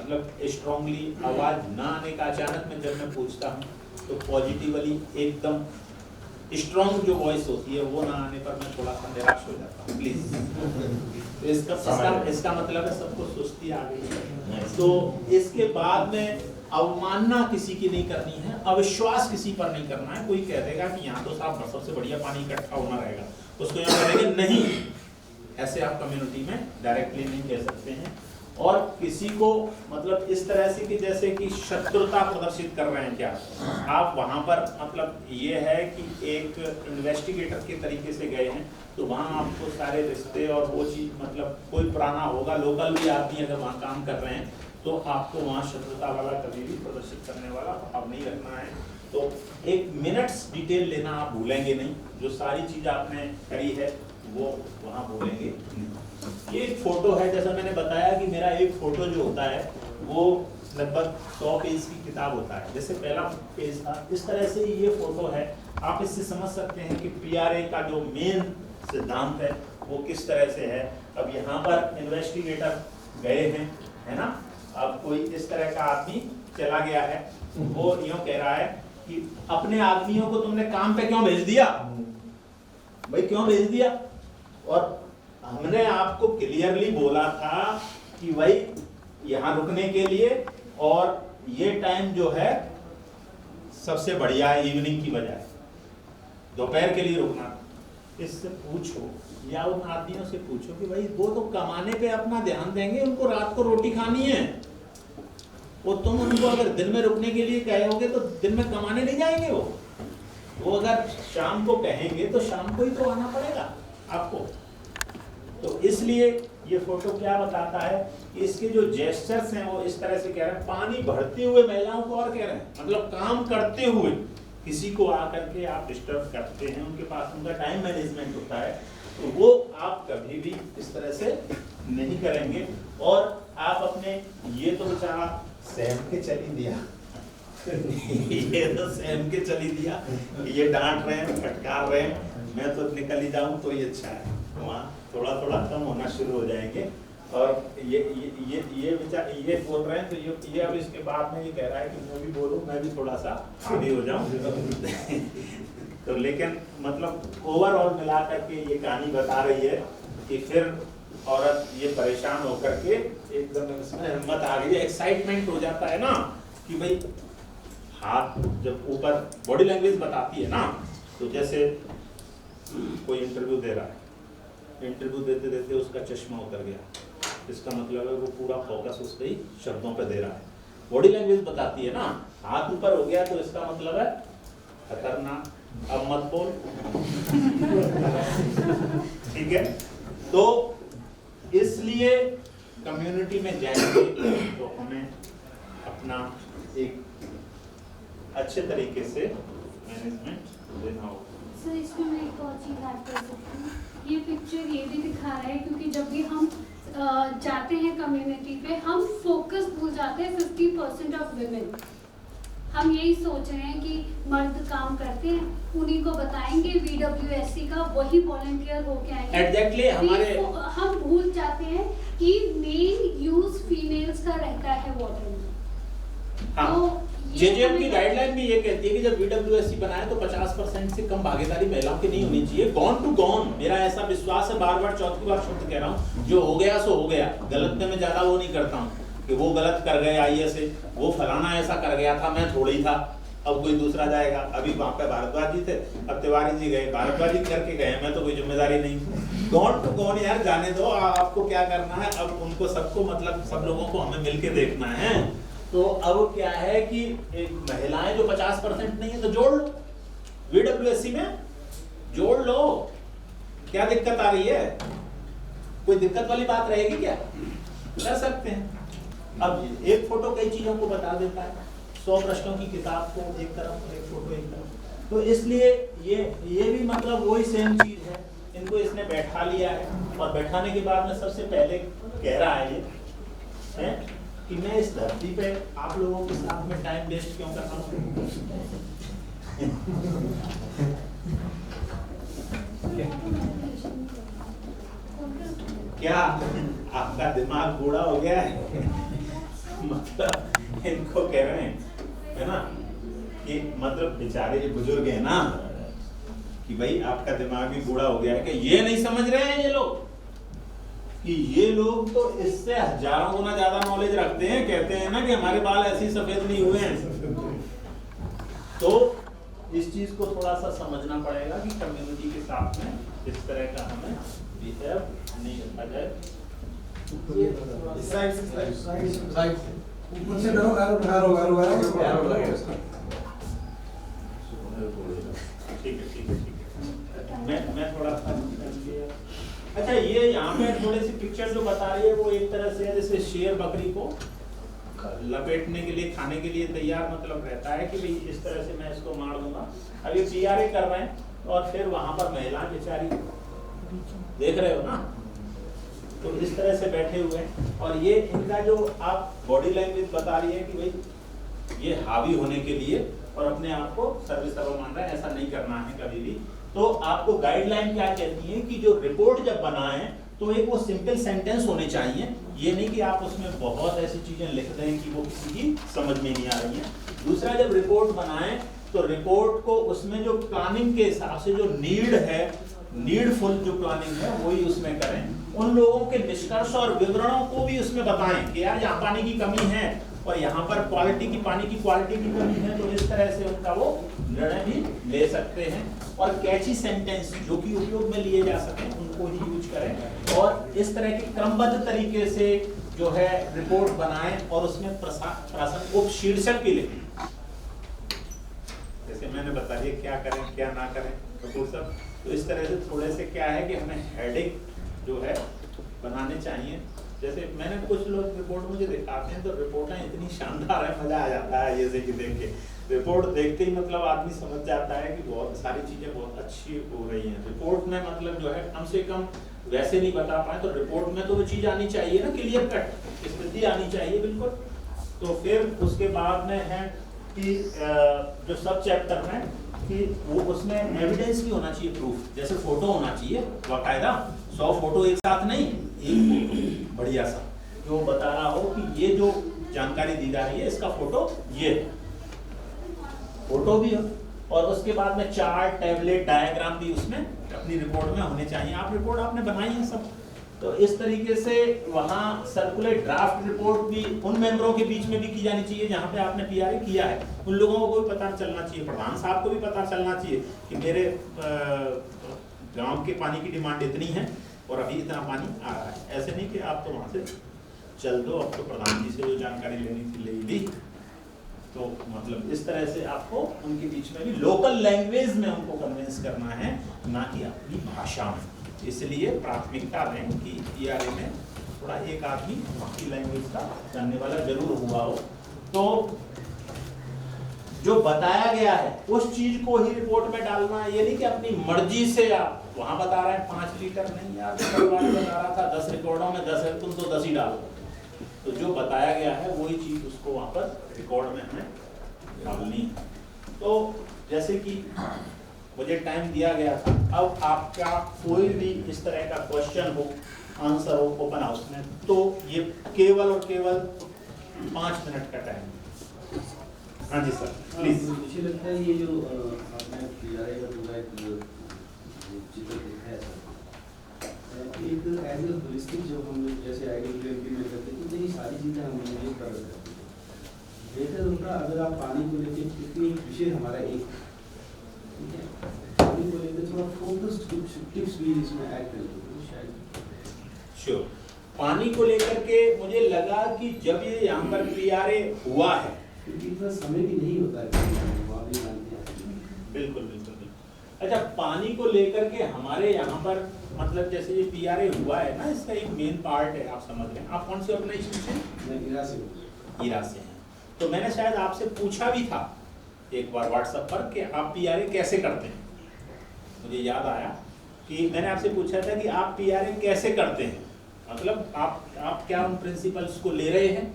S13: मतलब स्ट्रांगली आवाज ना आने का अचानक में जब मैं पूछता हूँ तो पॉजिटिवली एकदम स्ट्रांग जो वॉइस होती है वो ना आने पर मैं थोड़ा सा निराश हो जाता हूँ। प्लीज तो इसका मतलब है सबको सुस्ती आ गई है। तो इसके बाद में अवमानना किसी की नहीं करनी है, अविश्वास किसी पर नहीं करना है। कोई कह देगा कि यहाँ तो साहब सबसे बढ़िया पानी इकट्ठा होना रहेगा, उसको यहाँ कहेंगे नहीं, ऐसे आप कम्युनिटी में डायरेक्टली नहीं कह सकते हैं। और किसी को मतलब इस तरह से कि जैसे कि शत्रुता प्रदर्शित कर रहे हैं क्या आप वहां पर, मतलब ये है कि एक इन्वेस्टिगेटर के तरीके से गए हैं तो वहां आपको सारे रिश्ते और वो चीज, मतलब कोई पुराना होगा, लोकल भी आदमी अगर वहां काम कर रहे हैं तो आपको वहां शत्रुता वाला कभी भी प्रदर्शित करने वाला भाव नहीं रखना है। तो एक मिनट्स डिटेल लेना आप भूलेंगे नहीं, जो सारी चीज आपने करी है वो वहां भूलेंगे। ये एक फोटो है, जैसा मैंने बताया कि मेरा एक फोटो जो होता है वो लगभग 100 पेज की किताब होता है। जैसे पहला पेज था, इस तरह से ये फोटो है। आप इससे समझ सकते हैं कि PRA का जो मेन सिद्धांत है वो किस तरह से है। अब यहाँ पर इन्वेस्टिगेटर गए हैं, है ना, अब कोई इस तरह का आदमी चला गया है, वो यूं कह रहा है कि अपने आदमियों को तुमने काम पे क्यों भेज दिया, भाई क्यों भेज दिया। और हमने आपको क्लियरली बोला था कि भाई यहाँ रुकने के लिए, और ये टाइम जो है सबसे बढ़िया है इवनिंग की बजाय, दोपहर के लिए रुकना। इससे पूछो या उन आदमियों से पूछो कि भाई वो तो कमाने पे अपना ध्यान देंगे, उनको रात को रोटी खानी है। वो तुम उनको अगर दिन में रुकने के लिए कहोगे तो दिन में कमाने नहीं जाएंगे। वो अगर शाम को कहेंगे तो शाम को ही तो आना पड़ेगा आपको। तो इसलिए ये फोटो क्या बताता है कि इसके जो जेस्चर्स हैं वो इस तरह से कह रहे हैं, पानी भरते हुए महिलाओं को और कह रहे हैं, मतलब काम करते हुए किसी को आकर के आप डिस्टर्ब करते हैं, उनके पास उनका टाइम मैनेजमेंट होता है, तो वो आप कभी भी इस तरह से नहीं करेंगे। और आप अपने, ये तो बेचारा सहम के चली दिया ये तो सहम के चली दिया, ये डांट रहे हैं, फटकार रहे हैं, मैं तो निकल ही जाऊं तो ये अच्छा है। वहाँ थोड़ा थोड़ा कम होना शुरू हो जाएंगे। और ये बेचारा ये बोल रहे हैं तो ये अब इसके बाद में ये कह रहा है कि मैं भी बोलूं, मैं भी थोड़ा सा आगे हो जाऊं तो लेकिन मतलब ओवरऑल मिला करके ये कहानी बता रही है कि फिर औरत ये परेशान होकर के एकदम इसमें हिम्मत आ गई, एक्साइटमेंट हो जाता है ना कि भाई हाथ जब ऊपर, बॉडी लैंग्वेज बताती है ना। तो जैसे कोई इंटरव्यू दे रहा है, इंटरव्यू देते देते उसका चश्मा उतर गया, इसका मतलब है वो पूरा फोकस उसके ही शब्दों पे दे रहा है। बॉडी लैंग्वेज बताती है ना, हाथ ऊपर हो गया तो इसका मतलब है खतरनाक, अब मत बोल ठीक है। तो इसलिए कम्युनिटी में जाएंगे तो हमें अपना एक अच्छे तरीके से मैनेजमेंट देना होगा।
S6: सर इसमें मैं एक और चीज़ ऐड कर सकती हूँ, ये पिक्चर ये भी दिखा रहा है क्योंकि जब भी हम जाते हैं कम्युनिटी पे हम फोकस भूल जाते हैं 50% ऑफ विमेन। हम यही सोच रहे हैं कि मर्द काम करते हैं, उन्हीं को बताएंगे, VWSC का वही वॉलंटियर होके आएंगे।
S13: एग्जैक्टली हमारे
S6: हम भूल जाते हैं कि मेन यूज फीमेल्स का रहता है वाटर में।
S13: हाँ।
S6: तो
S13: JJM की गाइडलाइन भी ये कहती है कि जब VWSC बनाए तो 50% से कम भागीदारी महिलाओं की नहीं होनी चाहिए। गॉन टू गॉन, मेरा ऐसा विश्वास है, बार बार चौथी बार शब्द कह रहा हूँ, जो हो गया सो हो गया। गलत में मैं ज्यादा वो नहीं करता हूँ कि वो गलत कर गए IAS से, वो फलाना ऐसा कर गया था, मैं थोड़ी था, अब कोई दूसरा जाएगा। अभी वहाँ पे भारद्वाज जी थे, अब तिवारी जी गए, भारद्वाज जी करके गए, मैं तो कोई जिम्मेदारी नहीं। गॉन टू गॉन यार, जाने दो, आपको क्या करना है। अब उनको सबको, मतलब सब लोगों को हमें मिलके देखना है। तो अब क्या है कि एक महिलाएं जो 50% नहीं है तो जोड़ लो, VWSC में जोड़ लो, क्या दिक्कत आ रही है? कोई दिक्कत वाली बात रहेगी क्या? कर सकते हैं। अब एक फोटो कई चीजों को बता देता है, 100 प्रश्नों की किताब को एक तरफ, एक फोटो एक तरफ। तो इसलिए ये भी मतलब वही सेम चीज है। इनको इसने बैठा लिया है और बैठाने के बाद में सबसे पहले कह रहा है ये है कि मैं इस धरती पे आप लोगों के साथ में टाइम वेस्ट क्यों कर रहा हूँ। क्या आपका दिमाग बूढ़ा हो गया है? मतलब इनको कह रहे हैं, है ना, कि मतलब बेचारे जो बुजुर्ग है ना, कि भाई आपका दिमाग भी बूढ़ा हो गया है, कि ये नहीं समझ रहे हैं ये लोग कि ये लोग तो इससे हजारों गुना ज्यादा नॉलेज रखते हैं। कहते हैं ना कि हमारे बाल ऐसे ही सफेद नहीं हुए हैं। तो इस चीज को थोड़ा सा समझना पड़ेगा कि कम्युनिटी के साथ में इस तरह का हमें बिहेव नहीं रखा जाए। ठीक है, मैं थोड़ा अच्छा, ये यहाँ पे थोड़ी सी पिक्चर जो बता रही है वो एक तरह से है जैसे शेर बकरी को लपेटने के लिए, खाने के लिए तैयार मतलब रहता है कि भाई इस तरह से मैं इसको मार दूंगा। अब ये पीआरए कर रहे हैं और फिर वहां पर महिला बेचारी देख रहे हो ना, तो इस तरह से बैठे हुए हैं। और ये इनका जो आप बॉडी लैंग्वेज बता रही है कि भाई ये हावी होने के लिए और अपने आप को सर्व मान रहा है, ऐसा नहीं करना है कभी भी। तो आपको गाइडलाइन क्या कहती है कि जो रिपोर्ट जब बनाएं तो एक वो सिंपल सेंटेंस होने चाहिए, ये नहीं कि आप उसमें बहुत ऐसी चीजें लिख दें कि वो किसी की समझ में नहीं आ रही हैं। दूसरा, जब रिपोर्ट बनाएं तो रिपोर्ट को उसमें जो प्लानिंग के हिसाब से जो नीड है, नीडफुल जो प्लानिंग है वही उसमें करें। उन लोगों के निष्कर्ष और विवरणों को भी उसमें बताएं कि यार यहाँ पानी की कमी है और यहाँ पर पानी की क्वालिटी की कमी है, तो इस तरह से उनका वो निर्णय भी ले सकते हैं। और कैची सेंटेंस जो कि उपयोग में लिए जा सके उनको ही यूज करें और इस तरह के क्रमबद्ध तरीके से जो है रिपोर्ट बनाएं और उसमें प्रासंगिक उपशीर्षक भी लिखें। जैसे मैंने बता दिया क्या करें क्या ना करें तो सब, तो इस तरह से थोड़े से क्या है कि हमें हेडिंग जो है बनाने चाहिए। जैसे मैंने कुछ लोग रिपोर्ट मुझे दिखाते हैं तो रिपोर्टें इतनी शानदार है, मजा आ जाता है जैसे कि देख के। रिपोर्ट देखते ही मतलब आदमी समझ जाता है कि बहुत सारी चीजें बहुत अच्छी हो रही हैं। रिपोर्ट में मतलब जो है कम से कम वैसे नहीं बता पाए तो रिपोर्ट में तो वो चीज आनी चाहिए ना, क्लियर कट स्थिति आनी चाहिए बिल्कुल। तो फिर उसके बाद में है कि जो सब चैप्टर में कि वो उसमें एविडेंस भी होना चाहिए, प्रूफ। जैसे फोटो होना चाहिए बाकायदा, 100 फोटो एक साथ नहीं, एक फोटो बढ़िया सा जो बता रहा हो कि ये जो जानकारी दी जा रही है इसका फोटो ये फोटो भी हो। और उसके बाद में चार्ट, टैबलेट, डायग्राम भी उसमें अपनी रिपोर्ट में होने चाहिए। आप रिपोर्ट आपने बनाई है सब, तो इस तरीके से वहाँ सर्कुलेट ड्राफ्ट रिपोर्ट भी उन मेंबरों के बीच में भी की जानी चाहिए जहाँ पे आपने पीआरए किया है। उन लोगों को भी पता चलना चाहिए, प्रधान साहब को भी पता चलना चाहिए कि मेरे गांव के पानी की डिमांड इतनी है और अभी इतना पानी आ रहा है। ऐसे नहीं कि आप तो वहाँ से चल दो, अब तो प्रधान जी से जो जानकारी लेनी थी ले ली। तो मतलब इस तरह से आपको उनके बीच में भी लोकल लैंग्वेज में उनको कन्विंस करना है, ना कि अपनी भाषा में। इसलिए प्राथमिकता दें कि पीआरए में थोड़ा एक आदमी बाकी लैंग्वेज का जानने वाला जरूर हुआ हो। तो जो बताया गया है उस चीज को ही रिपोर्ट में डालना, ये नहीं कि अपनी मर्जी से आप वहां बता रहे हैं 5 लीटर नहीं यार, बता रहा था 10 रिकॉर्डों में 10 है, तुम तो 10 ही डालो। तो जो बताया गया है वही चीज उसको वहां पर रिकॉर्ड में हमें डालनी है। तो जैसे कि मुझे टाइम दिया गया था, अब आपका कोई भी इस तरह का क्वेश्चन हो, आंसर हो ओपन हाउस में, तो ये केवल और केवल 5 मिनट का टाइम। हाँ जी सर प्लीज।
S2: मुझे लगता है ये जो आपने पीआरए का पूरा एक चित्र देखा है सर, एक एज ए होलिस्टिक जो हम लोग जैसे आइडियल इम्प्लीमेंट करते हैं तो ये सारी चीज़ें हम लोग ये कर सकते हैं। बेहतर होगा अगर आप पानी को लेकर, क्योंकि विषय हमारा एक, ठीक है, पानी को लेकर थोड़ा फोकस्ड टिप्स भी इसमें ऐड करेंगे शायद।
S13: श्योर। पानी को लेकर के मुझे लगा कि जब ये यहाँ पर पीआरए हुआ है,
S2: क्योंकि इतना समय भी नहीं होता है वहाँ भी जानते हैं।
S13: बिल्कुल बिल्कुल। अच्छा, पानी को लेकर के हमारे यहाँ पर मतलब जैसे ये पीआरए हुआ है ना, इसका एक मेन पार्ट है, आप समझ रहे हैं। आप कौन से ऑर्गेनाइजेशन से? मैं ईरा से हैं। तो मैंने शायद आपसे पूछा भी था एक बार व्हाट्सएप पर कि आप पीआरए कैसे करते हैं। मुझे याद आया कि मैंने आपसे पूछा था कि आप पीआरए कैसे करते हैं, मतलब आप क्या उन प्रिंसिपल्स को ले रहे हैं,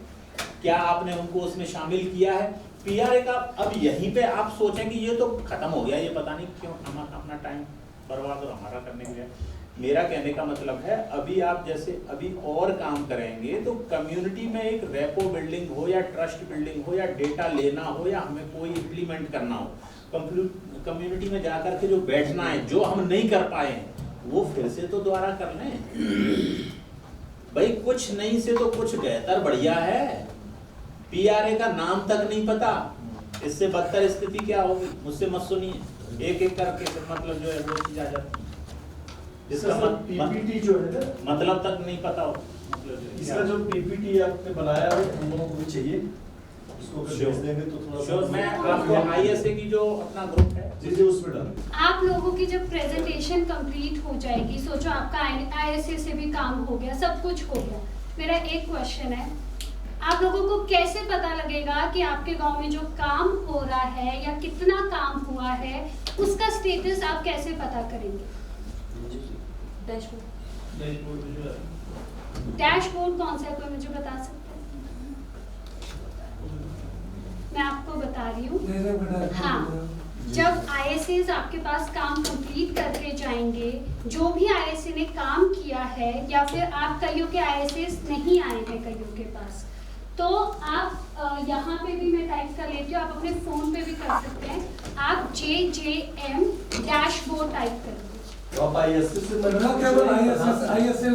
S13: क्या आपने उनको उसमें शामिल किया है पीआरए का। अब यहीं पे आप सोचें कि ये तो खत्म हो गया, ये पता नहीं क्यों हम अपना टाइम बर्बाद और हमारा करने के लिए। मेरा कहने का मतलब है अभी आप जैसे अभी और काम करेंगे तो कम्युनिटी में एक रेपो बिल्डिंग हो या ट्रस्ट बिल्डिंग हो या डेटा लेना हो या हमें कोई इम्प्लीमेंट करना हो, कम्युनिटी में जाकर के जो बैठना है, जो हम नहीं कर पाए हैं वो फिर से तो दोबारा कर लें भाई। कुछ नहीं से तो कुछ बेहतर बढ़िया है। पीआरए का नाम तक नहीं पता, इससे बदतर स्थिति क्या होगी? मुझसे मत सुनिए, एक एक करके मतलब जो है वो चीज आ जाती है जिसका
S8: पीपीटी जो है
S13: मतलब तक नहीं पता हो।
S8: इसका जो पीपीटी आपने बनाया है हम लोगों को चाहिए, उसको अगर भेज देंगे तो थोड़ा सा
S13: मैं आपको आईएसए की जो अपना ग्रुप है
S8: जी उसमें डालें।
S6: आप लोगों की जब प्रेजेंटेशन कंप्लीट हो जाएगी, सोचो आपका आईएसए से भी काम हो गया, सब कुछ हो गया, मेरा एक क्वेश्चन है, आप लोगों को कैसे पता लगेगा कि आपके गांव में जो काम हो रहा है या कितना काम हुआ है उसका स्टेटस आप कैसे पता करेंगे? डैशबोर्ड कौन सा है, कोई मुझे बता सकता है? मैं आपको बता रही हूँ। हाँ, जब आईएसएस आपके पास काम कंप्लीट करके जाएंगे, जो भी आईएसए ने काम किया है या फिर आप कईयों के आईएसएस नहीं आए हैं कईयों के पास, तो आप यहाँ पे भी मैं टाइप कर लेती हूँ, आप अपने फोन पे भी कर सकते हैं, आप JJM डैशबोर्ड टाइप कर दो।
S8: तो आप आईएसए से
S5: ना केवल आईएसए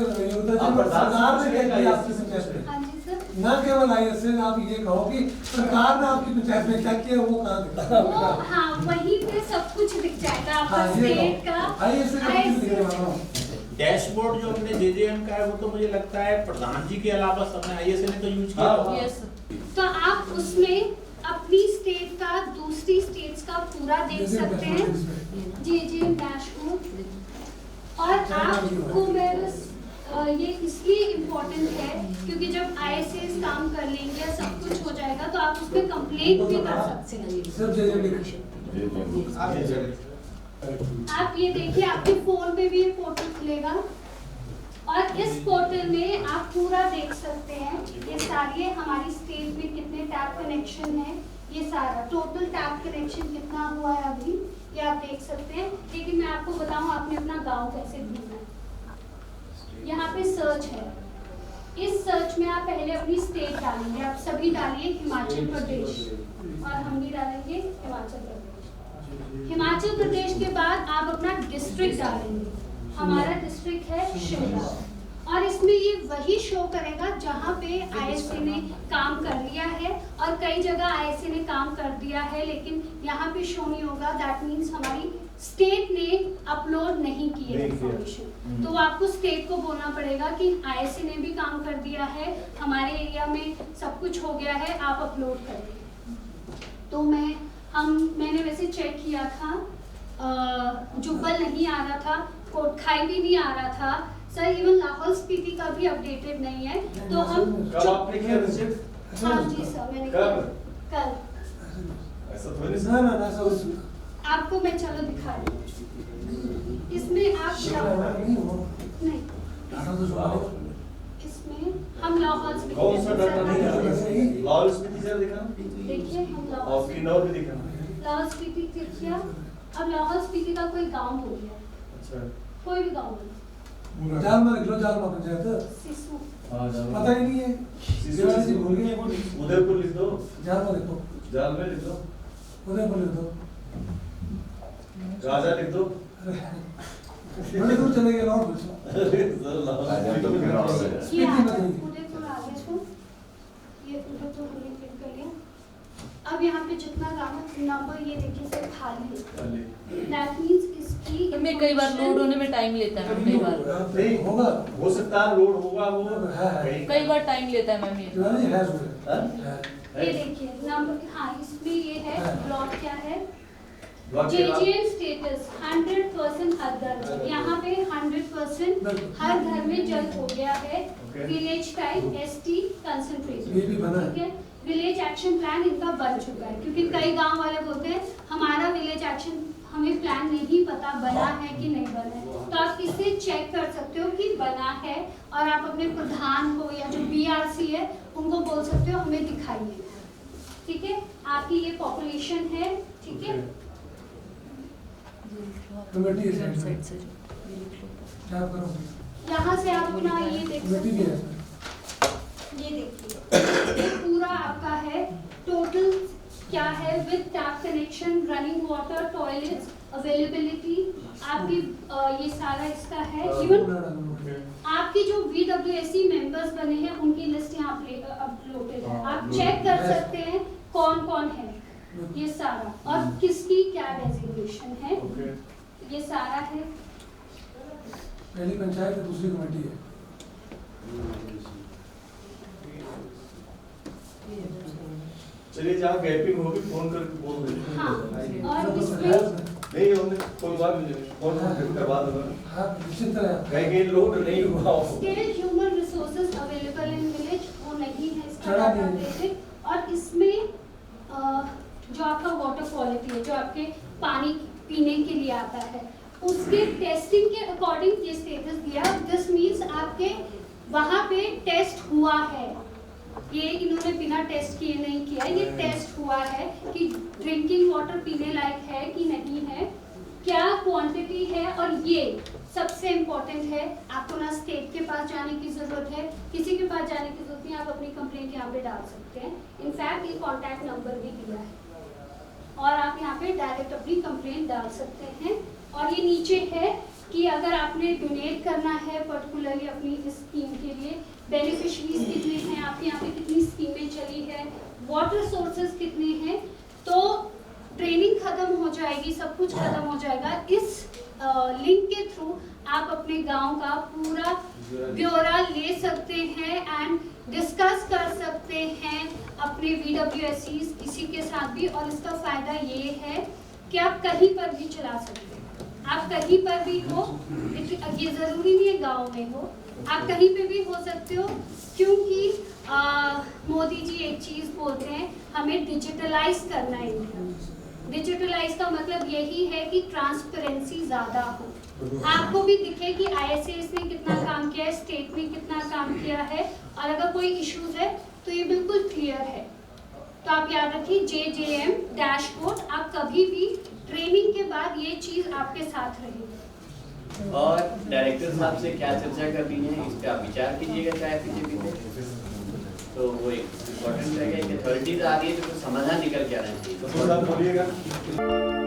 S5: सरकार ने क्या किया आपकी पंचायत में?
S6: हाँ जी सर।
S5: ना केवल आईएसए, आप ये कहो कि सरकार ने आपकी पंचायत में क्या किया वो कहाँ दिखा?
S6: वो हाँ, वहीं पे सब कुछ दिख जाएगा आपका स्टेट का आईएसए।
S13: डैशबोर्ड जो हमने JJM का है वो तो मुझे लगता है प्रधान जी के अलावा सबने आईएसए ने तो यूज किया।
S6: तो आप उसमें अपनी स्टेट का दूसरी स्टेट्स का पूरा देख सकते हैं, JJM डैशबोर्ड। और आपको मैं बस ये इसलिए इम्पोर्टेंट है क्योंकि जब आईएसएस काम कर लेंगे सब कुछ हो जाएगा तो आप उसमें कंप्लेंट भी कर सकते हैं। आप ये देखिए, आपके फोन पे भी ये पोर्टल खुलेगा और इस पोर्टल में आप पूरा देख सकते हैं ये सारी हमारी स्टेट में कितने टैप कनेक्शन है, ये सारा टोटल टैप कनेक्शन कितना हुआ है अभी ये आप देख सकते हैं। लेकिन मैं आपको बताऊं आपने अपना गांव कैसे ढूंढना है। यहाँ पे सर्च है, इस सर्च में आप पहले अपनी स्टेट डालेंगे, आप सभी डालिए हिमाचल प्रदेश और हम भी डालेंगे हिमाचल प्रदेश। हिमाचल प्रदेश के बाद आप अपना डिस्ट्रिक्ट डालेंगे, हमारा डिस्ट्रिक्ट है शिमला और इसमें ये वही शो करेगा जहाँ पे आईएसए ने काम कर लिया है और कई जगह आईएसए ने काम कर दिया है लेकिन यहाँ पे शो नहीं होगा। दैट मीन्स हमारी स्टेट ने अपलोड नहीं की है इंफॉर्मेशन, तो आपको स्टेट को बोलना पड़ेगा कि आईएसए ने भी काम कर दिया है, हमारे एरिया में सब कुछ हो गया है, आप अपलोड करें। तो मैंने वैसे चेक किया था, जुब्बल नहीं आ रहा था, कोटखाई भी नहीं आ रहा था सर, इवन लाहौल स्पीति का भी अपडेटेड नहीं है। तो हम
S8: कब आपने किया विजिट?
S6: हाँ जी सर, मैंने कल
S8: ऐसा तो नहीं
S5: ना सर,
S6: आपको मैं चलो दिखा रही हूँ। इसमें आप नहीं, इसमें हम लाहौल स्पीति
S8: कौन सा डाटा नहीं है? लाहौल स्पीति से दिखा,
S6: देखिए हम
S8: और किन्नौर भी दिखा,
S6: लाहौल स्पीति क्लिक किया, अब लाहौल स्पीति का कोई गांव हो गया,
S8: अच्छा
S6: कोई भी गांव नहीं,
S5: जालमा लिख लो, जालमा पंचायत
S6: सिसु
S5: पता ही नहीं है, शिवाजी जी भूल गए।
S8: उदयपुर लिख दो,
S5: जालमा लिखो,
S8: जालमे लिख दो,
S5: उदयपुर लिख दो,
S8: राजा लिख दो,
S5: बड़े दूर चले गए लौट पूछो।
S6: ये उदयपुर आ गया इसको, ये उदयपुर हमने क्लिक कर लिया। अब यहाँ पे जितना गाँव नंबर ये देखिए सर खाली है, दैट मींस इसकी
S11: में कई बार लोड होने में टाइम लेता है, कई बार
S8: नहीं होगा, हो सकता है लोड होगा, वो
S11: कई बार टाइम लेता है मैम
S6: ये देखिए नंबर, हाँ इसमें ये है ब्लॉक क्या है, JJM स्टेटस 100% हर घर, यहाँ पे 100% हर घर में जल हो गया है। विलेज टाइप ST कंसंट्रेशन, ठीक है। विलेज एक्शन प्लान इनका बन चुका है क्योंकि कई गांव वाले बोलते हैं हमारा विलेज एक्शन हमें प्लान नहीं पता बना है कि नहीं बना है, तो आप इससे चेक कर सकते हो कि बना है और आप अपने प्रधान को या जो BRC है उनको बोल सकते हो हमें दिखाइए, ठीक है। आपकी ये पॉपुलेशन है, ठीक है।
S5: कमेटी है
S11: वेबसाइट से
S5: क्या करो
S6: यहाँ से आप अपना ये देख
S5: कमेटी भी है
S6: ये देखिए, ये पूरा आपका है टोटल क्या है with tap connection, running water, toilets, availability, आपकी ये सारा इसका है। इवन आपकी जो VWSE मेंबर्स बने हैं उनकी लिस्ट यहाँ अपलोडेड है, आप चेक कर सकते हैं कौन कौन है ये सारा और किसकी क्या डेजिग्नेशन है, ये सारा है।
S5: पहली पंचायत है, दूसरी कमेटी है।
S7: चलिए जहाँ गैपिंग होगी फोन करके बोल देंगे।
S6: हाँ, और इसमें
S7: नहीं हमने कोई बात नहीं फोन करवा दूंगा।
S5: निश्चित तरह
S7: कहीं लोड नहीं हुआ हो।
S6: Skilled human resources available in village वो नहीं है इसका
S5: चढ़ा
S6: डाटा
S5: नहीं है।
S6: बेसिक। और इसमें जो आपका वाटर क्वालिटी है, जो आपके पानी पीने के लिए आता है, उसके टेस्टिंग के अकॉर्डिंग ये स्टेटस दिया। दिस मीन्स आपके वहाँ पे टेस्ट हुआ है, ये इन्होंने बिना टेस्ट किए नहीं किया, ये टेस्ट हुआ है कि ड्रिंकिंग वाटर पीने लायक है कि नहीं है, क्या क्वांटिटी है। और ये सबसे इम्पोर्टेंट है, आपको ना स्टेट के पास जाने की ज़रूरत है, किसी के पास जाने की ज़रूरत नहीं, आप अपनी कंप्लेंट यहाँ पे डाल सकते हैं। इनफैक्ट ये कॉन्टैक्ट नंबर भी दिया है और आप यहाँ पे डायरेक्ट अपनी कंप्लेंट डाल सकते हैं। और ये नीचे है कि अगर आपने डोनेट करना है पर्टिकुलरली अपनी इस स्कीम के लिए, बेनिफिशरीज कितने हैं, आपके यहाँ पे कितनी स्कीमें चली है, वाटर सोर्सेज कितने हैं, तो ट्रेनिंग खत्म हो जाएगी, सब कुछ खत्म हो जाएगा। इस लिंक के थ्रू आप अपने गांव का पूरा ब्यौरा ले सकते हैं एंड डिस्कस कर सकते हैं अपने VWSEs किसी के साथ भी। और इसका फायदा ये है कि आप कहीं पर भी चला सकते हैं, आप कहीं पर भी हो, ये ज़रूरी नहीं है गांव में हो, आप कहीं पे भी हो सकते हो। क्योंकि मोदी जी एक चीज़ बोलते हैं, हमें डिजिटलाइज करना है इंडिया। डिजिटलाइज का मतलब यही है कि ट्रांसपेरेंसी ज़्यादा हो, आपको भी दिखे कि ISAs ने कितना काम किया है, स्टेट ने कितना काम किया है, और अगर कोई इश्यूज है तो ये बिल्कुल क्लियर है। तो आप याद रखिए JJM डैशबोर्ड, आप कभी भी ट्रेनिंग के बाद ये चीज़ आपके साथ रहेगी।
S3: और डायरेक्टर साहब से क्या चर्चा करनी है इस पे आप विचार कीजिएगा चाहे बीजेपी में, तो वो एक इम्पोर्टेंट रहेगा कि अथॉरिटीज आ रही है तो कुछ समाधान निकल के आना चाहिए।
S7: तो बोलिएगा।